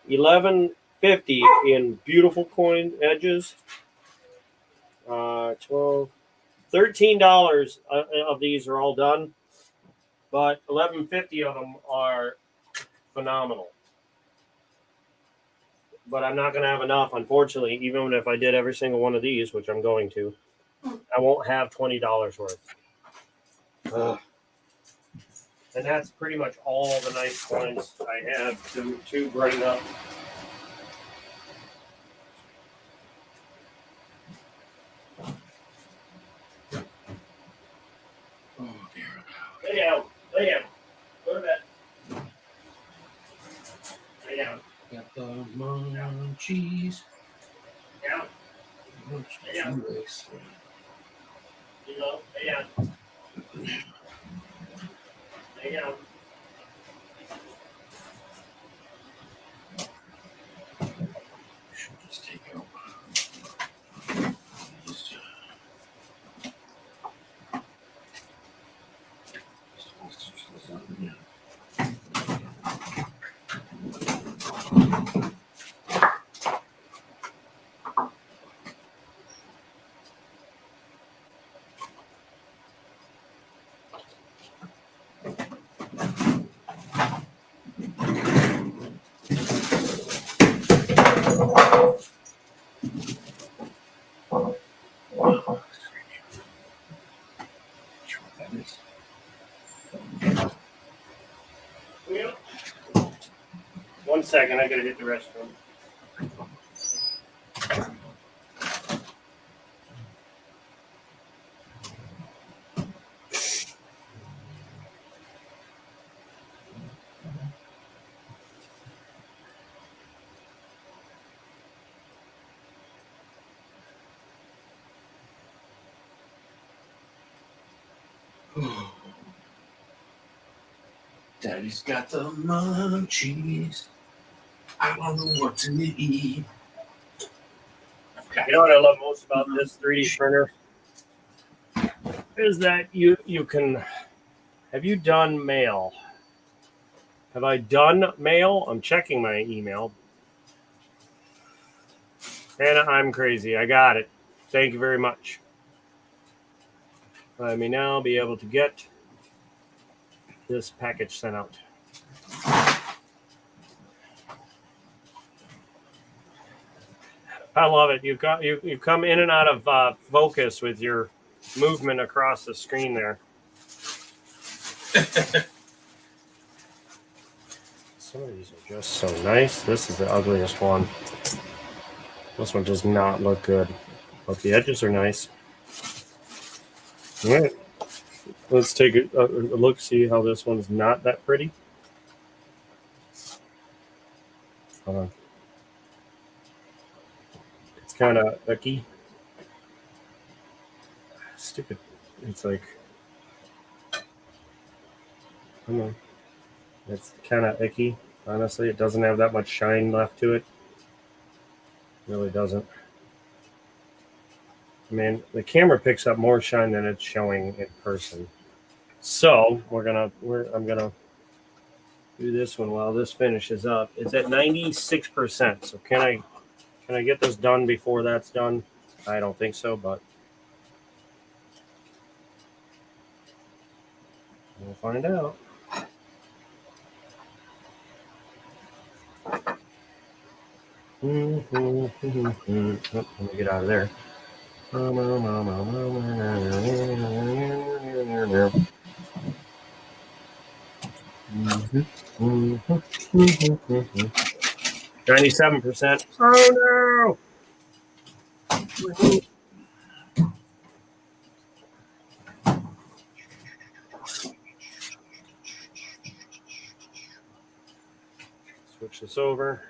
11.50 in beautiful coin edges. 12, $13 of these are all done, but 11.50 of them are phenomenal. But I'm not going to have enough, unfortunately. Even if I did every single one of these, which I'm going to, I won't have $20 worth. And that's pretty much all the nice coins I have to bring up. Oh, dear. Lay down. Lay down. Go to bed. Lay down. Got the munchies. Down. Munchies. Yeah. You know, lay down. Lay down. Should just take out. Yeah. 1 second, I gotta hit the restroom. Daddy's got the munchies. I don't know what to eat. You know what I love most about this 3D printer is that you can. Have you done mail? Have I done mail? I'm checking my email. And I'm crazy. I got it. Thank you very much. I may now be able to get this package sent out. I love it. You come in and out of focus with your movement across the screen there. Some of these are just so nice. This is the ugliest one. This one does not look good, but the edges are nice. All right, let's take a look, see how this one's not that pretty. Hold on. It's kind of icky. Stupid. It's like, come on. It's kind of icky. Honestly, it doesn't have that much shine left to it. It really doesn't. I mean, the camera picks up more shine than it's showing in person. So I'm gonna do this one while this finishes up. It's at 96%. So can I get this done before that's done? I don't think so, but we'll find out. Oh, let me get out of there. Mm-hmm. 97%. Oh no! Switch this over.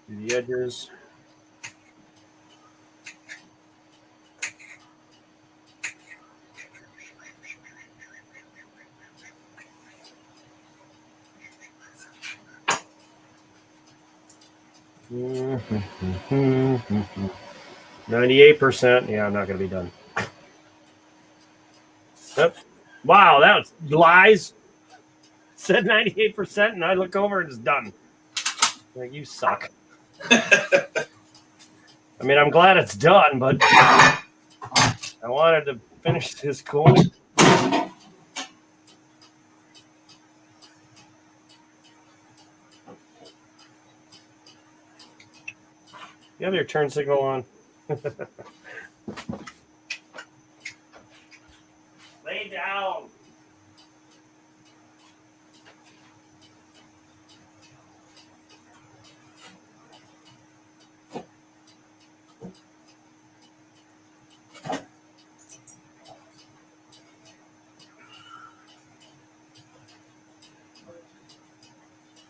Do the edges. 98%. Yeah, I'm not going to be done. Yep. Wow, that was lies. Said 98%, and I look over and it's done. Like, you suck. I mean, I'm glad it's done, but I wanted to finish this coin. You have your turn signal on. Lay down.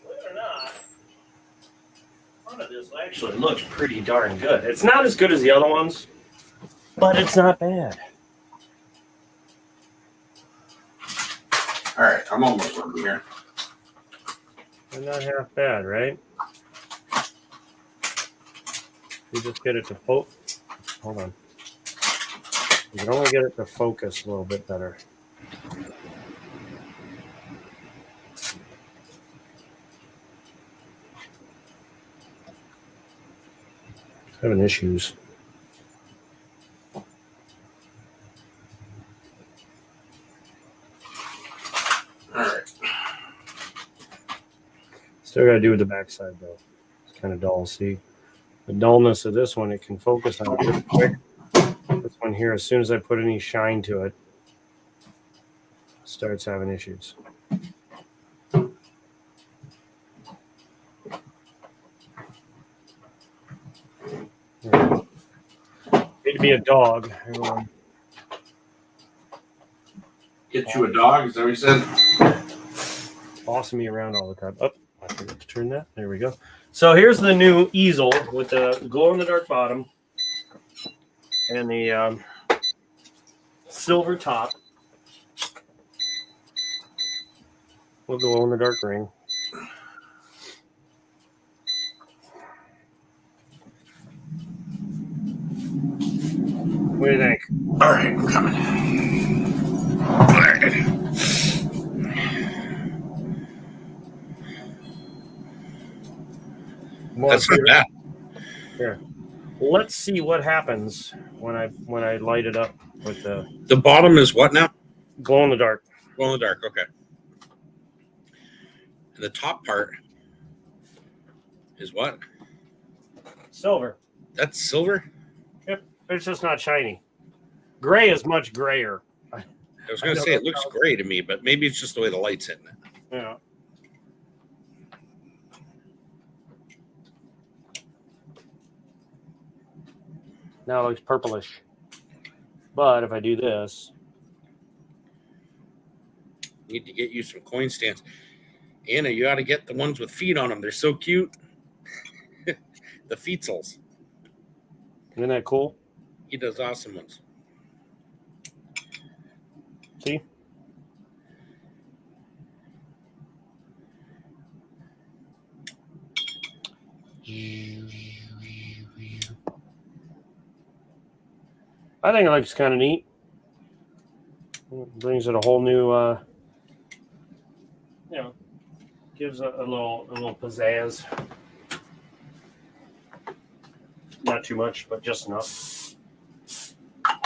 Believe it or not, front of this actually looks pretty darn good. It's not as good as the other ones, but it's not bad. All right, I'm almost done here. They're not half bad, right? You just get it to focus. Hold on. You can only get it to focus a little bit better. Having issues. All right. Still got to do with the backside though. It's kind of dull. See the dullness of this one. It can focus on it really quick. This one here, as soon as I put any shine to it, starts having issues. Need to be a dog. Everyone. Get you a dog, is that what you said? Bossing me around all the time. Oh, I forgot to turn that. There we go. So here's the new easel with the glow-in-the-dark bottom and the silver top. We'll glow-in-the-dark ring. What do you think? All right, I'm coming. That's not bad. Here. Let's see what happens when I light it up with the. The bottom is what now? Glow in the dark. Glow in the dark. Okay. And the top part is what? Silver. That's silver? Yep. It's just not shiny. Gray is much grayer. I was going to say it looks gray to me, but maybe it's just the way the light's hitting it. Yeah. Now it looks purplish. But if I do this. Need to get you some coin stands. Anna, you ought to get the ones with feet on them. They're so cute. The feetsels. Isn't that cool? He does awesome ones. See? I think it looks kind of neat. It brings it a whole new, gives a little pizzazz. Not too much, but just enough. I'm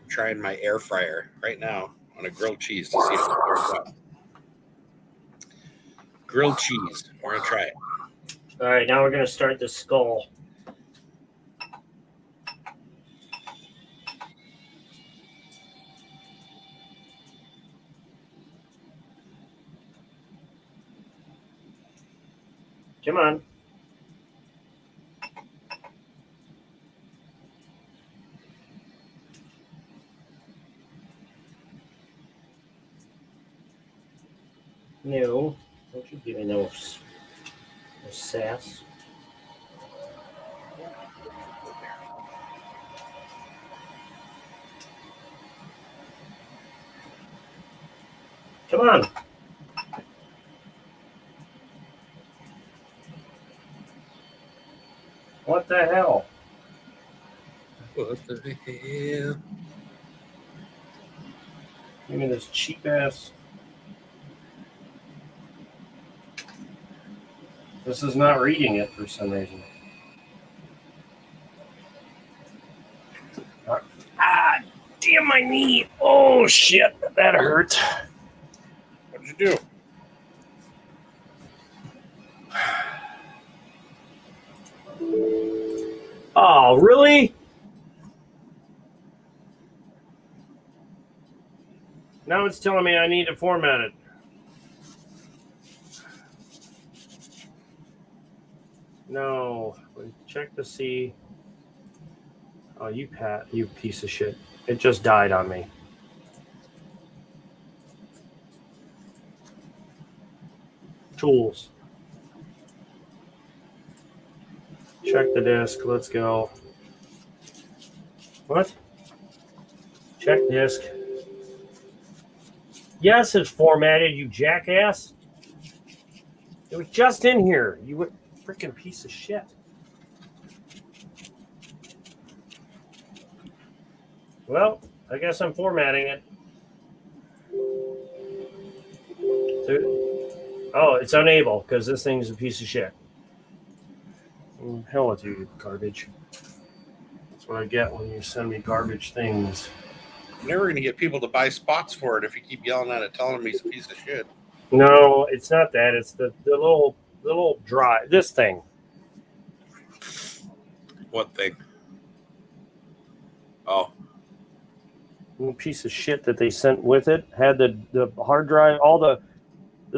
trying my air fryer right now on a grilled cheese to see if it works out. Grilled cheese. We're going to try it. All right, now we're going to start the skull. Come on. No, don't you give me no sass. Come on. What the hell? What the hell? Give me this cheap ass. This is not reading it for some reason. Ah, damn my knee. Oh, shit. That hurt. What'd you do? Oh, really? Now it's telling me I need to format it. No. Check to see. Oh, you piece of shit. It just died on me. Tools. Check the disk. Let's go. What? Check disk. Yes, it's formatted, you jackass. It was just in here. You freaking piece of shit. Well, I guess I'm formatting it. Oh, it's unable because this thing's a piece of shit. Hell with you, garbage. That's what I get when you send me garbage things. You're never going to get people to buy spots for it if you keep yelling at it, telling them he's a piece of shit. No, it's not that. It's the little dry. This thing. What thing? Oh. Piece of shit that they sent with it had the hard drive, all the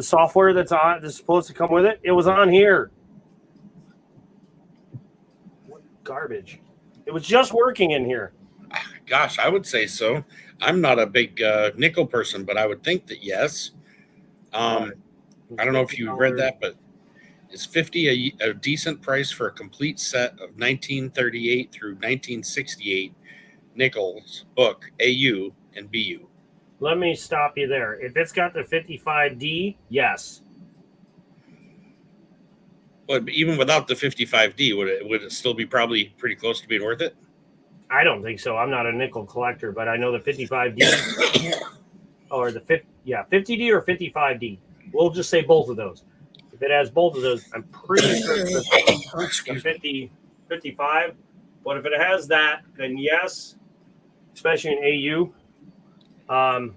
software that's supposed to come with it. It was on here. What garbage! It was just working in here. Gosh, I would say so. I'm not a big nickel person, but I would think that yes. I don't know if you read that, but is $50 a decent price for a complete set of 1938 through 1968 Nichols book AU and BU? Let me stop you there. If it's got the 55D, yes. But even without the 55D, would it still be probably pretty close to being worth it? I don't think so. I'm not a nickel collector, but I know the 55D or the 50D or 55D. We'll just say both of those. If it has both of those, I'm pretty sure it's the 55. But if it has that, then yes, especially in AU,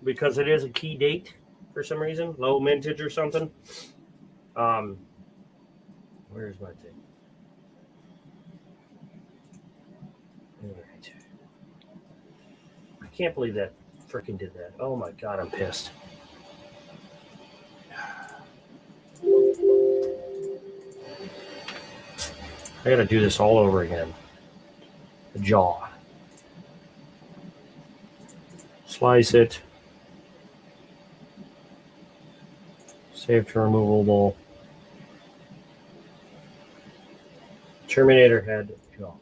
because it is a key date for some reason, low mintage or something. Where's my thing? All right. I can't believe that freaking did that. Oh my God, I'm pissed. I got to do this all over again. The jaw. Slice it. Save to removable. Terminator head jaw.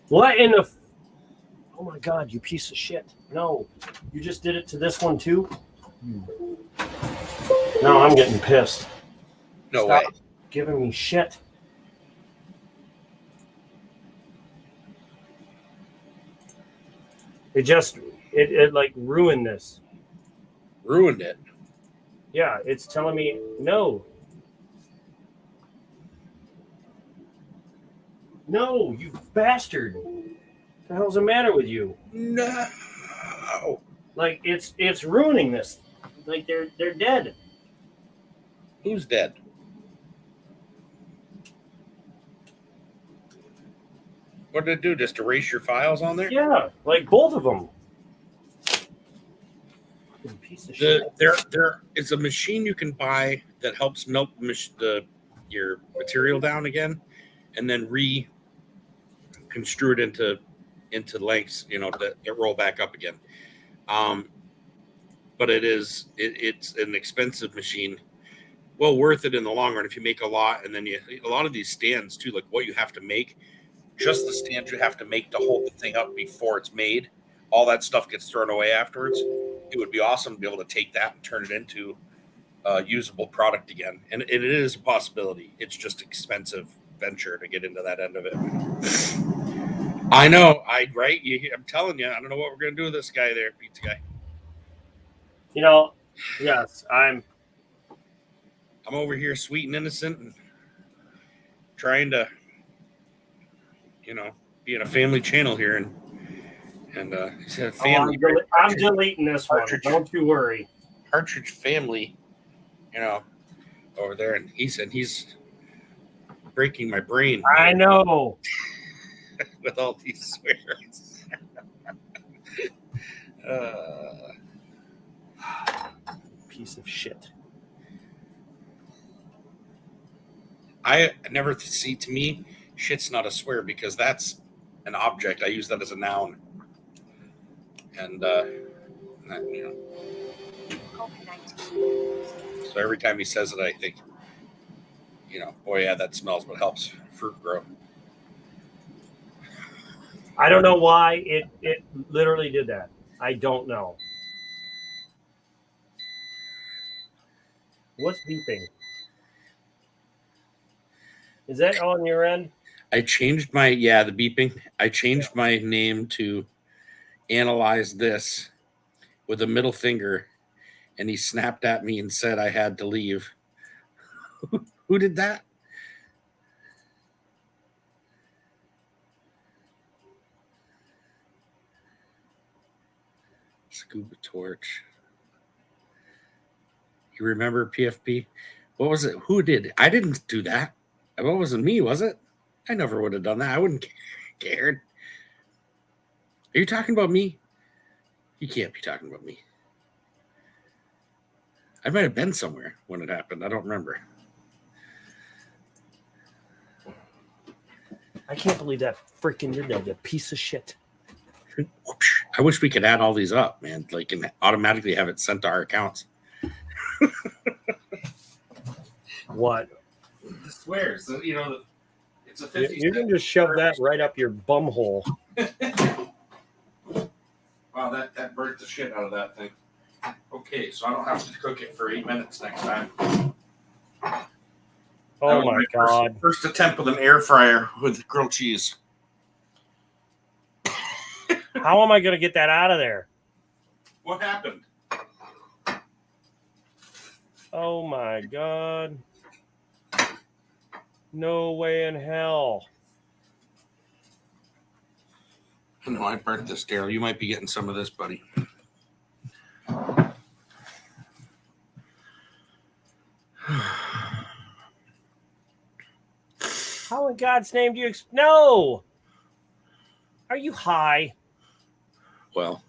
What in the? Oh my God, you piece of shit! No, you just did it to this one too. No, I'm getting pissed. No Stop way. Giving me shit. It like ruined this. Ruined it. Yeah, it's telling me no. No, you bastard. What the hell's the matter with you? No. Like it's ruining this. Like they're dead. Who's dead? What did it do? Just erase your files on there? Yeah, like both of them. Piece of shit. There is a machine you can buy that helps melt your material down again, and then reconstrue it into lengths, that roll back up again. but it's an expensive machine. Well worth it in the long run if you make a lot, and then a lot of these stands too, like what you have to make, just the stands you have to make to hold the thing up before it's made, all that stuff gets thrown away afterwards. It would be awesome to be able to take that and turn it into a usable product again, and it is a possibility. It's just expensive venture to get into that end of it. I know, right? I'm telling you, I don't know what we're gonna do with this guy there, pizza guy. Yes, I'm over here sweet and innocent and trying to, be in a family channel here, and family. I'm deleting this one. Don't you worry. Partridge family, over there, and he's breaking my brain. I know. With all these swears. Piece of shit. I never see, to me, shit's not a swear because that's an object. I use that as a noun. And, so every time he says it, I think, boy, yeah, that smells what helps fruit grow. I don't know why it literally did that. I don't know. What's beeping? Is that on your end? I changed the beeping. I changed my name to Analyze This with a middle finger, and he snapped at me and said I had to leave. Who did that? Scuba Torch. You remember PFP? What was it? Who did? I didn't do that. It wasn't me, was it? I never would have done that. I wouldn't cared. Are you talking about me? You can't be talking about me. I might have been somewhere when it happened. I don't remember. I can't believe that freaking did that, you piece of shit. I wish we could add all these up, man. Like, and automatically have it sent to our accounts. What? The swears. It's a 50. You can just shove that right up your bum hole. Wow, that burnt the shit out of that thing. Okay, so I don't have to cook it for 8 minutes next time. Oh my God. First attempt with an air fryer with grilled cheese. How am I going to get that out of there? What happened? Oh my God. No way in hell. No, I burnt this, Daryl. You might be getting some of this, buddy. How in God's name do you... No! Are you high? Well.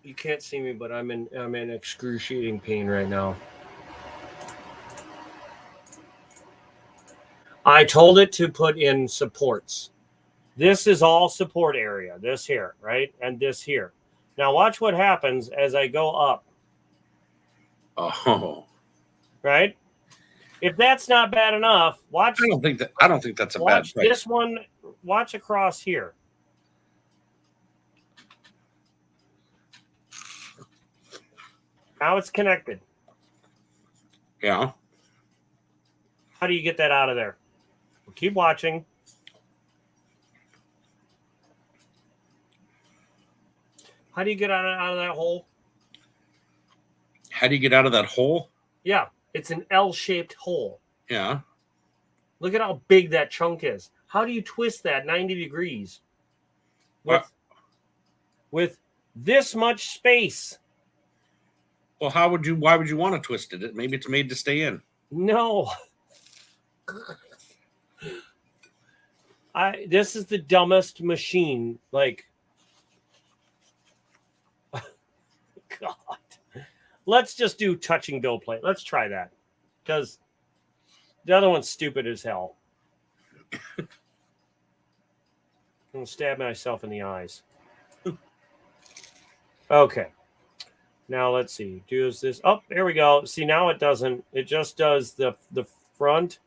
You can't see me, but I'm in excruciating pain right now. I told it to put in supports. This is all support area. This here, right? And this here. Now watch what happens as I go up. Oh. Right? If that's not bad enough, watch. I don't think that's a bad thing. This one, watch across here. Now it's connected. Yeah. How do you get that out of there? Well, keep watching. How do you get out of that hole? How do you get out of that hole? Yeah, it's an L-shaped hole. Yeah. Look at how big that chunk is. How do you twist that 90 degrees? With this much space. Well, why would you want to twist it? Maybe it's made to stay in. No. This is the dumbest machine. Like, God. Let's just do touch and go play. Let's try that. Because the other one's stupid as hell. I'm gonna stab myself in the eyes. Okay. Now let's see. Does this? Oh, there we go. See, now it doesn't. It just does the front.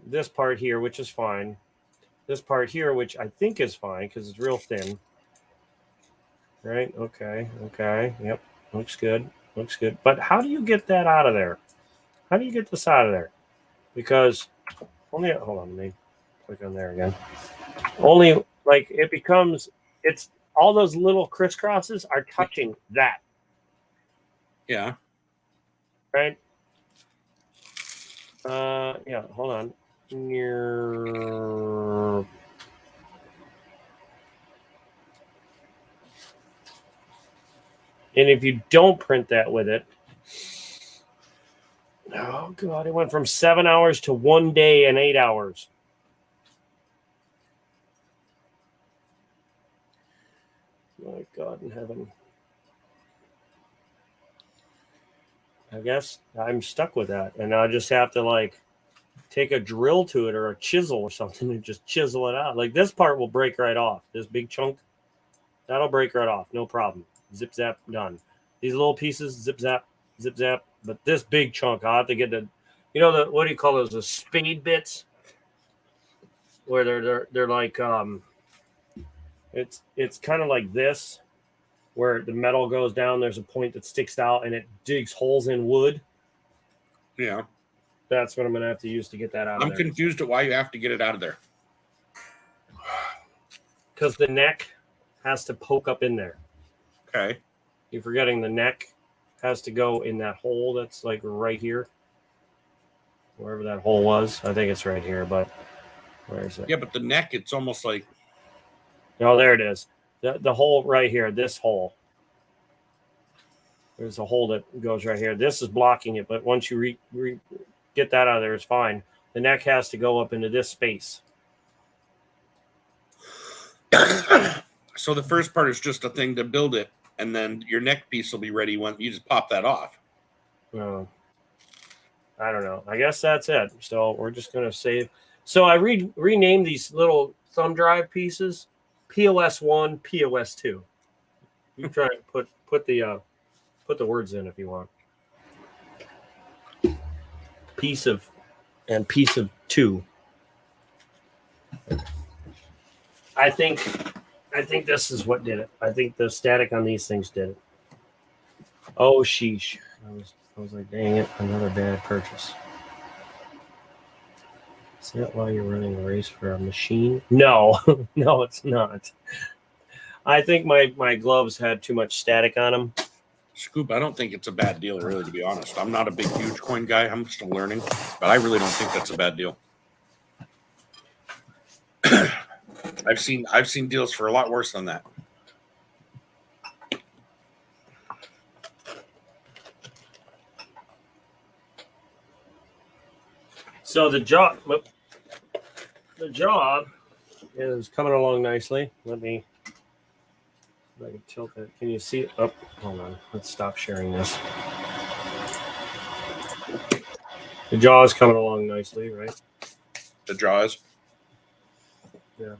This part here, which is fine. This part here, which I think is fine because it's real thin. Right? Okay. Okay. Yep. Looks good. Looks good. But how do you get that out of there? How do you get this out of there? Because only, hold on, let me click on there again. Only like it becomes, it's all those little crisscrosses are touching that. Yeah. Right? Yeah, hold on. And if you don't print that with it, oh God, it went from 7 hours to 1 day and 8 hours. My God in heaven. I guess I'm stuck with that. And I just have to like take a drill to it or a chisel or something and just chisel it out. Like this part will break right off. This big chunk, that'll break right off. No problem. Zip zap, done. These little pieces, zip zap, zip zap. But this big chunk, I'll have to get the, you know, the, what do you call those? The spade bits, where they're like it's kind of like this, where the metal goes down. There's a point that sticks out and it digs holes in wood. Yeah. That's what I'm gonna have to use to get that out. I'm confused at why you have to get it out of there. Because the neck has to poke up in there. Okay. You're forgetting the neck has to go in that hole that's like right here. Wherever that hole was. I think it's right here, but where is it? Yeah, but the neck, it's almost like... Oh, there it is. The hole right here, this hole. There's a hole that goes right here. This is blocking it, but once you get that out of there, it's fine. The neck has to go up into this space. So the first part is just a thing to build it, and then your neck piece will be ready when you just pop that off. I don't know. I guess that's it. So we're just going to save. So I renamed these little thumb drive pieces POS 1, POS 2. You try and put the words in if you want. Piece of 2. I think this is what did it. I think the static on these things did it. Oh sheesh. I was like, dang it, another bad purchase. Is that why you're running a race for a machine? No, no, it's not. I think my gloves had too much static on them. Scoop, I don't think it's a bad deal, really, to be honest. I'm not a big huge coin guy. I'm still learning, but I really don't think that's a bad deal. I've seen deals for a lot worse than that. So the job is coming along nicely. Let me, if I can tilt it. Can you see it? Oh, hold on. Let's stop sharing this. The jaw is coming along nicely, right? The jaws. Yeah.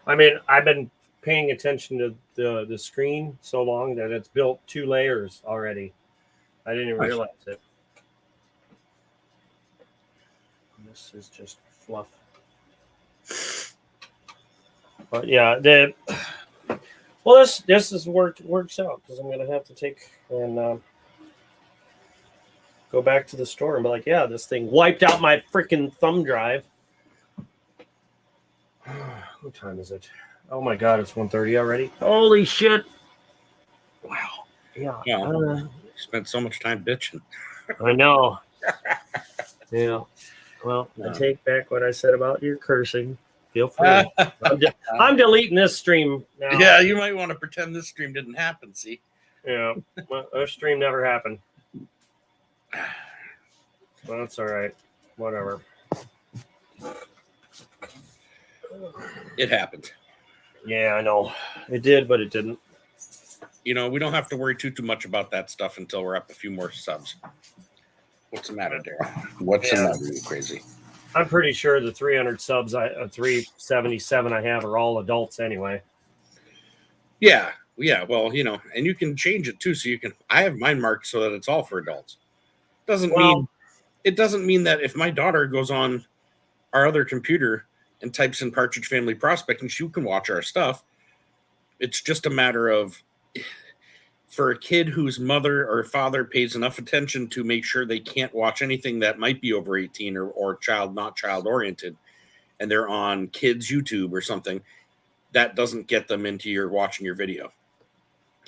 I mean, I've been paying attention to the screen so long that it's built 2 layers already. I didn't even realize it. This is just fluff. But yeah, this is works out because I'm gonna have to take and go back to the store and be like, yeah, this thing wiped out my freaking thumb drive. What time is it? Oh my God, it's 1:30 already. Holy shit! Wow. Yeah. Spent so much time bitching. I know. Yeah. Well, I take back what I said about your cursing. Feel free. I'm deleting this stream now. Yeah, you might want to pretend this stream didn't happen. See? Yeah. Well, our stream never happened. Well, that's all right. Whatever. It happened. Yeah, I know. It did, but it didn't. You know, we don't have to worry too much about that stuff until we're up a few more subs. What's the matter, Daryl? What's the matter? You crazy? I'm pretty sure the 300 subs, 377 I have are all adults anyway. Yeah. Well, and you can change it too. So I have mine marked so that it's all for adults. It doesn't mean that if my daughter goes on our other computer and types in Partridge Family Prospecting, she can watch our stuff. It's just a matter of, for a kid whose mother or father pays enough attention to make sure they can't watch anything that might be over 18 or not child oriented, and they're on kids YouTube or something, that doesn't get them into watching your video.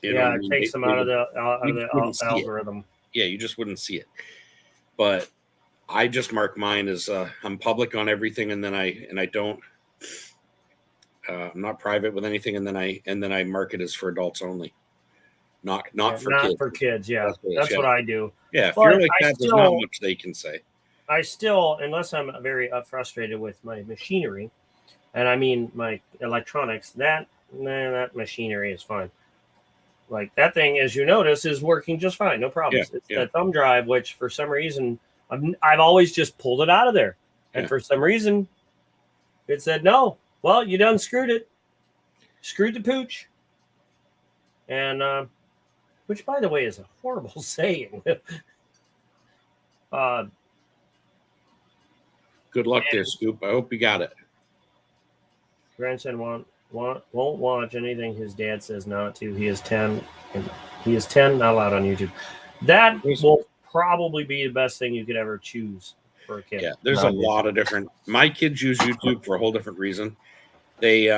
It takes them out of the algorithm. Yeah, you just wouldn't see it. But I just mark mine as I'm public on everything, and then I don't. I'm not private with anything, and then I mark it as for adults only, not for kids. Yeah, that's what I do. Yeah, if you're like that, there's not much they can say. I still, unless I'm very frustrated with my machinery, and I mean my electronics, that machinery is fine. Like that thing, as you notice, is working just fine, no problem. It's the thumb drive, which for some reason I've always just pulled it out of there, and for some reason it said no. Well, you done screwed the pooch, and which, by the way, is a horrible saying. Good luck there, Scoop. I hope you got it. Grandson won't watch anything his dad says not to. He is 10, and he is 10, not allowed on YouTube. That will probably be the best thing you could ever choose for a kid. Yeah, there's a lot of different. My kids use YouTube for a whole different reason. They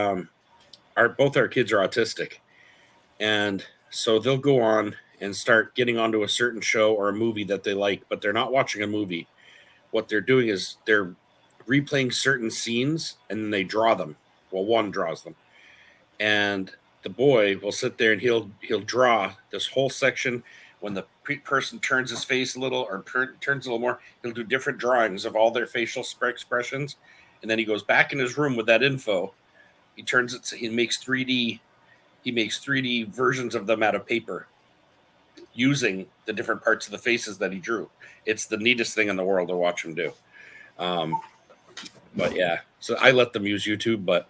both our kids are autistic, and so they'll go on and start getting onto a certain show or a movie that they like, but they're not watching a movie. What they're doing is they're replaying certain scenes, and then they draw them. Well, one draws them, and the boy will sit there and he'll draw this whole section. When the person turns his face a little or turns a little more, he'll do different drawings of all their facial expressions, and then he goes back in his room with that info. He turns it. He makes 3D versions of them out of paper, using the different parts of the faces that he drew. It's the neatest thing in the world to watch him do. But yeah, so I let them use YouTube, but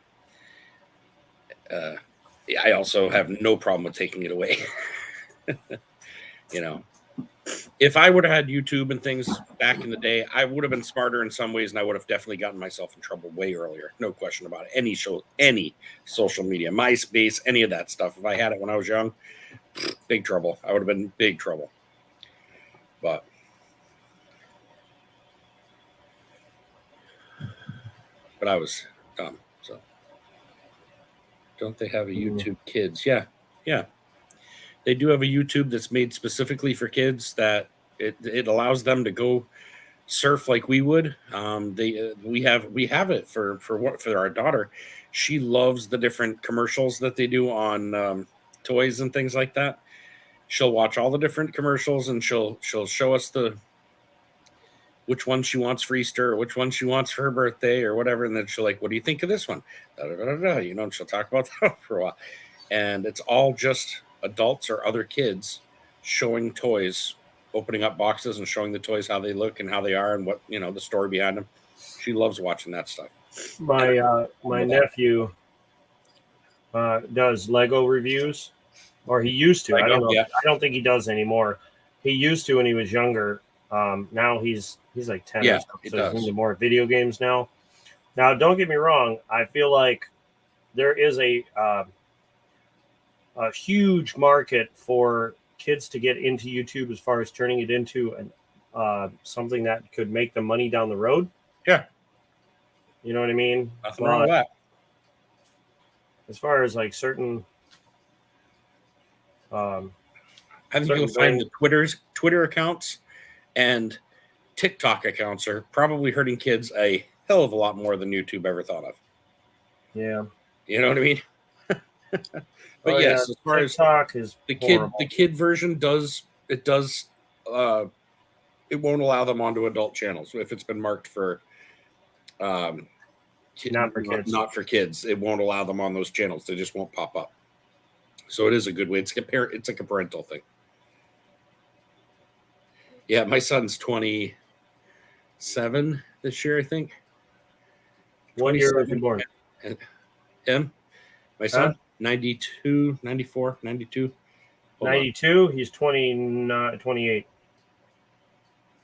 I also have no problem with taking it away. If I would have had YouTube and things back in the day, I would have been smarter in some ways, and I would have definitely gotten myself in trouble way earlier. No question about it. Any social media, MySpace, any of that stuff. If I had it when I was young, big trouble. I would have been in big trouble. But I was dumb. So don't they have a YouTube Kids? Yeah. They do have a YouTube that's made specifically for kids that it allows them to go surf like we would. We have it for our daughter. She loves the different commercials that they do on toys and things like that. She'll watch all the different commercials, and she'll show us which one she wants for Easter or which one she wants for her birthday or whatever. And then she'll what do you think of this one? And she'll talk about that for a while. And it's all just adults or other kids showing toys, opening up boxes and showing the toys how they look and how they are and what, the story behind them. She loves watching that stuff. My nephew does Lego reviews, or he used to. I don't know. Yeah. I don't think he does anymore. He used to when he was younger. Now he's like 10. Yeah, so he's into more video games now. Now, don't get me wrong. I feel like there is a huge market for kids to get into YouTube as far as turning it into something that could make them money down the road. Yeah. You know what I mean? Nothing wrong with that. As far as certain I think you'll find the Twitter accounts and TikTok accounts are probably hurting kids a hell of a lot more than YouTube ever thought of. Yeah. You know what I mean? But yes, as far TikTok as the kid version it won't allow them onto adult channels if it's been marked for not for kids. It won't allow them on those channels. They just won't pop up. So it is a good way. It's like a parental thing. Yeah, my son's 27 this year, I think. What year was he born? Him? My son? 92, 94, 92. 92? He's 28.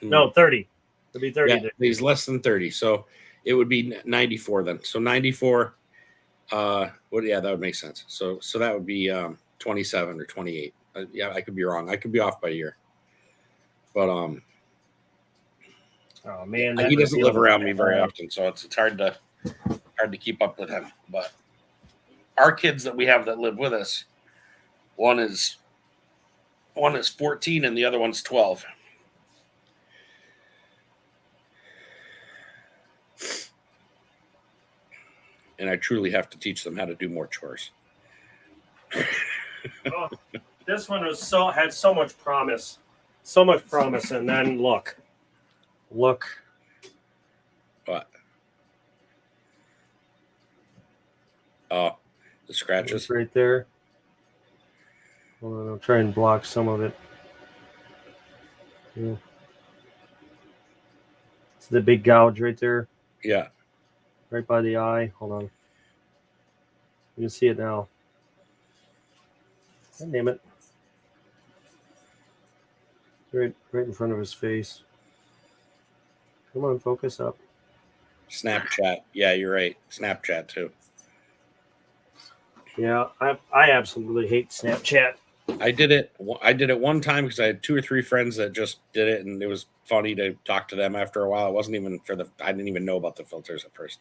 No, 30. It'll be 30. Yeah, he's less than 30. So it would be 94 then. So 94. Yeah, that would make sense. So that would be 27 or 28. Yeah, I could be wrong. I could be off by a year. But oh man, he doesn't live around me very often, so it's hard to keep up with him. But our kids that we have that live with us, one is 14 and the other one's 12. And I truly have to teach them how to do more chores. Oh, this one had so much promise, and then look. What? Oh, the scratches it's right there. Hold on, I'll try and block some of it. Yeah. It's the big gouge right there. Yeah. Right by the eye. Hold on. You can see it now. God damn it. Right in front of his face. Come on, focus up. Snapchat. Yeah, you're right. Snapchat too. Yeah, I absolutely hate Snapchat. I did it one time because I had 2 or 3 friends that just did it, and it was funny to talk to them after a while. It wasn't even I didn't even know about the filters at first.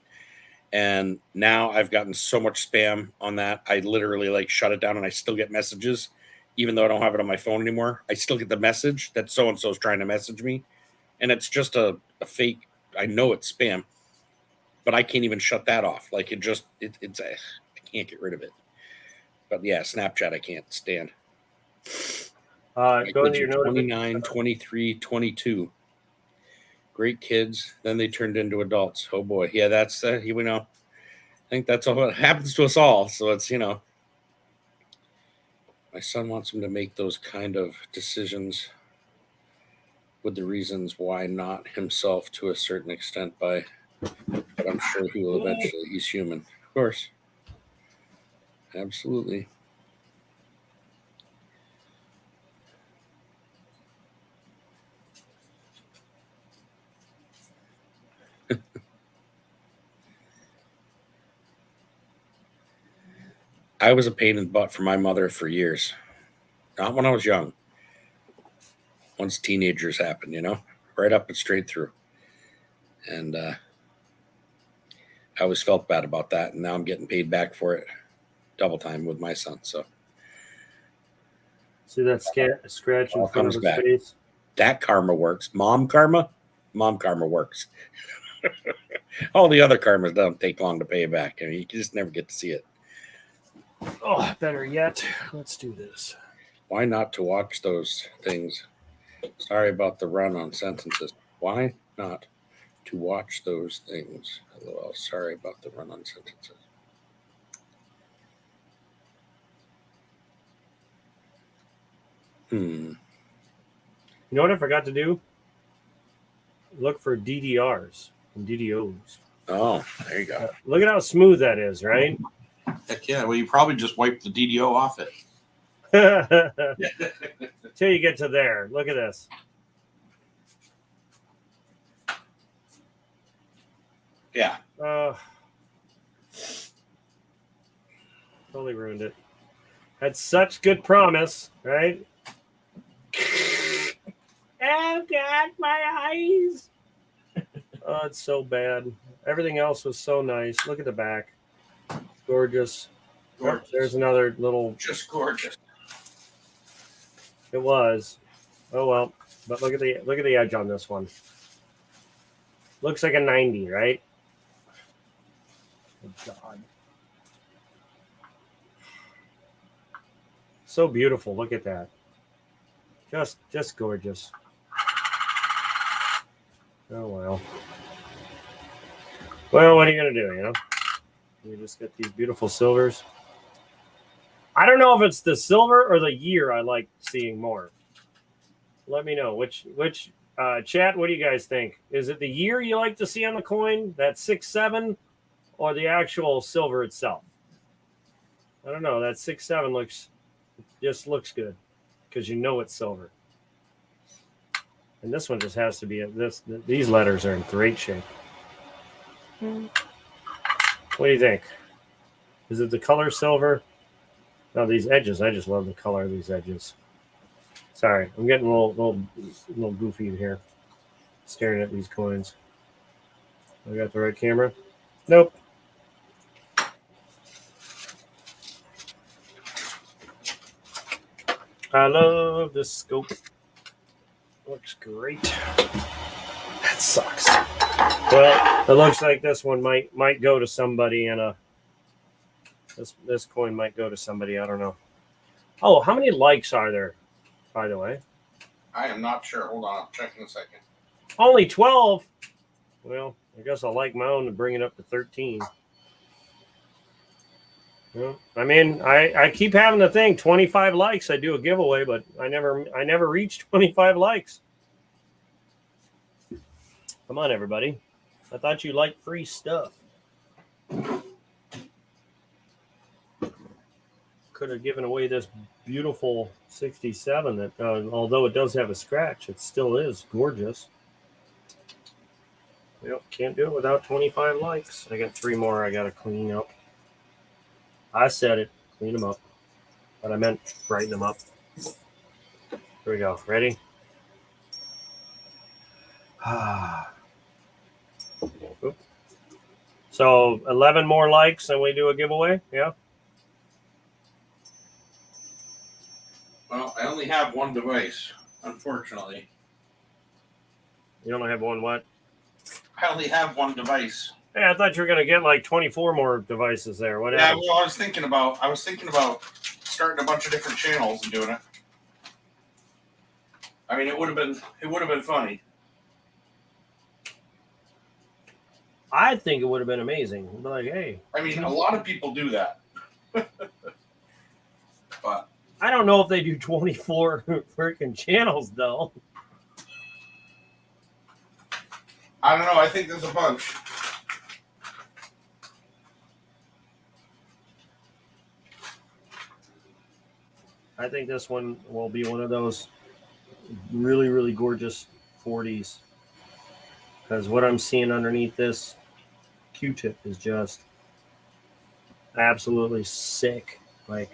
And now I've gotten so much spam on that. I literally shut it down, and I still get messages, even though I don't have it on my phone anymore. I still get the message that so-and-so is trying to message me. And it's just a fake. I know it's spam, but I can't even shut that off. I can't get rid of it. But yeah, Snapchat, I can't stand. Go into your 29, 23, 22. Great kids. Then they turned into adults. Oh boy. Yeah, that's, I think that's all what happens to us all. So it's, my son wants him to make those kind of decisions with the reasons why not himself to a certain extent but I'm sure he will eventually. He's human. Of course. Absolutely. I was a pain in the butt for my mother for years. Not when I was young. Once teenagers happened, right up and straight through. And I always felt bad about that. And now I'm getting paid back for it double time with my son. So see that scratch in front of his face? That karma works. Mom karma works. All the other karmas don't take long to pay back. I mean, you just never get to see it. Oh, better yet, let's do this. Why not to watch those things? Sorry about the run on sentences. Why not to watch those things? LOL. Sorry about the run on sentences. You know what I forgot to do? Look for DDRs and DDOs. Oh, there you go. Look at how smooth that is, right? Heck yeah. Well, you probably just wiped the DDO off it. Till you get to there. Look at this. Yeah. Totally ruined it. Had such good promise, right? Oh, God, my eyes. Oh, it's so bad. Everything else was so nice. Look at the back. Gorgeous. Oh, there's another little. Just gorgeous. It was. Oh well. But look at the edge on this one. Looks like a 90, right? Oh God. So beautiful. Look at that. Just gorgeous. Oh well. Well, what are you gonna do, You just get these beautiful silvers. I don't know if it's the silver or the year I like seeing more. Let me know which chat. What do you guys think? Is it the year you like to see on the coin, that 6-7, or the actual silver itself? I don't know. That 6-7 looks good because you know it's silver. And this one just has to be these letters are in great shape. What do you think? Is it the color silver? No, these edges. I just love the color of these edges. Sorry, I'm getting a little goofy here, staring at these coins. I got the right camera? Nope. I love this scope. Looks great. That sucks. Well, it looks like this one might go to somebody in a. This coin might go to somebody. I don't know. Oh, how many likes are there, by the way? I am not sure. Hold on. I'm checking a second. Only 12. Well, I guess I'll like my own to bring it up to 13. Well, I mean, I keep having the thing 25 likes. I do a giveaway, but I never reach 25 likes. Come on, everybody. I thought you liked free stuff. Could have given away this beautiful 67 that, although it does have a scratch, it still is gorgeous. Yep, can't do it without 25 likes. I got 3 more I got to clean up. I said it, clean them up, but I meant brighten them up. Here we go. Ready? So 11 more likes and we do a giveaway. Yeah. Well, I only have one device, unfortunately. You only have one what? I only have one device. Hey, I thought you were going to get like 24 more devices there. What Yeah, happened? well, I was thinking about starting a bunch of different channels and doing it. I mean, it would have been funny. I think it would have been amazing. Be like, hey. I mean, a lot of people do that. But I don't know if they do 24 freaking channels though. I don't know. I think there's a bunch. I think this one will be one of those really, really gorgeous 40s. Because what I'm seeing underneath this Q-tip is just absolutely sick. Like,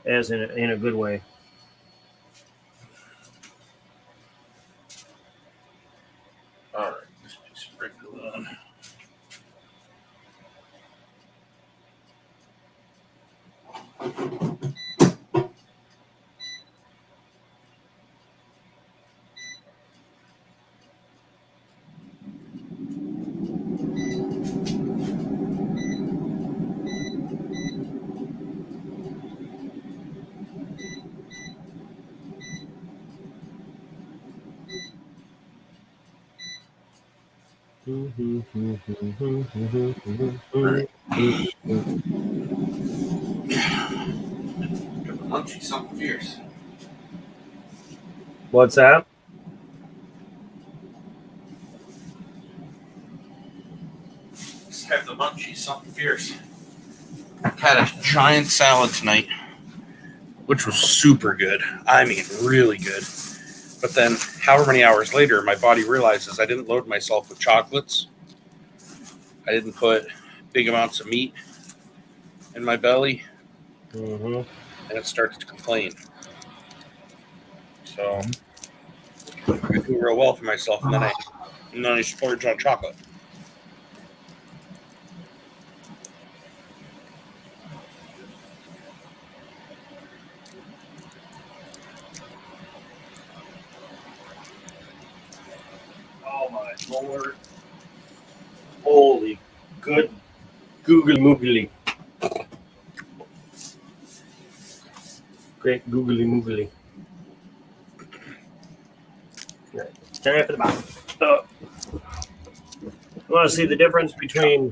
as in a good way. All right, let's be sprinkled on. Munchie something fierce. What's that? Just have the munchies something fierce. Had a giant salad tonight, which was super good. I mean, really good. But then, however many hours later, my body realizes I didn't load myself with chocolates. I didn't put big amounts of meat in my belly. Mm-hmm. And it starts to complain. So I do real well for myself, and then I splurge on chocolate. Oh my Lord! Holy good googly moogly. Great googly moogly. Right. Turn it to the bottom. You want to see the difference between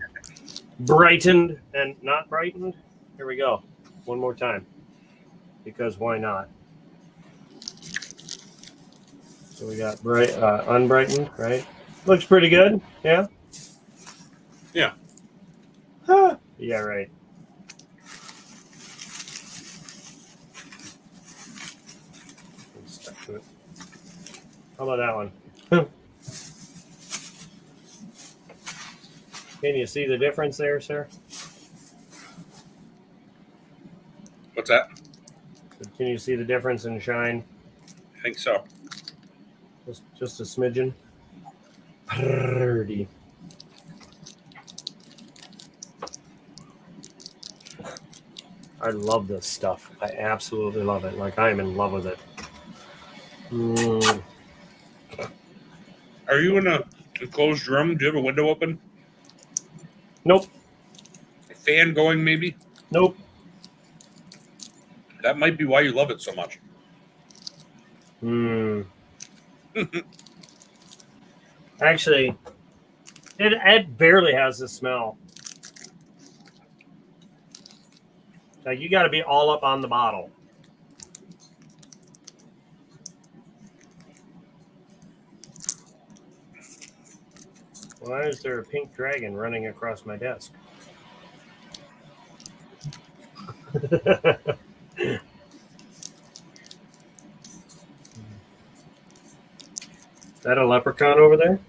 brightened and not brightened? Here we go. One more time. Because why not? So we got bright, unbrightened, right? Looks pretty good. Yeah. Yeah. Huh. Yeah, right. Stuck to it. How about that one? Can you see the difference there, sir? What's that? Can you see the difference in shine? I think so. Just a smidgen. Pretty. I love this stuff. I absolutely love it. Like, I am in love with it. Are you in a enclosed room? Do you have a window open? Nope. A fan going, maybe? Nope. That might be why you love it so much. Actually, it barely has the smell. Like, you got to be all up on the bottle. Why is there a pink dragon running across my desk? Is that a leprechaun over there?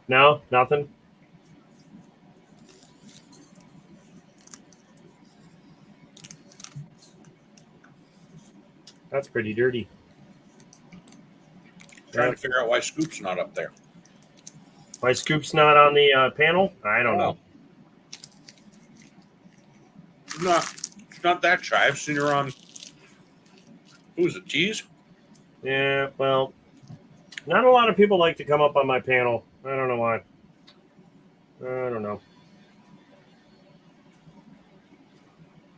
No, nothing. That's pretty dirty. Trying to figure out why Scoop's not up there. Why Scoop's not on the panel? I don't know. It's not that shy. I've seen her on. Who is it? Tease? Yeah, well, not a lot of people like to come up on my panel. I don't know why. I don't know.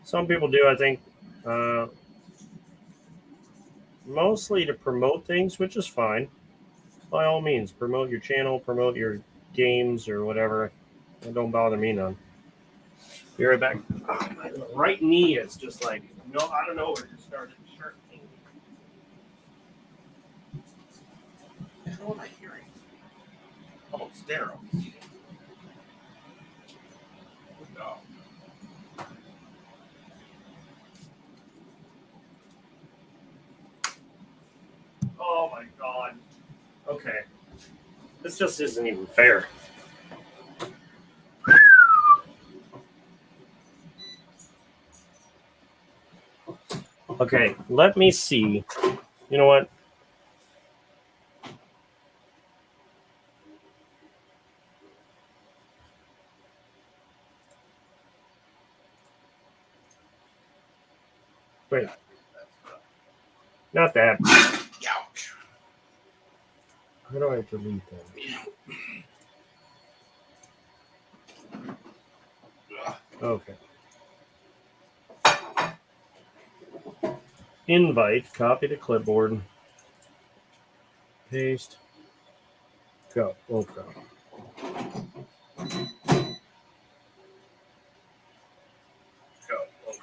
Some people do, I think. Mostly to promote things, which is fine. By all means, promote your channel, promote your games or whatever. It don't bother me none. Be right back. Oh, my right knee is just like, out of nowhere just started sharpening. What am I hearing? Oh, it's Daryl. No. Oh my god. Okay. This just isn't even fair. Okay, let me see. You know what? Wait. Not that. Ouch. How do I delete that? Okay. Invite, copy to clipboard. Paste. Go. Okay. Go. Okay.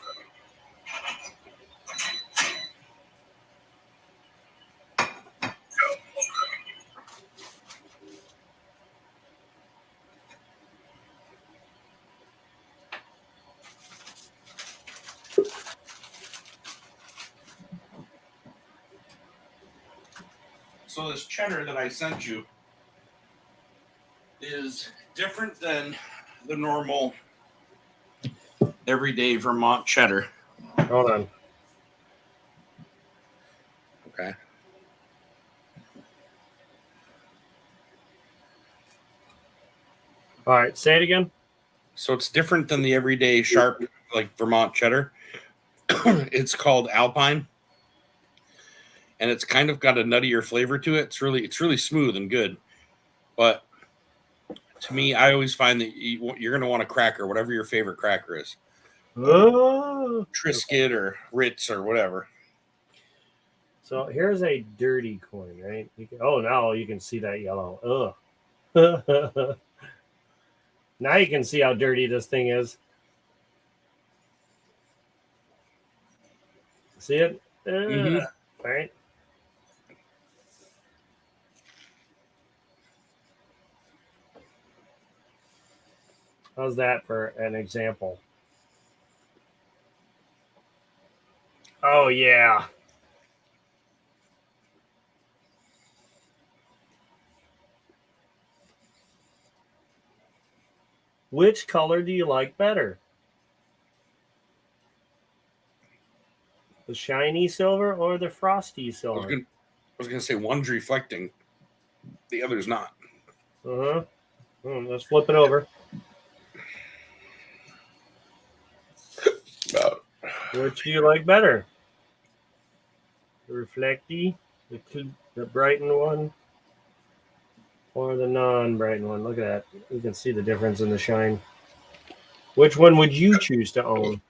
So this cheddar that I sent you is different than the normal everyday Vermont cheddar. Hold on. Okay. All right, say it again. So it's different than the everyday sharp, like Vermont cheddar. It's called Alpine, and it's kind of got a nuttier flavor to it. It's really smooth and good. But to me, I always find that you're going to want a cracker, whatever your favorite cracker is. Oh, Triscuit or Ritz or whatever. So here's a dirty coin, right? Now you can see that yellow. Ugh. Now you can see how dirty this thing is. See it? Right? How's that for an example? Oh, yeah. Which color do you like better? The shiny silver or the frosty silver? I was gonna say one's reflecting, the other's not. Uh-huh. Let's flip it over. Which do you like better? The reflecty, the brightened one, or the non-brightened one? Look at that. You can see the difference in the shine. Which one would you choose to own?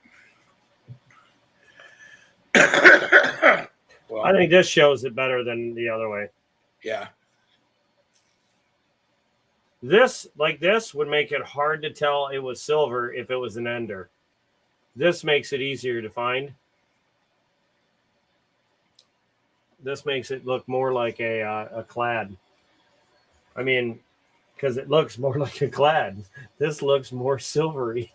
Well, I think this shows it better than the other way. Yeah. This would make it hard to tell it was silver if it was an ender. This makes it easier to find. This makes it look more like a clad. I mean, because it looks more like a clad. This looks more silvery.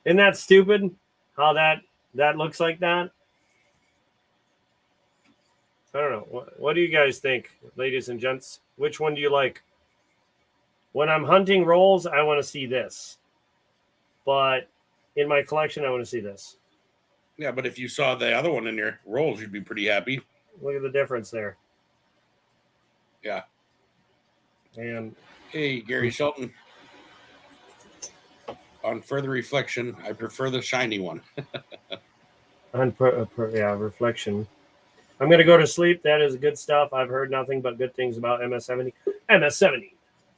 Isn't that stupid? How that looks like that? I don't know. What do you guys think, ladies and gents? Which one do you like? When I'm hunting rolls, I want to see this. But in my collection, I want to see this. Yeah, but if you saw the other one in your rolls, you'd be pretty happy. Look at the difference there. Yeah. And hey, Gary Shelton. On further reflection, I prefer the shiny one. reflection. I'm going to go to sleep. That is good stuff. I've heard nothing but good things about MS-70. MS-70.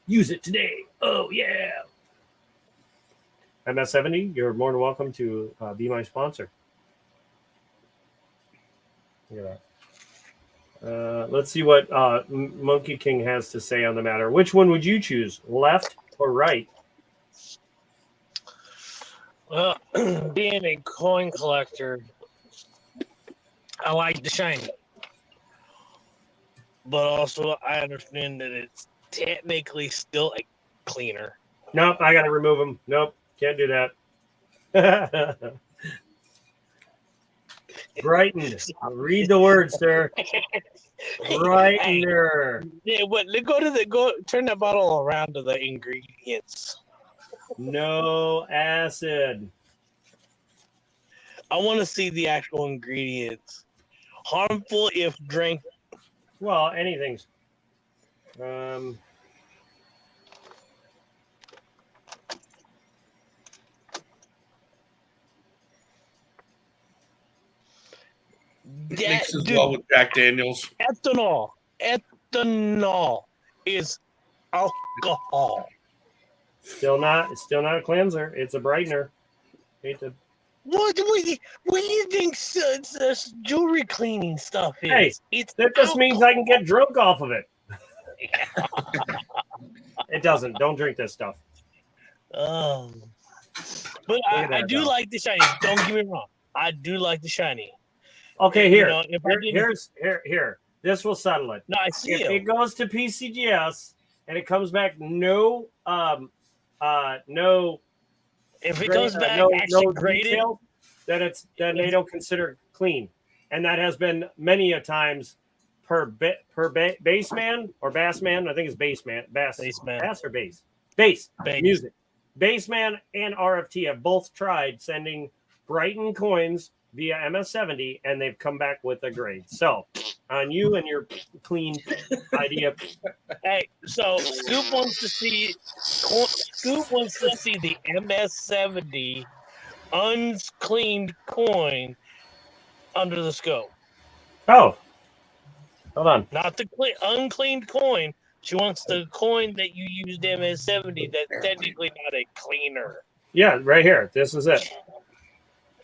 Use it today. Oh, yeah. MS-70, you're more than welcome to be my sponsor. Look at that. Let's see what Monkey King has to say on the matter. Which one would you choose, left or right? Well, being a coin collector, I like the shiny. But also, I understand that it's technically still a cleaner. Nope, I got to remove them. Nope, can't do that. Brighten. Read the words, sir. Brightener. Yeah, but turn that bottle around to the ingredients. No acid. I want to see the actual ingredients. Harmful if drank. Well, anything's. Mixes well with Jack Daniels. Ethanol is alcohol. Still not a cleanser. It's a brightener. What do you think jewelry cleaning stuff is? Hey, that just means I can get drunk off of it. It doesn't. Don't drink this stuff. But I do like the shiny. Don't get me wrong. I do like the shiny. Okay, here. Here. This will settle it. No, I see if it goes to PCGS and it comes back no. If it goes back graded, detail, then they don't consider clean, and that has been many a times per bassman or bassman. I think it's bassman, bass or bass music. Bassman and RFT have both tried sending Brighton coins via MS-70, and they've come back with a grade. So, on you and your clean idea. Hey, so Scoop wants to see the MS-70 uncleaned coin under the scope. Oh, hold on. Not the uncleaned coin. She wants the coin that you used MS-70 that's technically not a cleaner. Yeah, right here. This is it.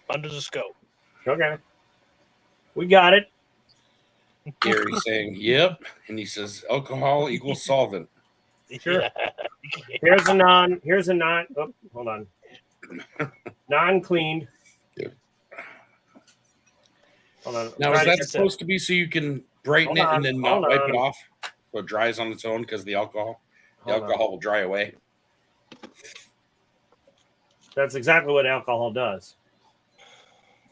Under the scope. Okay. We got it. Gary saying, yep. And he says, alcohol equals solvent. Sure. Here's a non. Oh, hold on. Non-cleaned. Hold on. Now, is that supposed to be so you can brighten it and then not wipe it off? So it dries on its own because the alcohol will dry away. That's exactly what alcohol does.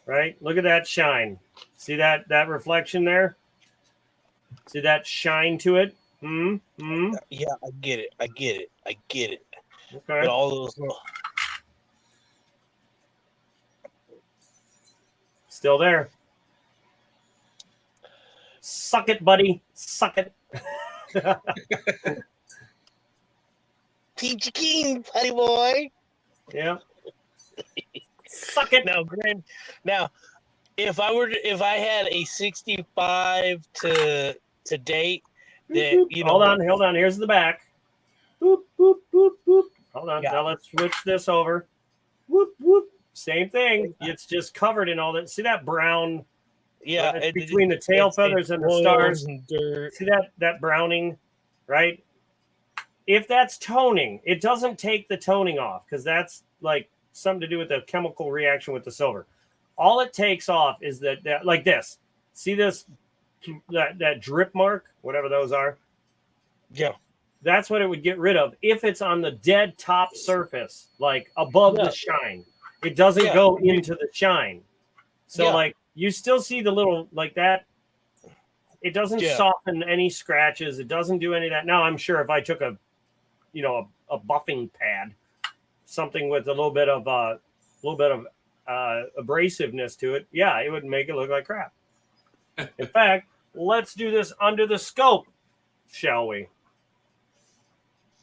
Right? Look at that shine. See that reflection there? See that shine to it? Yeah, I get it. Okay. But all those little... Still there. Suck it, buddy. Suck it. Peachy King, buddy boy. Yeah. Suck it. Now, if I had a 65 to date, that hold on. Here's the back. Boop boop boop boop. Hold on. Yeah. Now let's switch this over. Whoop whoop. Same thing. It's just covered in all that. See that brown? Yeah, it's between the tail feathers and the stars. And dirt. See that browning, right? If that's toning, it doesn't take the toning off because that's like something to do with the chemical reaction with the silver. All it takes off is that like this. See this that drip mark, whatever those are. Yeah, that's what it would get rid of if it's on the dead top surface, like above the shine. It doesn't go into the shine. So like you still see the little like that. It doesn't soften any scratches. It doesn't do any of that. Now I'm sure if I took a buffing pad, something with a little bit of abrasiveness to it, it would make it look like crap. In fact, let's do this under the scope, shall we?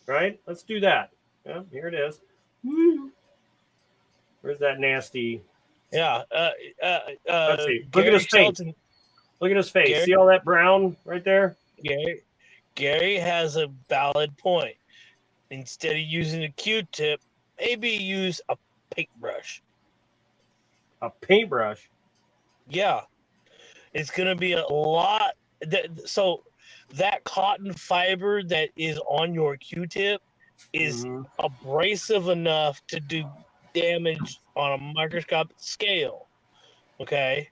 Right? Let's do that. Yeah, here it is. Where's that nasty? Yeah. Let's see. Look at his face. Look at his face. Gary, see all that brown right there? Gary has a valid point. Instead of using a Q-tip, maybe use a paintbrush. A paintbrush? Yeah. It's going to be a lot. So that cotton fiber that is on your Q-tip is abrasive enough to do damage on a microscopic scale. Okay?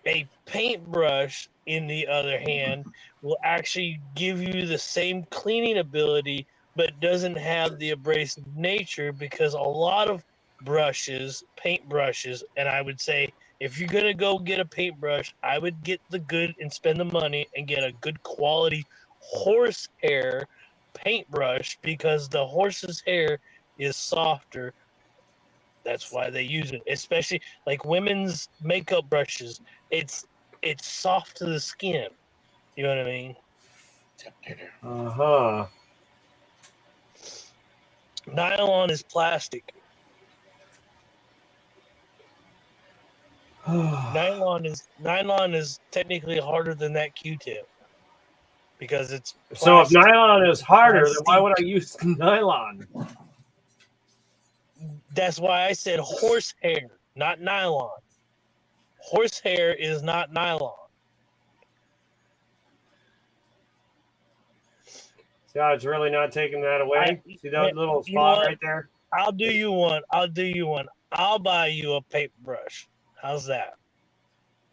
A paintbrush, in the other hand, will actually give you the same cleaning ability, but doesn't have the abrasive nature, because a lot of paintbrushes, and I would say if you're going to go get a paintbrush, I would get the good and spend the money and get a good quality horsehair paintbrush, because the horse's hair is softer. That's why they use it, especially like women's makeup brushes. It's soft to the skin. You know what I mean? Nylon is plastic. Nylon is technically harder than that Q-tip because it's plastic. So if nylon is harder, then why would I use nylon? That's why I said horsehair, not nylon. Horsehair is not nylon. See how it's really not taking that away? See that little spot right there? I'll do you one. I'll buy you a paintbrush. How's that?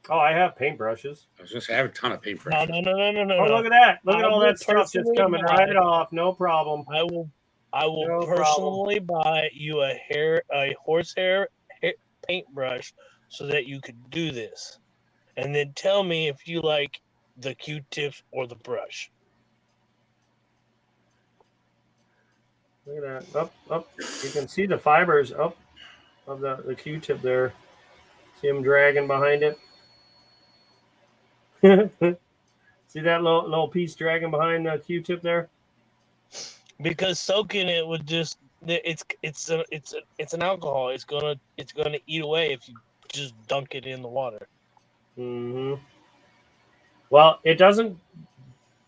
Oh, I have paintbrushes. I was just I have a ton of paintbrushes. No. Oh, look at that! Look at all that stuff that's coming right off. No problem. I will personally buy you a horsehair paintbrush so that you could do this, and then tell me if you like the Q-tips or the brush. Look at that! Up! You can see the fibers up of the Q-tip there. See them dragging behind it. See that little piece dragging behind the Q-tip there? Because soaking it would just it's an alcohol. It's gonna eat away if you just dunk it in the water. Well, it doesn't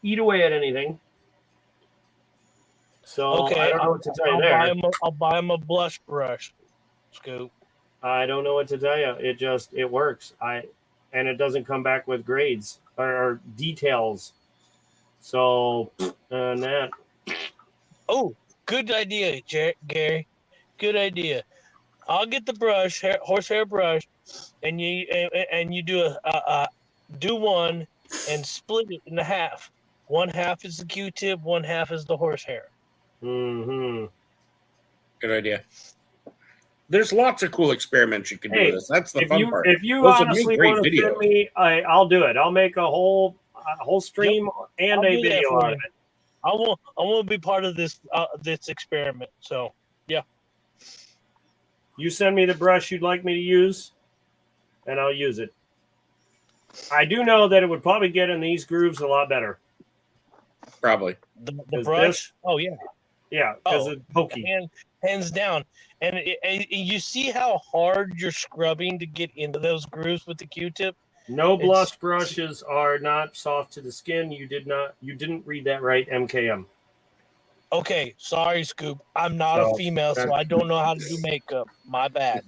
eat away at anything. So okay, I don't know what to tell you there. I'll buy him a blush brush, Scoop. I don't know what to tell you. It works. And it doesn't come back with grades or details. So that. Oh, good idea, Gary. Good idea. I'll get the brush, horsehair brush, and you do one and split it in half. One half is the Q-tip, one half is the horsehair. Good idea. There's lots of cool experiments you can do with this. That's the fun part. If you Those would honestly make great want to videos. send me, I'll do it. I'll make a whole stream and I'll a do that video for out you. of it. I won't be part of this this experiment. So yeah. You send me the brush you'd like me to use, and I'll use it. I do know that it would probably get in these grooves a lot better. Probably. The 'Cause brush. Oh yeah. Yeah, because Oh, it's pokey. Hands down. And you see how hard you're scrubbing to get into those grooves with the Q-tip? No blush brushes are not soft to the skin. You didn't read that right, MKM. Okay, sorry, Scoop. I'm not a female, so I don't know how to do makeup. My bad.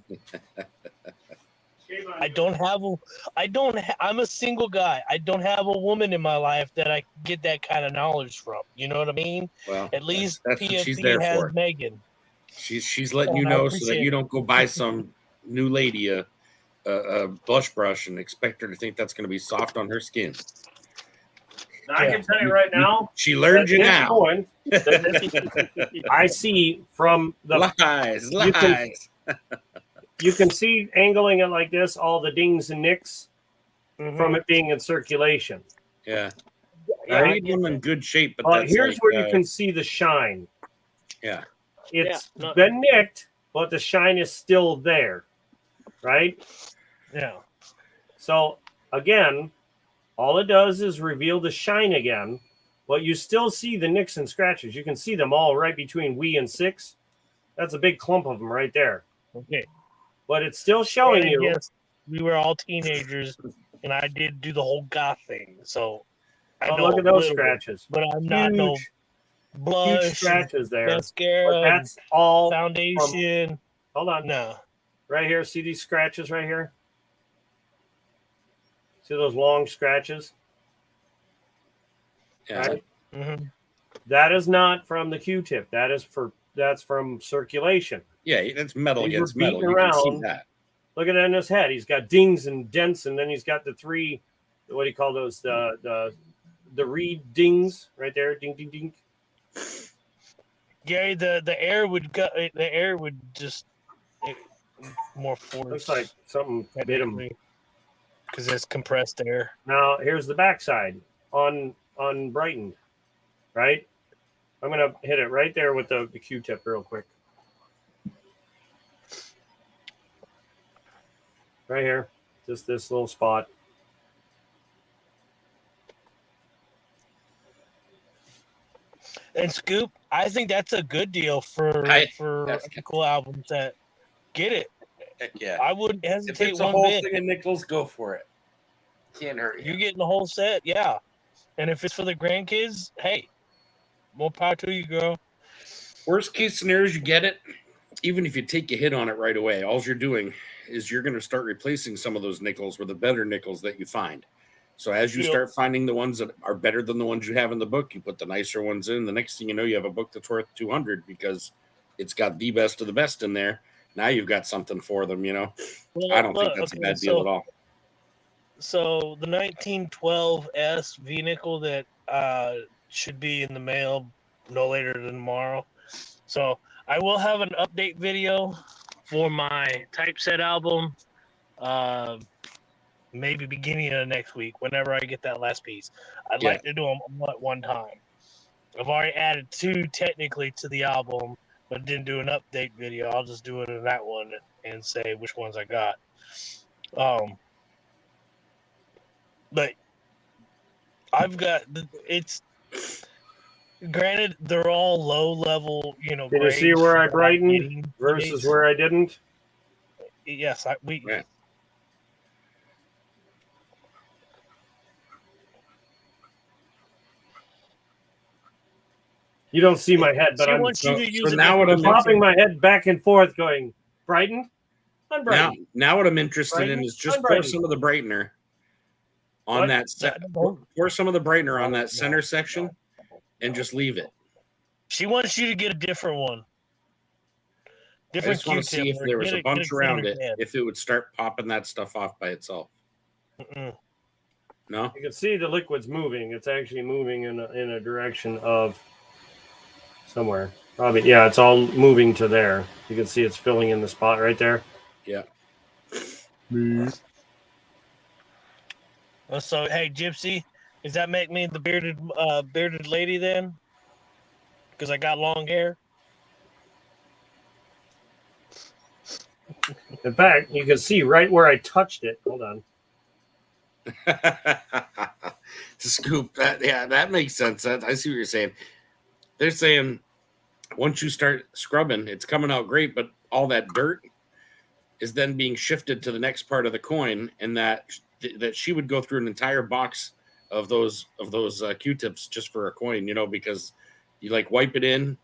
I'm a single guy. I don't have a woman in my life that I get that kind of knowledge from. You know what I mean? Well, At least that's what she's PFP there has for. Megan. She's letting And you I know so that appreciate you it. don't go buy some new lady a blush brush and expect her to think that's going to be soft on her skin. Now, I can tell you right now. She learned at you this now. point, I see from the Lies. You can see angling it like this, all the dings and nicks from it being in circulation. Yeah. Yeah, I need them in good shape, but that's here's like, where you can see the shine. Yeah. It's been nicked, but the shine is still there, right? Yeah. So again, all it does is reveal the shine again, but you still see the nicks and scratches. You can see them all right between Wii and 6. That's a big clump of them right there. Okay. But it's still showing you. Yes, we were all teenagers, and I did do the whole goth thing. So I know Look at those little, scratches. but I'm not no blush, huge scratches there. mascara, But that's all foundation. Hold on. No. Right here. See these scratches right here? See those long scratches? Yeah. Right? Mm-hmm. That is not from the Q-tip. That's from circulation. Yeah, that's metal These against were metal. beaten You can see around. that. Look at it in his head. He's got dings and dents, and then he's got the 3. What do you call those? The reed dings right there. Ding, ding, ding. Gary, the air would go. The air would just more force. Looks like something bit him. Because it's compressed air. Now here's the backside on Brighton, right? I'm gonna hit it right there with the Q-tip real quick. Right here, just this little spot. And Scoop, I think that's a good deal for ethical albums that get it. Yeah, I wouldn't if hesitate it's a one whole bit. thing of nickels, go for it. Can't hurt you. You're getting the whole set, yeah. And if it's for the grandkids, hey, more power to you, girl. Worst case scenario is you get it. Even if you take a hit on it right away, all you're doing is you're going to start replacing some of those nickels with the better nickels that you find. So as you start finding the ones that are better than the ones you have in the book, you put the nicer ones in. The next thing you know, you have a book that's worth $200 because it's got the best of the best in there. Now you've got something for them, you know. Well, I don't think that's a bad deal at all. So the 1912S V-nickel that should be in the mail no later than tomorrow. So I will have an update video for my typeset album, maybe beginning of next week, whenever I get that last piece. I'd like to do them at one time. I've already added 2 technically to the album, but didn't do an update video. I'll just do it in that one and say which ones I got. But I've got it's granted they're all low level, you know. Can you see where I brightened versus where I didn't? Yes, Yeah. You don't see my head, but I'm popping my head back and forth, going brightened, unbrightened. Now what I'm interested in is just pour some of the brightener on that set. Pour some of the brightener on that center section, and just leave it. She wants you to get a different one. I just want to see if there was a bunch around it, if it would start popping that stuff off by itself. No, you can see the liquid's moving. It's actually moving in a direction of somewhere. Probably, yeah, it's all moving to there. You can see it's filling in the spot right there. Yeah. So, hey, Gypsy, does that make me the bearded lady then? Because I got long hair. In fact, you can see right where I touched it. Hold on. Scoop. That makes sense. I see what you're saying. They're saying once you start scrubbing, it's coming out great, but all that dirt is then being shifted to the next part of the coin, and that she would go through an entire box of those Q-tips just for a coin, because you like wipe it in,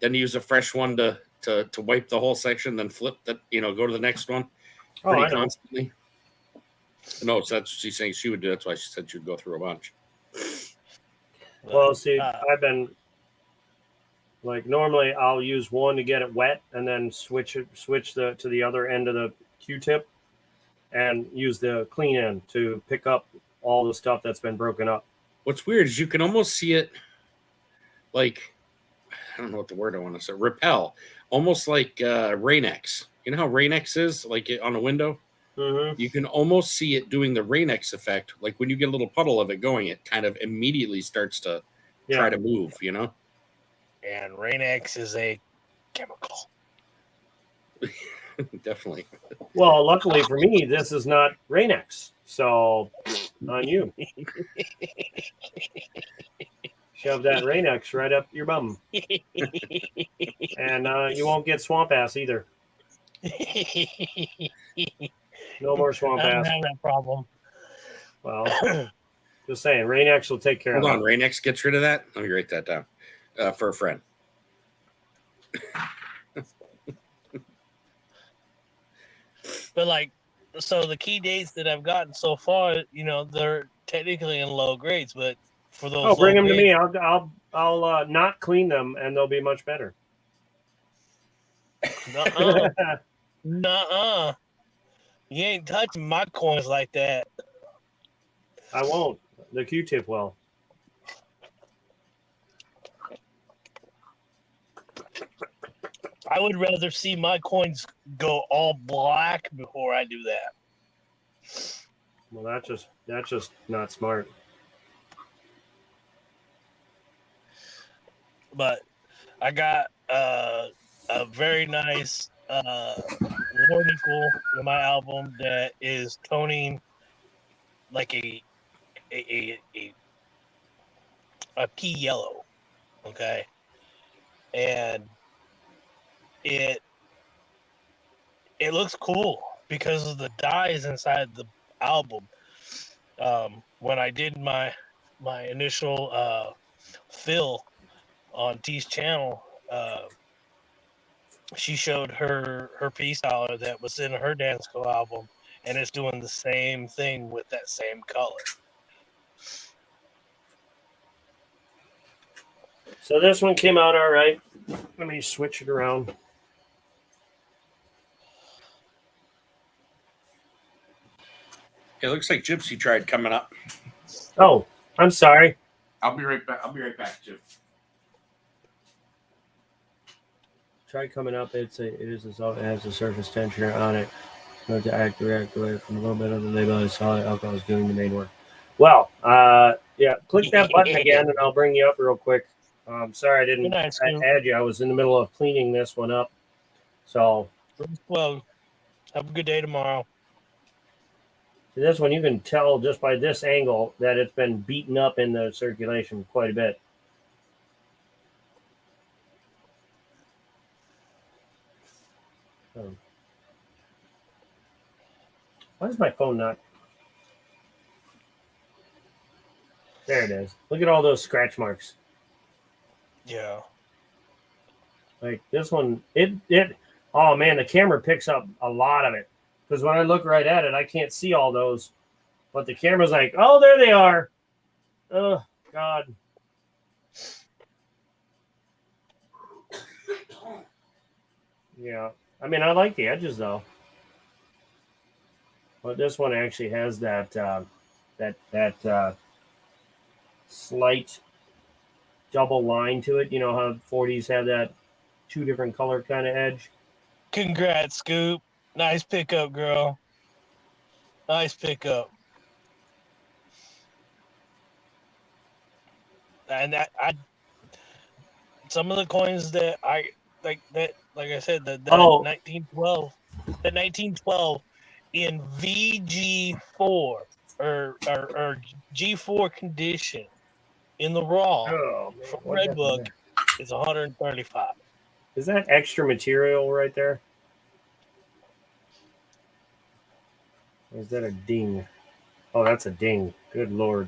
then use a fresh one to wipe the whole section, then flip that, go to the next one pretty constantly. No, so that's what she's saying she would do. That's why she said she would go through a bunch. Well, see, I've been like normally I'll use one to get it wet and then switch to the other end of the Q-tip and use the clean end to pick up all the stuff that's been broken up. What's weird is you can almost see it like, I don't know what the word I want to say, repel, almost like Rain-X. You know how Rain-X is, like on a window? Mm-hmm. You can almost see it doing the Rain-X effect. Like when you get a little puddle of it going, it kind of immediately starts to try to move, And Rain-X is a chemical. Definitely. Well, luckily for me, this is not Rain-X. So, on you. Shove that Rain-X right up your bum. And you won't get swamp ass either. No more swamp ass. I don't have that problem. Well, just saying, Rain-X will take care of it. Hold on, Rain-X gets rid of that? Let me write that down for a friend. But so the key dates that I've gotten so far, they're technically in low grades, but for those, bring them to me. I'll not clean them, and they'll be much better. Nuh-uh. You ain't touching my coins like that. I won't. The Q-tip will. I would rather see my coins go all black before I do that. Well, that's just not smart. But I got a very nice Lord Equal in my album that is toning like a pea yellow, okay, and it looks cool because of the dyes inside the album. When I did my initial fill on T's channel, she showed her piece dollar that was in her Dansko album, and it's doing the same thing with that same color. So this one came out all right. Let me switch it around. It looks like Gypsy tried coming up. Oh, I'm sorry. I'll be right back, Gypsy. Try coming up. It has a surface tensioner on it. Going to react away from a little bit of the label. I saw it. Alcohol is doing the main work. Well, click that button again, and I'll bring you up real quick. Sorry I didn't add you. I was in the middle of cleaning this one up. So, well, have a good day tomorrow. This one you can tell just by this angle that it's been beaten up in the circulation quite a bit. Why is my phone not? There it is. Look at all those scratch marks. Yeah. Like this one, oh man, the camera picks up a lot of it. Because when I look right at it, I can't see all those. But the camera's like, oh, there they are. Oh, God. Yeah. I mean, I like the edges, though. But this one actually has that slight double line to it. You know how 40s have that two different color kind of edge. Congrats, Scoop. Nice pickup, girl. Nice pickup. And some of the coins that I like I said, the 1912 in VG4 or G4 condition in the raw from Redbook is 135. Is that extra material right there? Or is that a ding? Oh, that's a ding. Good Lord.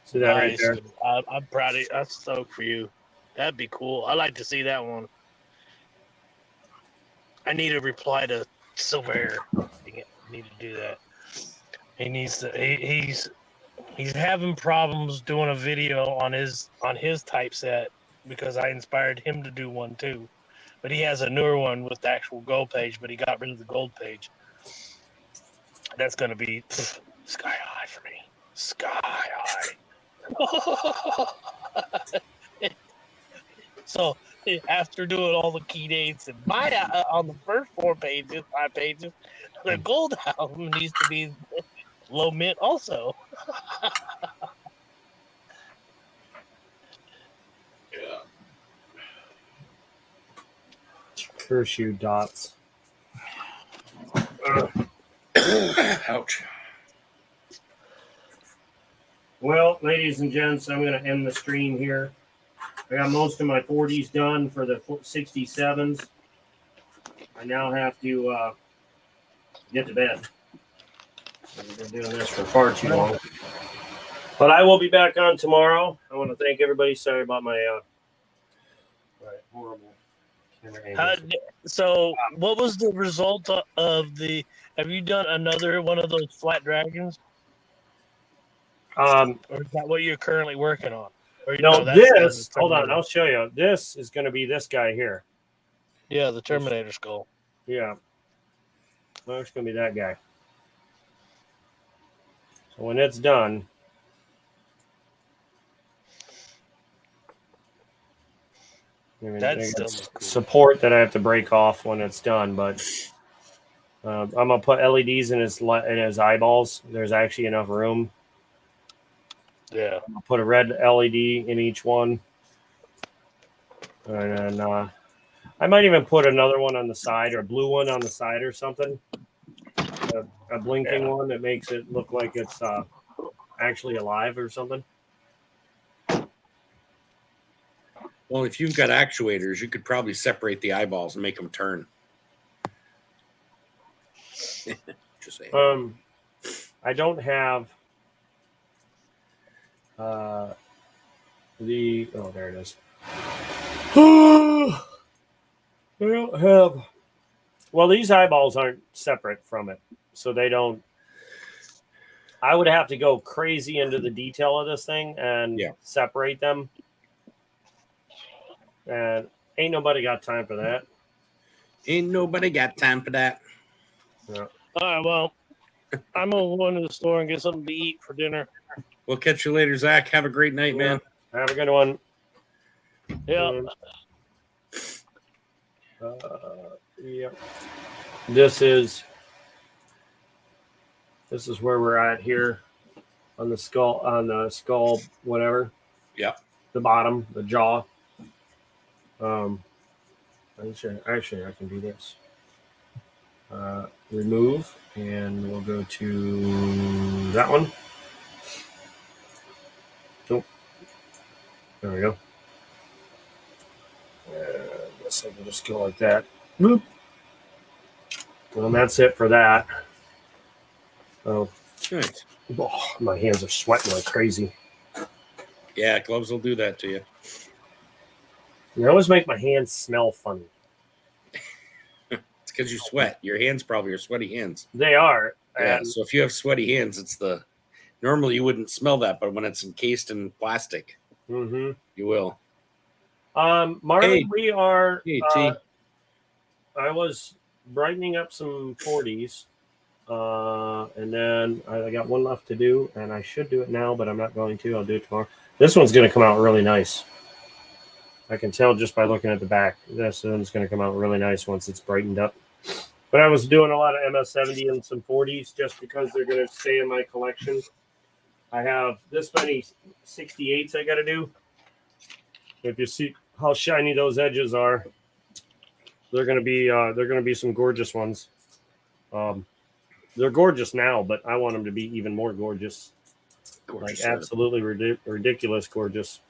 See that right there? I'm proud of you. I'm stoked for you. That'd be cool. I'd like to see that one. I need to reply to Silver Hair. I need to do that. He needs to. He's having problems doing a video on his typeset because I inspired him to do one too. But he has a newer one with the actual gold page, but he got rid of the gold page. That's going to be sky high for me. Sky high. So after doing all the key dates and on the first 5 pages, the gold album needs to be low mint also. Yeah. Kershaw dots. Ouch. Well, ladies and gents, I'm going to end the stream here. I got most of my 40s done for the 67s. I now have to get to bed. I've been doing this for far too long. But I will be back on tomorrow. I want to thank everybody. Sorry about my horrible camera angles. So, what was the result of the? Have you done another one of those flat dragons? Or is that what you're currently working on? Or, no, this. Hold on, I'll show you. This is going to be this guy here. Yeah, the Terminator skull. Yeah. Well, it's going to be that guy. So when it's done, that's still cool. Support that I have to break off when it's done, but I'm gonna put LEDs in his eyeballs. There's actually enough room. Yeah. I'll put a red LED in each one, and then I might even put another one on the side or a blue one on the side or something. A blinking one that makes it look like it's actually alive or something. Well, if you've got actuators, you could probably separate the eyeballs and make them turn. Just saying. I don't have there it is. I don't have. Well, these eyeballs aren't separate from it, so they don't. I would have to go crazy into the detail of this thing and separate them. And ain't nobody got time for that. Ain't nobody got time for that. Yeah. All right, well, I'm going to go into the store and get something to eat for dinner. We'll catch you later, Zach. Have a great night, man. Have a good one. Yeah. Yeah. This is where we're at here on the skull, whatever. Yeah. The bottom, the jaw. Actually, I can do this. Remove, and we'll go to that one. Nope. There we go. I guess I can just go like that. Boop. Well, that's it for that. Oh, nice. Oh, my hands are sweating like crazy. Yeah, gloves will do that to you. You always make my hands smell funny. It's because you sweat. Your hands probably are sweaty hands. They are. Yeah, so if you have sweaty hands, normally you wouldn't smell that, but when it's encased in plastic, you will. Marlon, we are. Hey, T. I was brightening up some 40s, and then I got one left to do, and I should do it now, but I'm not going to. I'll do it tomorrow. This one's going to come out really nice. I can tell just by looking at the back. This one's going to come out really nice once it's brightened up. But I was doing a lot of MS-70 and some 40s just because they're going to stay in my collection. I have this many 68s I got to do. If you see how shiny those edges are, they're going to be some gorgeous ones. They're gorgeous now, but I want them to be even more gorgeous. Like absolutely ridiculous gorgeous.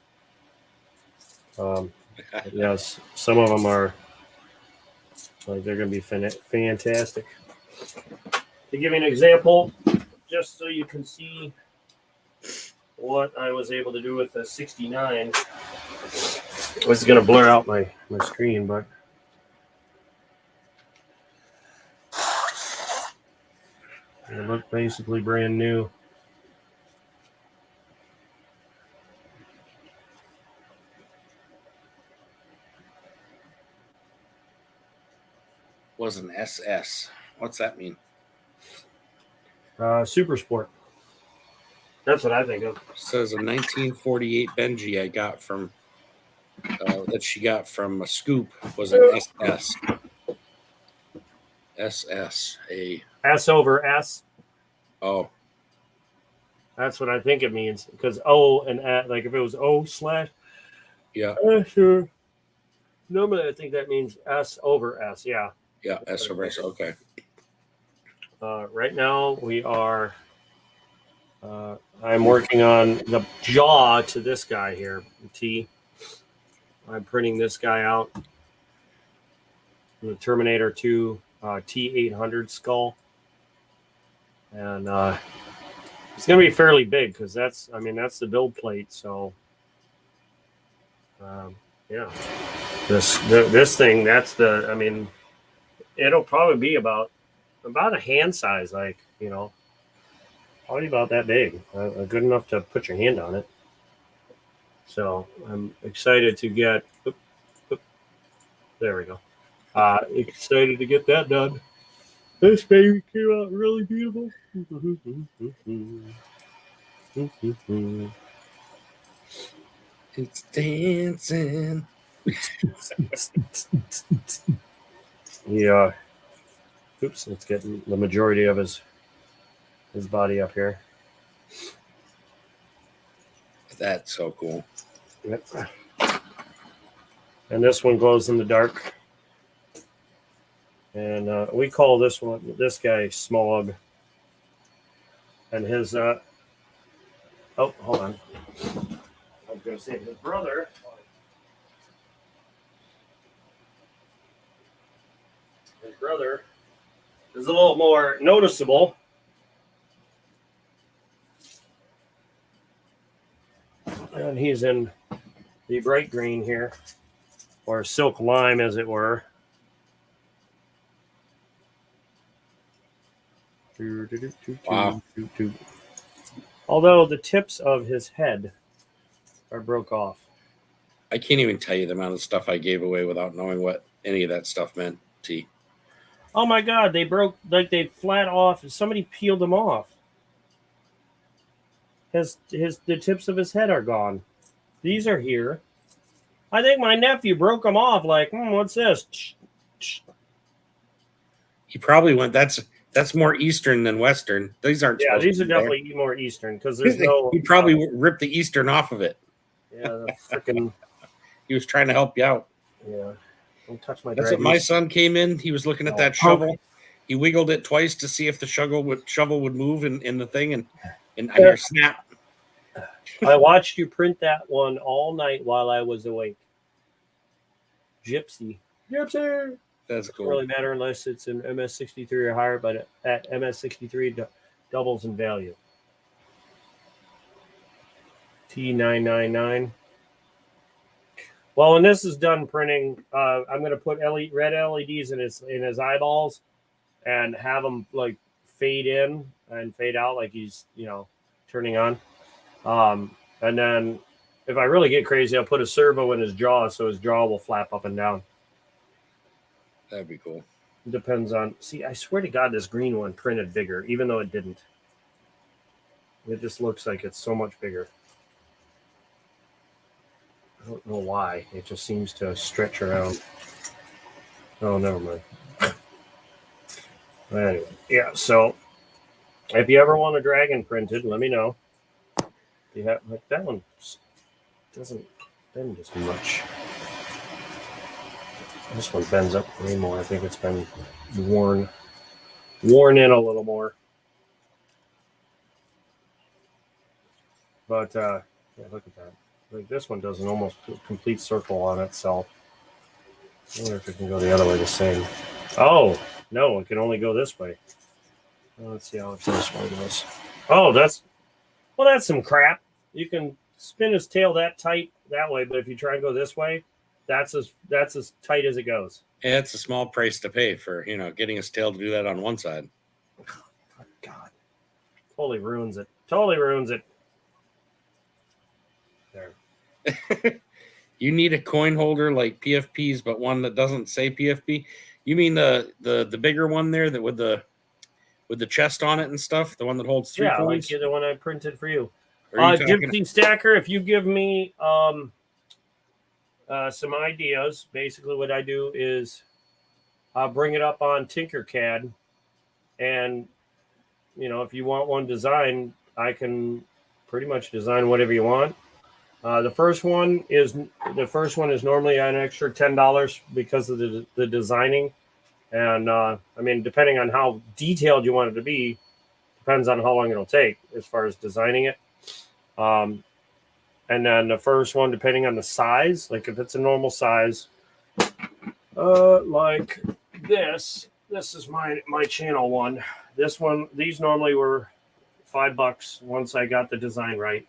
Yes, some of them are like they're going to be fantastic. To give you an example, just so you can see what I was able to do with the 69. I was going to blur out my screen, but they look basically brand new. Was an SS. What's that mean? Super Sport. That's what I think of. It says a 1948 Benji I got from that she got from a Scoop was an SS. SS. A S over S. Oh. That's what I think it means. Because O and at, like if it was O slash. Yeah. Sure. Normally I think that means S over S. Yeah. Yeah, S over S. Okay. Right now we are. I'm working on the jaw to this guy here. T. I'm printing this guy out. The Terminator 2 T800 skull, and it's going to be fairly big because that's the build plate. So, yeah, this thing it'll probably be about a hand size, like probably about that big, good enough to put your hand on it. So I'm excited to get. There we go. Excited to get that done. This baby came out really beautiful. It's dancing. Yeah. Oops, it's getting the majority of his body up here. That's so cool. Yep. And this one glows in the dark. And we call this guy Smog. And his hold on. I was gonna say his brother. His brother is a little more noticeable. And he's in the bright green here, or silk lime, as it were. Wow. Although the tips of his head are broke off. I can't even tell you the amount of stuff I gave away without knowing what any of that stuff meant, T. Oh my God, they broke, like they flat off. Somebody peeled them off. The tips of his head are gone. These are here. I think my nephew broke them off. Like, what's this? He probably went. That's more Eastern than Western. These aren't. Yeah, these are definitely more Eastern because there's no. He probably ripped the Eastern off of it. Yeah, the freaking. He was trying to help you out. Yeah, don't touch my. That's what my son came in. He was looking at that shovel. He wiggled it twice to see if the shovel would move in the thing, and I hear snap. I watched you print that one all night while I was awake. Gypsy. That's cool. Doesn't really matter unless it's an MS63 or higher, but at MS63 doubles in value. T999. Well, when this is done printing, I'm going to put red LEDs in his eyeballs and have them like fade in and fade out like he's turning on. And then if I really get crazy, I'll put a servo in his jaw so his jaw will flap up and down. That'd be cool. It depends on. See, I swear to God, this green one printed bigger, even though it didn't. It just looks like it's so much bigger. don't know why. It just seems to stretch around. Oh, never mind. Anyway, yeah, so if you ever want a dragon printed, let me know. You have like that one doesn't bend as much. This one bends up way more. I think it's been worn in a little more. But yeah, look at that. Like this one does an almost complete circle on itself. I wonder if it can go the other way the same. Oh, no, it can only go this way. Well, let's see how this one goes. Oh, that's some crap. You can spin his tail that tight that way, but if you try and go this way, that's as tight as it goes. Yeah, it's a small price to pay for, getting his tail to do that on one side. Oh, God. Totally ruins it. There. You need a coin holder like PFP's, but one that doesn't say PFP. You mean the bigger one there that with the chest on it and stuff, the one that holds 3 coins? Like the one I printed for you. Gypsy Stacker, if you give me some ideas, basically what I do is I'll bring it up on Tinkercad, and if you want one designed, I can pretty much design whatever you want. The first one is normally an extra $10 because of the designing, and I mean, depending on how detailed you want it to be, depends on how long it'll take as far as designing it. And then the first one, depending on the size, like if it's a normal size, like this is my channel one. These normally were $5 once I got the design right.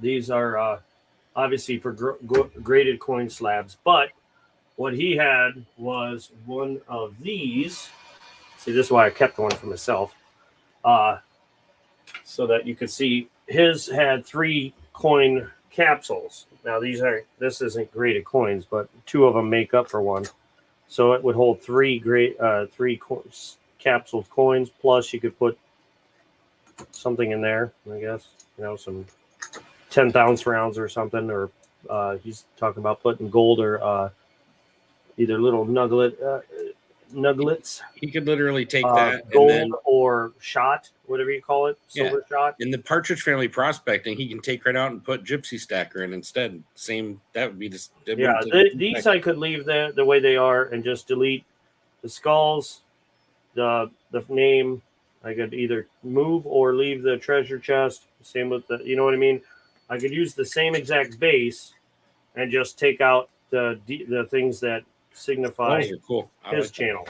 These are obviously for graded coin slabs, but what he had was one of these. See, this is why I kept one for myself, so that you could see his had 3 coin capsules. Now this isn't graded coins, but 2 of them make up for one, so it would hold 3 capsule coins. Plus, you could put something in there. I guess some 10th ounce rounds or something, or he's talking about putting gold or either little nuggets. He could literally take that gold and then, or shot, whatever you call it, silver shot. In the Partridge Family prospecting, he can take right out and put Gypsy Stacker in instead. Same, that would be just these I could leave the way they are and just delete the skulls, the name. I could either move or leave the treasure chest. Same with the, you know what I mean? I could use the same exact base and just take out the things that signify his channel.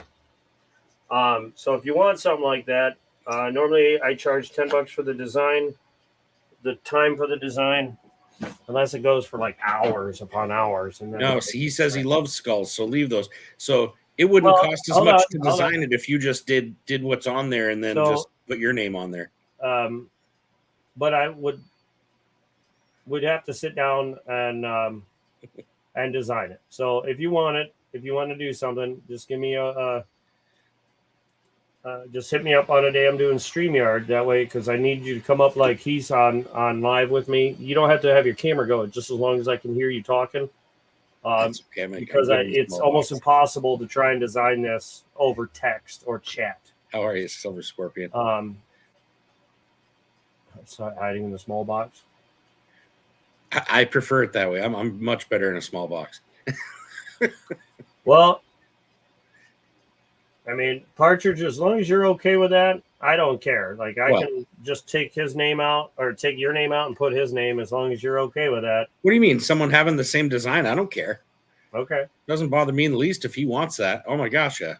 So if you want something like that, normally I charge $10 for the design, the time for the design, unless it goes for like hours upon hours. And then no, see, he says he loves skulls, so leave those. So it wouldn't cost as much to design it if you just did what's on there and then just put your name on there. But I would have to sit down and design it. So if you want to do something, just give me just hit me up on a day I'm doing StreamYard. That way, because I need you to come up like he's on live with me. You don't have to have your camera going, just as long as I can hear you talking. Because it's almost impossible to try and design this over text or chat. How are you, Silver Scorpion? So hiding in the small box. I prefer it that way. I'm much better in a small box. Well, I mean, Partridge, as long as you're okay with that, I don't care. Like, I can just take his name out or take your name out and put his name as long as you're okay with that. What do you mean? Someone having the same design? I don't care. Okay. Doesn't bother me in the least if he wants that. Oh, my gosh, yeah.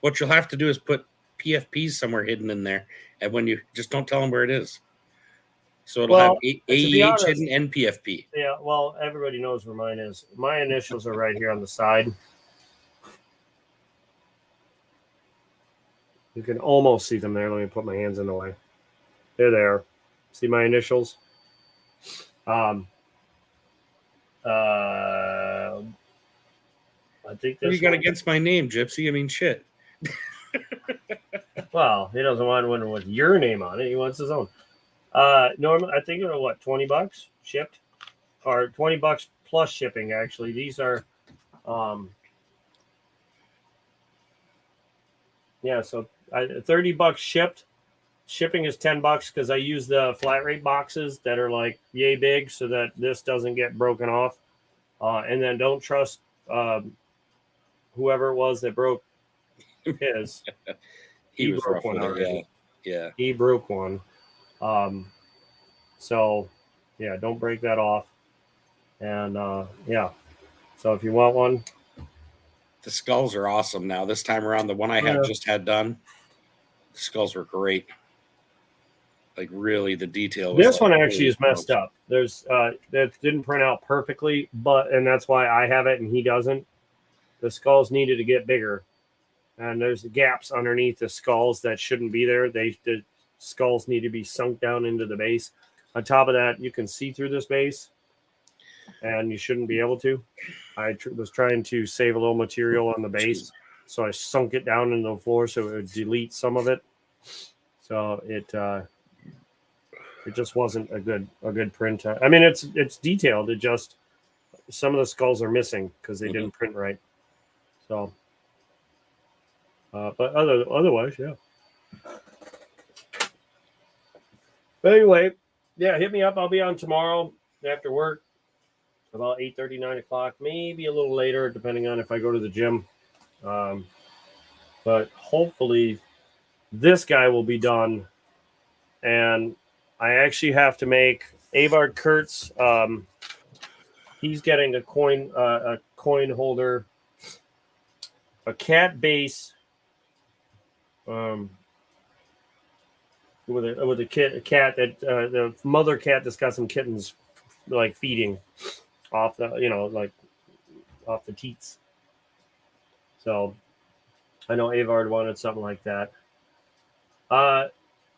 What you'll have to do is put PFPs somewhere hidden in there, and when you just don't tell them where it is. So it'll have AEH hidden and PFP. Yeah, well, everybody knows where mine is. My initials are right here on the side. You can almost see them there. Let me put my hands in the way. They're there. See my initials? I think what do you got against my name, Gypsy? I mean, shit. Well, he doesn't want one with your name on it. He wants his own. Normally, I think it was $20 shipped. are $20 plus shipping. Actually, these are, yeah. So $30 shipped. Shipping is $10 because I use the flat rate boxes that are like yay big, so that this doesn't get broken off. And then don't trust whoever it was that broke his. he was broke rough one with already. it. Yeah. He broke one. So yeah, don't break that off. And yeah. So if you want one, the skulls are awesome now. This time around, the one I just had done, the skulls were great. Like really, the detail. This one actually is messed up. There's that didn't print out perfectly, and that's why I have it and he doesn't. The skulls needed to get bigger, and there's gaps underneath the skulls that shouldn't be there. The skulls need to be sunk down into the base. On top of that, you can see through this base, and you shouldn't be able to. I was trying to save a little material on the base, so I sunk it down into the floor so it would delete some of it. So it just wasn't a good print. I mean, it's detailed. It just some of the skulls are missing because they didn't print right. So, but otherwise, yeah. But anyway, yeah, hit me up. I'll be on tomorrow after work, about 8:30, 9 o'clock, maybe a little later, depending on if I go to the gym. But hopefully, this guy will be done, and I actually have to make Avard Kurtz. He's getting a coin holder, a cat base, with a cat that the mother cat that's got some kittens like feeding off the like off the teats. So I know Avard wanted something like that.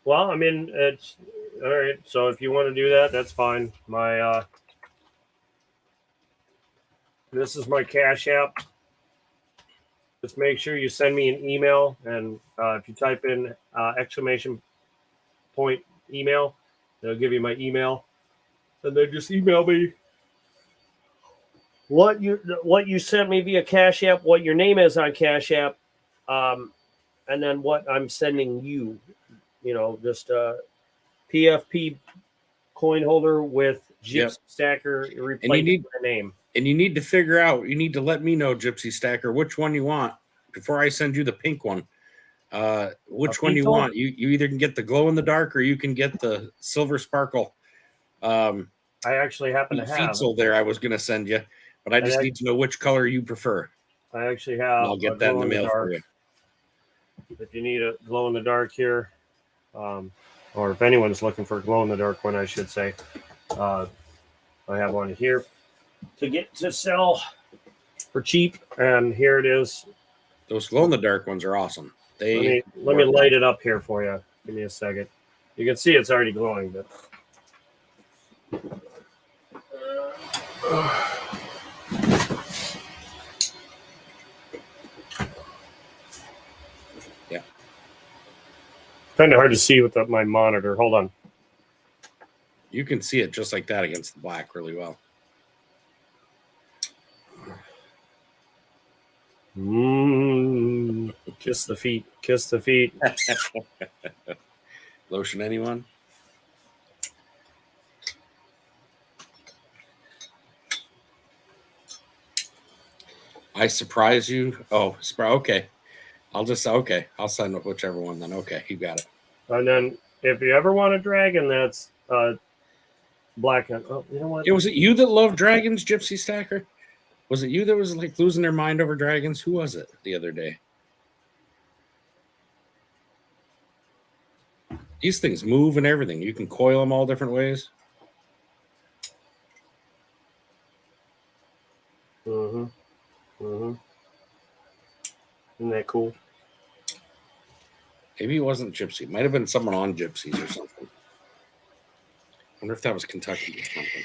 Well, I mean, it's all right. So if you want to do that, that's fine. My this is my Cash App. Just make sure you send me an email, and if you type in exclamation point email, they'll give you my email, and then just email me what you sent me via Cash App, what your name is on Cash App, and then what I'm sending you. Just PFP coin holder with Gypsy Stacker replacing the name. And you need to figure out, you need to let me know, Gypsy Stacker, which one you want before I send you the pink one. Which one you want. You either can get the glow in the dark or you can get the silver sparkle. I actually happen to have Feetzel there I was going to send you, but I just need to know which color you prefer. I actually have. I'll get that in the mail for you. If you need a glow in the dark here, or if anyone's looking for a glow in the dark one, I should say, I have one here to sell for cheap, and here it is. Those glow in the dark ones are awesome. Let me light it up here for you. Give me a second. You can see it's already glowing, but yeah, kind of hard to see with my monitor. Hold on. You can see it just like that against the black really well. Kiss the feet. Kiss the feet. Lotion, anyone? I surprise you. Oh, okay. I'll send whichever one then. Okay, you got it. And then if you ever want a dragon that's black. Oh, you know what? Was it you that loved dragons, Gypsy Stacker? Was it you that was like losing their mind over dragons? Who was it the other day? These things move and everything. You can coil them all different ways. Mm-hmm. Mm-hmm. Isn't that cool? Maybe it wasn't Gypsy. It might have been someone on Gypsies or something. I wonder if that was Kentucky or something.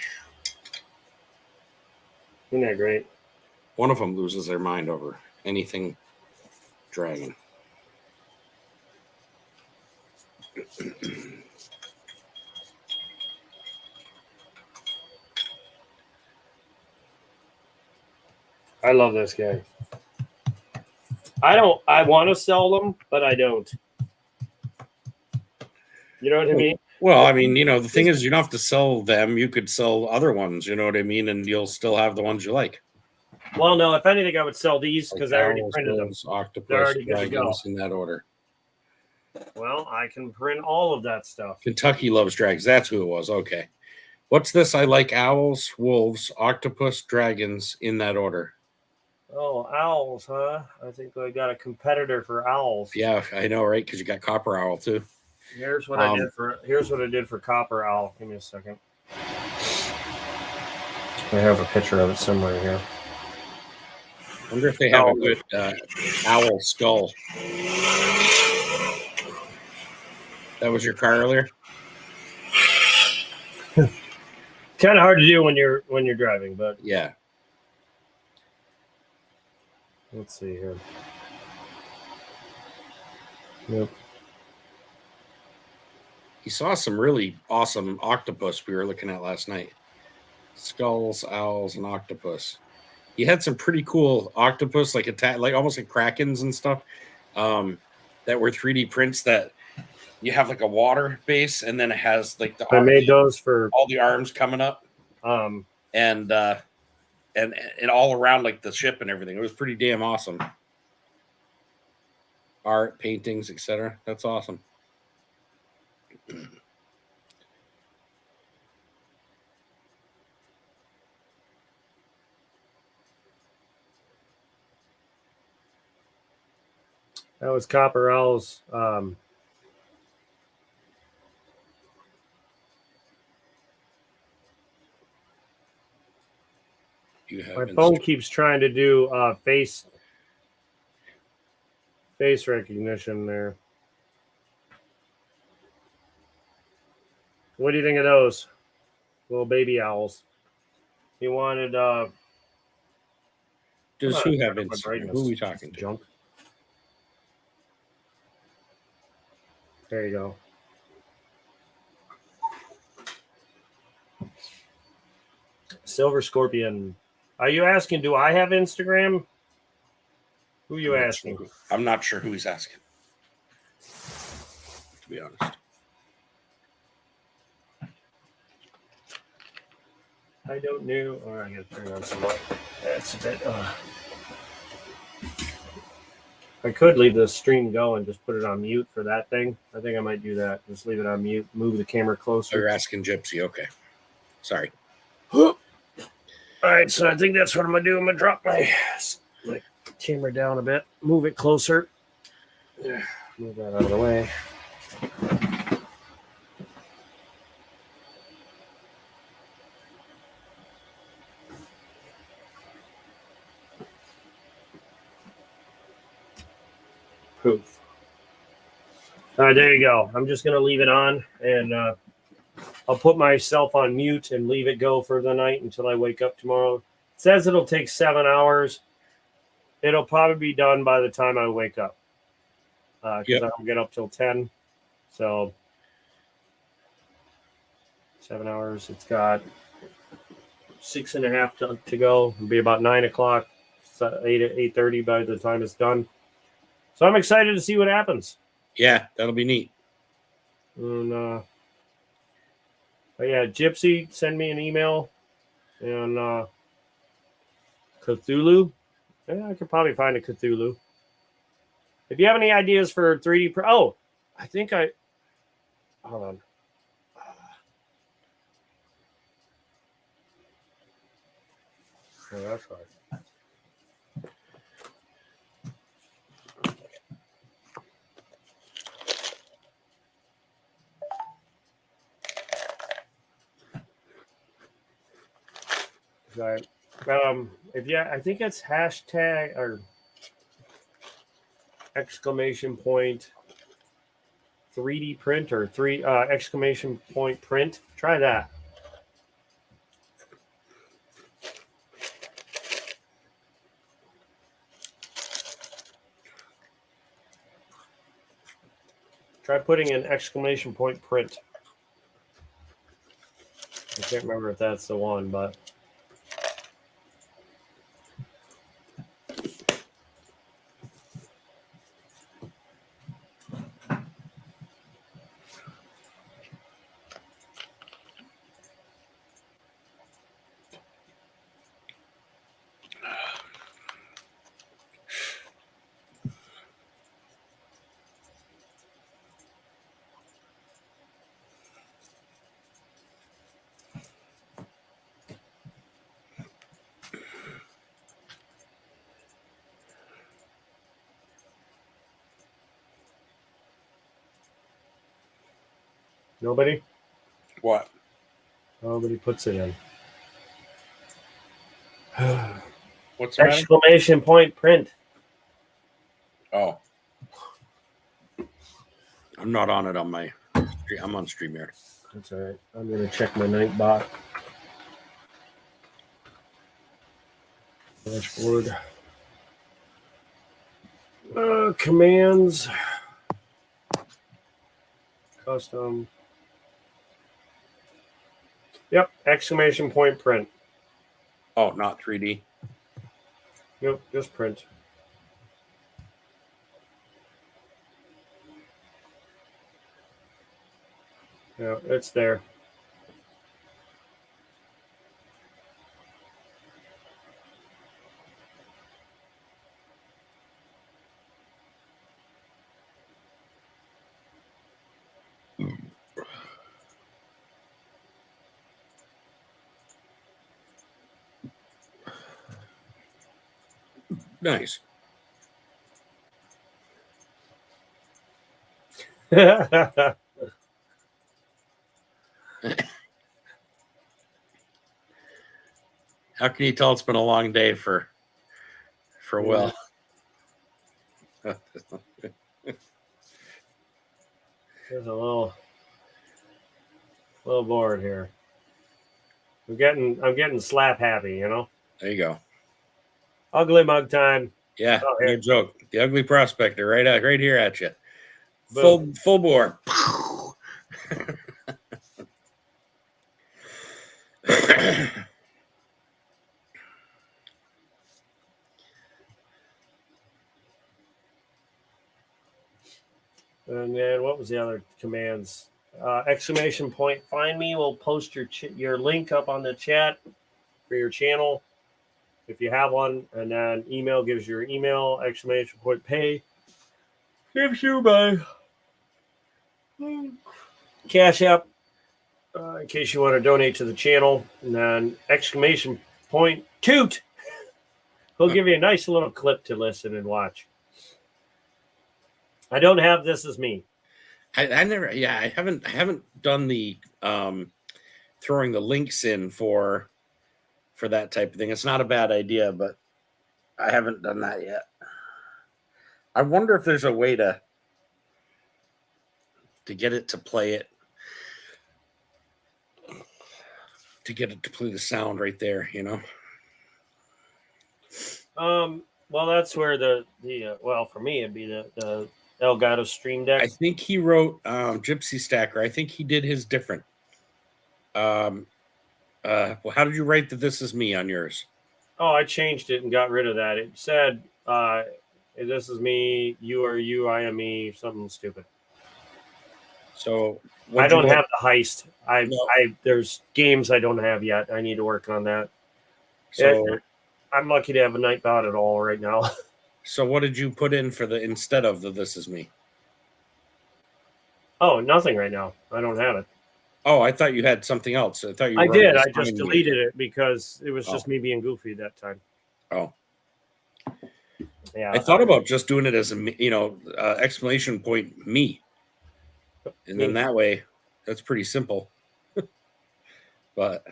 Isn't that great? One of them loses their mind over anything dragon. I love this guy. I want to sell them, but I don't. You know what I mean? Well, I mean, the thing is, you don't have to sell them. You could sell other ones, you know what I mean? And you'll still have the ones you like. Well, no, if anything, I would sell these because I already printed them. Octopus, they're already good to go. in that order. Well, I can print all of that stuff. Kentucky loves dragons. That's who it was. Okay. What's this? I like owls, wolves, octopus, dragons in that order. Oh, owls, huh? I think I got a competitor for owls. Yeah, I know, right? Because you got copper owl too. Here's what I did for copper owl. Give me a second. I have a picture of it somewhere here. I wonder if they have a good owl skull. That was your car earlier? Kind of hard to do when you're driving, but yeah. Let's see here. Yep. He saw some really awesome octopus we were looking at last night. Skulls, owls, and octopus. He had some pretty cool octopus, like almost like krakens and stuff, that were 3D prints that you have like a water base, and then it has like I made those for all the arms coming up, and all around like the ship and everything. It was pretty damn awesome. Art, paintings, etc. That's awesome. That was Copper Owl's. My phone keeps trying to do face recognition there. What do you think of those little baby owls? He wanted. Does who have Instagram? Who are we talking to? Junk. There you go. Silver Scorpion. Are you asking, do I have Instagram? Who are you asking? I'm not sure who he's asking, to be honest. I don't know. Oh, I got to turn on some light. That's a bit. I could leave the stream go and just put it on mute for that thing. I think I might do that. Just leave it on mute. Move the camera closer. You're asking Gypsy. Okay. Sorry. All right. So I think that's what I'm going to do. I'm going to drop my camera down a bit. Move it closer. Yeah. Move that out of the way. Poof. All right, there you go. I'm just going to leave it on, and I'll put myself on mute and leave it go for the night until I wake up tomorrow. It says it'll take 7 hours. It'll probably be done by the time I wake up because I don't get up till 10. So 7 hours. It's got 6.5 to go. It'll be about 9 o'clock, 8:30 by the time it's done. So I'm excited to see what happens. Yeah, that'll be neat. And but yeah, Gypsy, send me an email. And Cthulhu. Yeah, I could probably find a Cthulhu. If you have any ideas for 3D hold on. Oh, that's right. Right. I think it's hashtag or exclamation point 3D print or exclamation point print. Try that. Try putting an exclamation point print. I can't remember if that's the one, but Nobody? What? Nobody puts it in. What's the matter? Exclamation point print. Oh. I'm not on it on my... I'm on StreamYard. That's all right. I'm going to check my Nightbot. Dashboard. Commands. Custom. Yep. Exclamation point print. Oh, not 3D. Yep. Just print. Yeah, it's there. Nice. How can you tell it's been a long day for Will? There's a little bored here. I'm getting slap happy, you know. There you go. Ugly mug time. Yeah, Oh, no joke. The ugly prospector, right here at you. Boom. Full bore. And then what was the other commands? Exclamation point find me. We'll post your link up on the chat for your channel if you have one, and then email gives your email. Exclamation point pay gives you my Cash App in case you want to donate to the channel, and then exclamation point toot. He'll give you a nice little clip to listen and watch. I don't have This Is Me. I haven't done the throwing the links in for that type of thing. It's not a bad idea, but I haven't done that yet. I wonder if there's a way to get it to play it, to get it to play the sound right there, you know. Well, that's where the well, for me it'd be the Elgato Stream Deck. I think he wrote Gypsy Stacker. I think he did his different. Well, how did you write the This Is Me on yours? Oh, I changed it and got rid of that. It said, "This is me, you are you, I am me," something stupid. So I don't have the heist. There's games I don't have yet. I need to work on that. So I'm lucky to have a Nightbot at all right now. So what did you put in for the instead of the This Is Me? Oh, nothing right now. I don't have it. Oh, I thought you had something else. I thought you. I did. I just deleted it because it was just me being goofy that time. Oh. Yeah. I thought about just doing it as a exclamation point me, and then that way, that's pretty simple. But.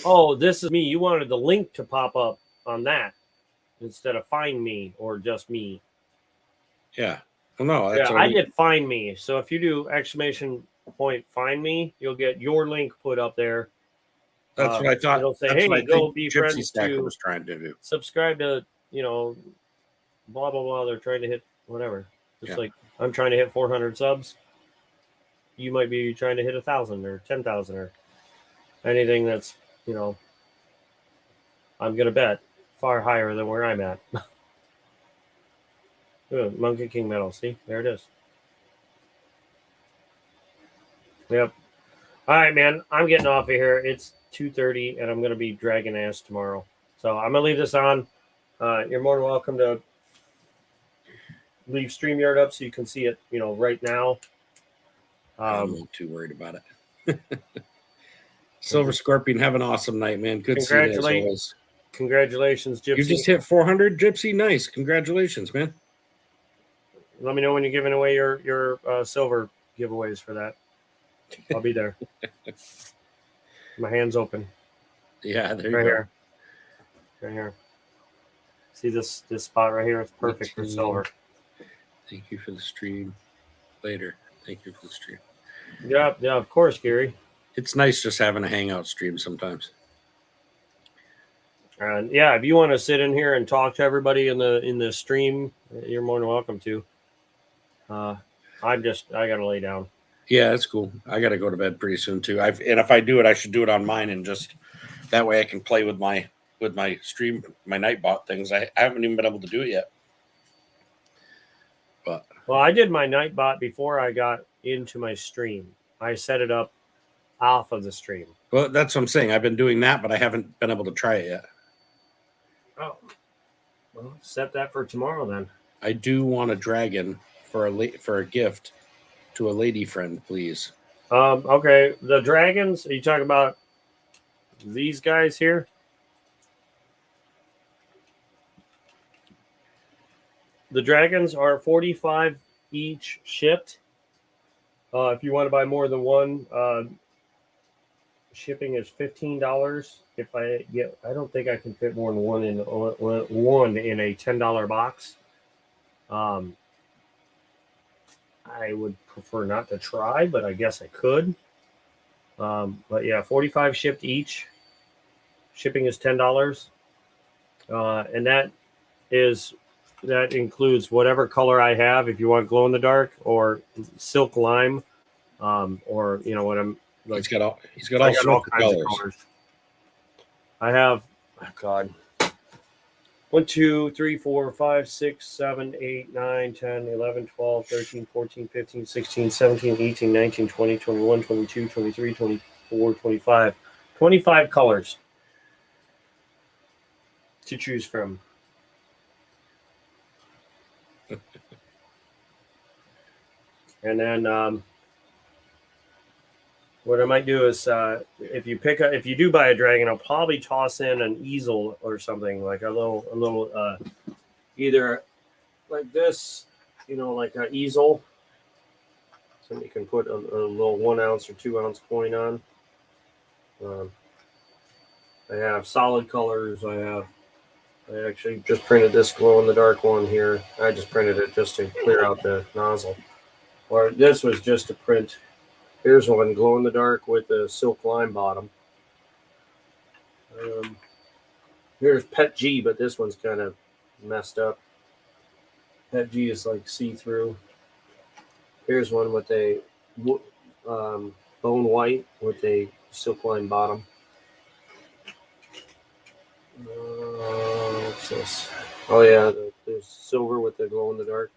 Oh, This Is Me. You wanted the link to pop up on that instead of find me or just me. Yeah. Well, no. That's I did find me. So if you do exclamation point find me, you'll get your link put up there. That's what I thought. It'll say, "Hey, go be friends Gypsy Stacker to was trying to do. Subscribe to, blah, blah, blah." They're trying to hit whatever. Just like I'm trying to hit 400 subs. You might be trying to hit 1,000 or 10,000 or anything that's, I'm going to bet far higher than where I'm at. Ooh, Monkey King medal. See, there it is. Yep. All right, man. I'm getting off of here. It's 2:30, and I'm going to be dragging ass tomorrow. So I'm going to leave this on. You're more than welcome to leave StreamYard up so you can see it, right now. I'm not too worried about it. Silver Scorpion, have an awesome night, man. Good seeing you as always. Congratulations, Gypsy. You just hit 400, Gypsy. Nice. Congratulations, man. Let me know when you're giving away your silver giveaways for that. I'll be there. My hand's open. Yeah, there you right go. Here. Right here. See this spot right here? It's perfect for silver. Thank you for the stream. Later. Thank you for the stream. Yeah, of course, Gary. It's nice just having a hangout stream sometimes. And yeah, if you want to sit in here and talk to everybody in the stream, you're more than welcome to. I gotta lay down. Yeah, that's cool. I gotta go to bed pretty soon too. And if I do it, I should do it on mine, and just that way I can play with my stream, my Nightbot things. I haven't even been able to do it yet. But I did my Nightbot before I got into my stream. I set it up off of the stream. Well, that's what I'm saying. I've been doing that, but I haven't been able to try it yet. Oh, well, set that for tomorrow then. I do want a dragon for a gift to a lady friend, please. Okay. The dragons, are you talking about these guys here? The dragons are $45 each shipped. If you want to buy more than one, shipping is $15. If I don't think I can fit more than one in a $10 box. I would prefer not to try, but I guess I could. But yeah, 45 shipped each. Shipping is $10. And that includes whatever color I have. If you want glow in the dark or silk lime, or what I'm like. He's got all sorts of colors. I have, 1, 2, 3, 4, 5, 6, 7, 8, 9, 10, 11, 12, 13, 14, 15, 16, 17, 18, 19, 20, 21, 22, 23, 24, 25. 25 colors to choose from. And then what I might do is if you do buy a dragon, I'll probably toss in an easel or something, like a little either like this, like an easel. So you can put a little 1 ounce or 2 ounce coin on. I have solid colors. I actually just printed this glow in the dark one here. I just printed it just to clear out the nozzle. Or this was just to print. Here's one glow in the dark with a silk lime bottom. Here's Pet G, but this one's kind of messed up. Pet G is like see-through. Here's one with a bone white with a silk lime bottom. What's this? Oh yeah, there's silver with the glow in the dark.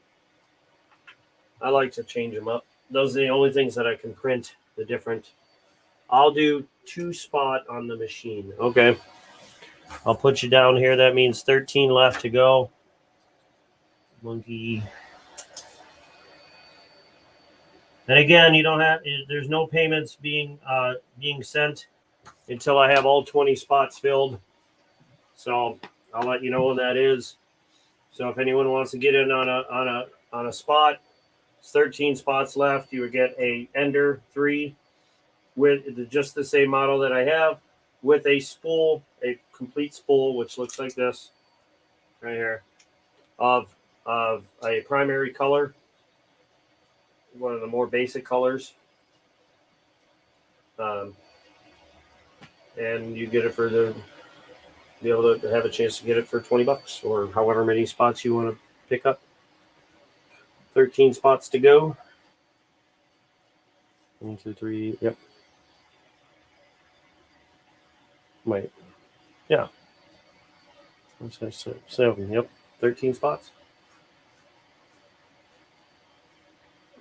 I like to change them up. Those are the only things that I can print the different. I'll do 2 spot on the machine. Okay. I'll put you down here. That means 13 left to go. Monkey. And again, there's no payments being sent until I have all 20 spots filled. So I'll let you know when that is. So if anyone wants to get in on a spot, 13 spots left. You would get a Ender 3 with just the same model that I have, with a spool, a complete spool, which looks like this right here, of a primary color, one of the more basic colors. And you get it be able to have a chance to get it for $20 or however many spots you want to pick up. 13 spots to go. 1, 2, 3. Yep. Wait. Yeah. 7. Yep. 13 spots.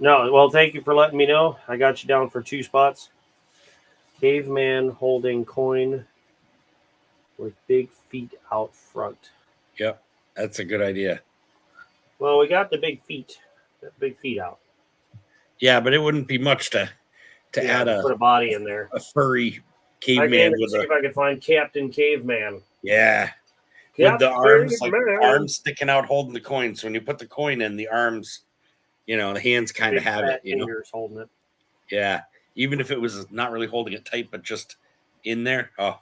No. Well, thank you for letting me know. I got you down for 2 spots. Caveman holding coin with big feet out front. Yep. That's a good idea. Well, we got the big feet. Big feet out. Yeah, but it wouldn't be much to add put a body in there. A furry caveman see if I can find Captain Caveman. Yeah. Captain with the arms arms sticking out holding the coin. So when you put the coin in, the arms You know, the hands kind of Big have fat it, you know. fingers holding it. Yeah. Even if it was not really holding it tight, but just in there. Oh,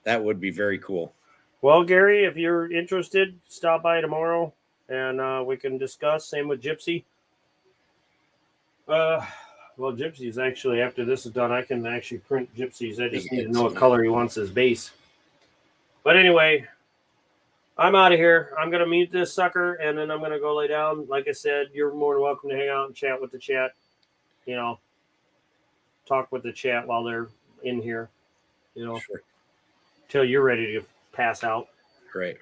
that would be very cool. Well, Gary, if you're interested, stop by tomorrow and we can discuss. Same with Gypsy. Well, Gypsy's actually, after this is done, I can actually print Gypsy's. I just need to know what color he wants as base. But anyway, I'm out of here. I'm going to mute this sucker, and then I'm going to go lay down. Like I said, you're more than welcome to hang out and chat with the chat. You know, talk with the chat while they're in here, you know, Sure. Till you're ready to pass out. Right.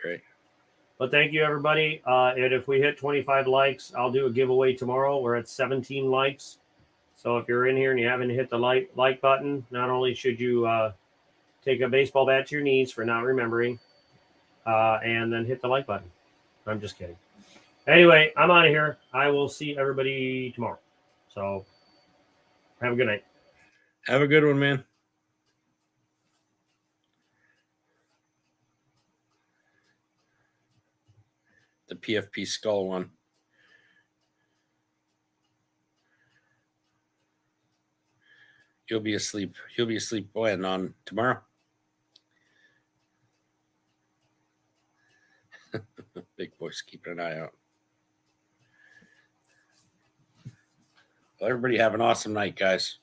But thank you, everybody. And if we hit 25 likes, I'll do a giveaway tomorrow. We're at 17 likes. So if you're in here and you haven't hit the like button, not only should you take a baseball bat to your knees for not remembering, and then hit the like button. I'm just kidding. Anyway, I'm out of here. I will see everybody tomorrow. So have a good night. Have a good one, man. The PFP skull one. You'll be asleep. He'll be asleep when on tomorrow. Big boy's keeping an eye out. Well, everybody have an awesome night, guys.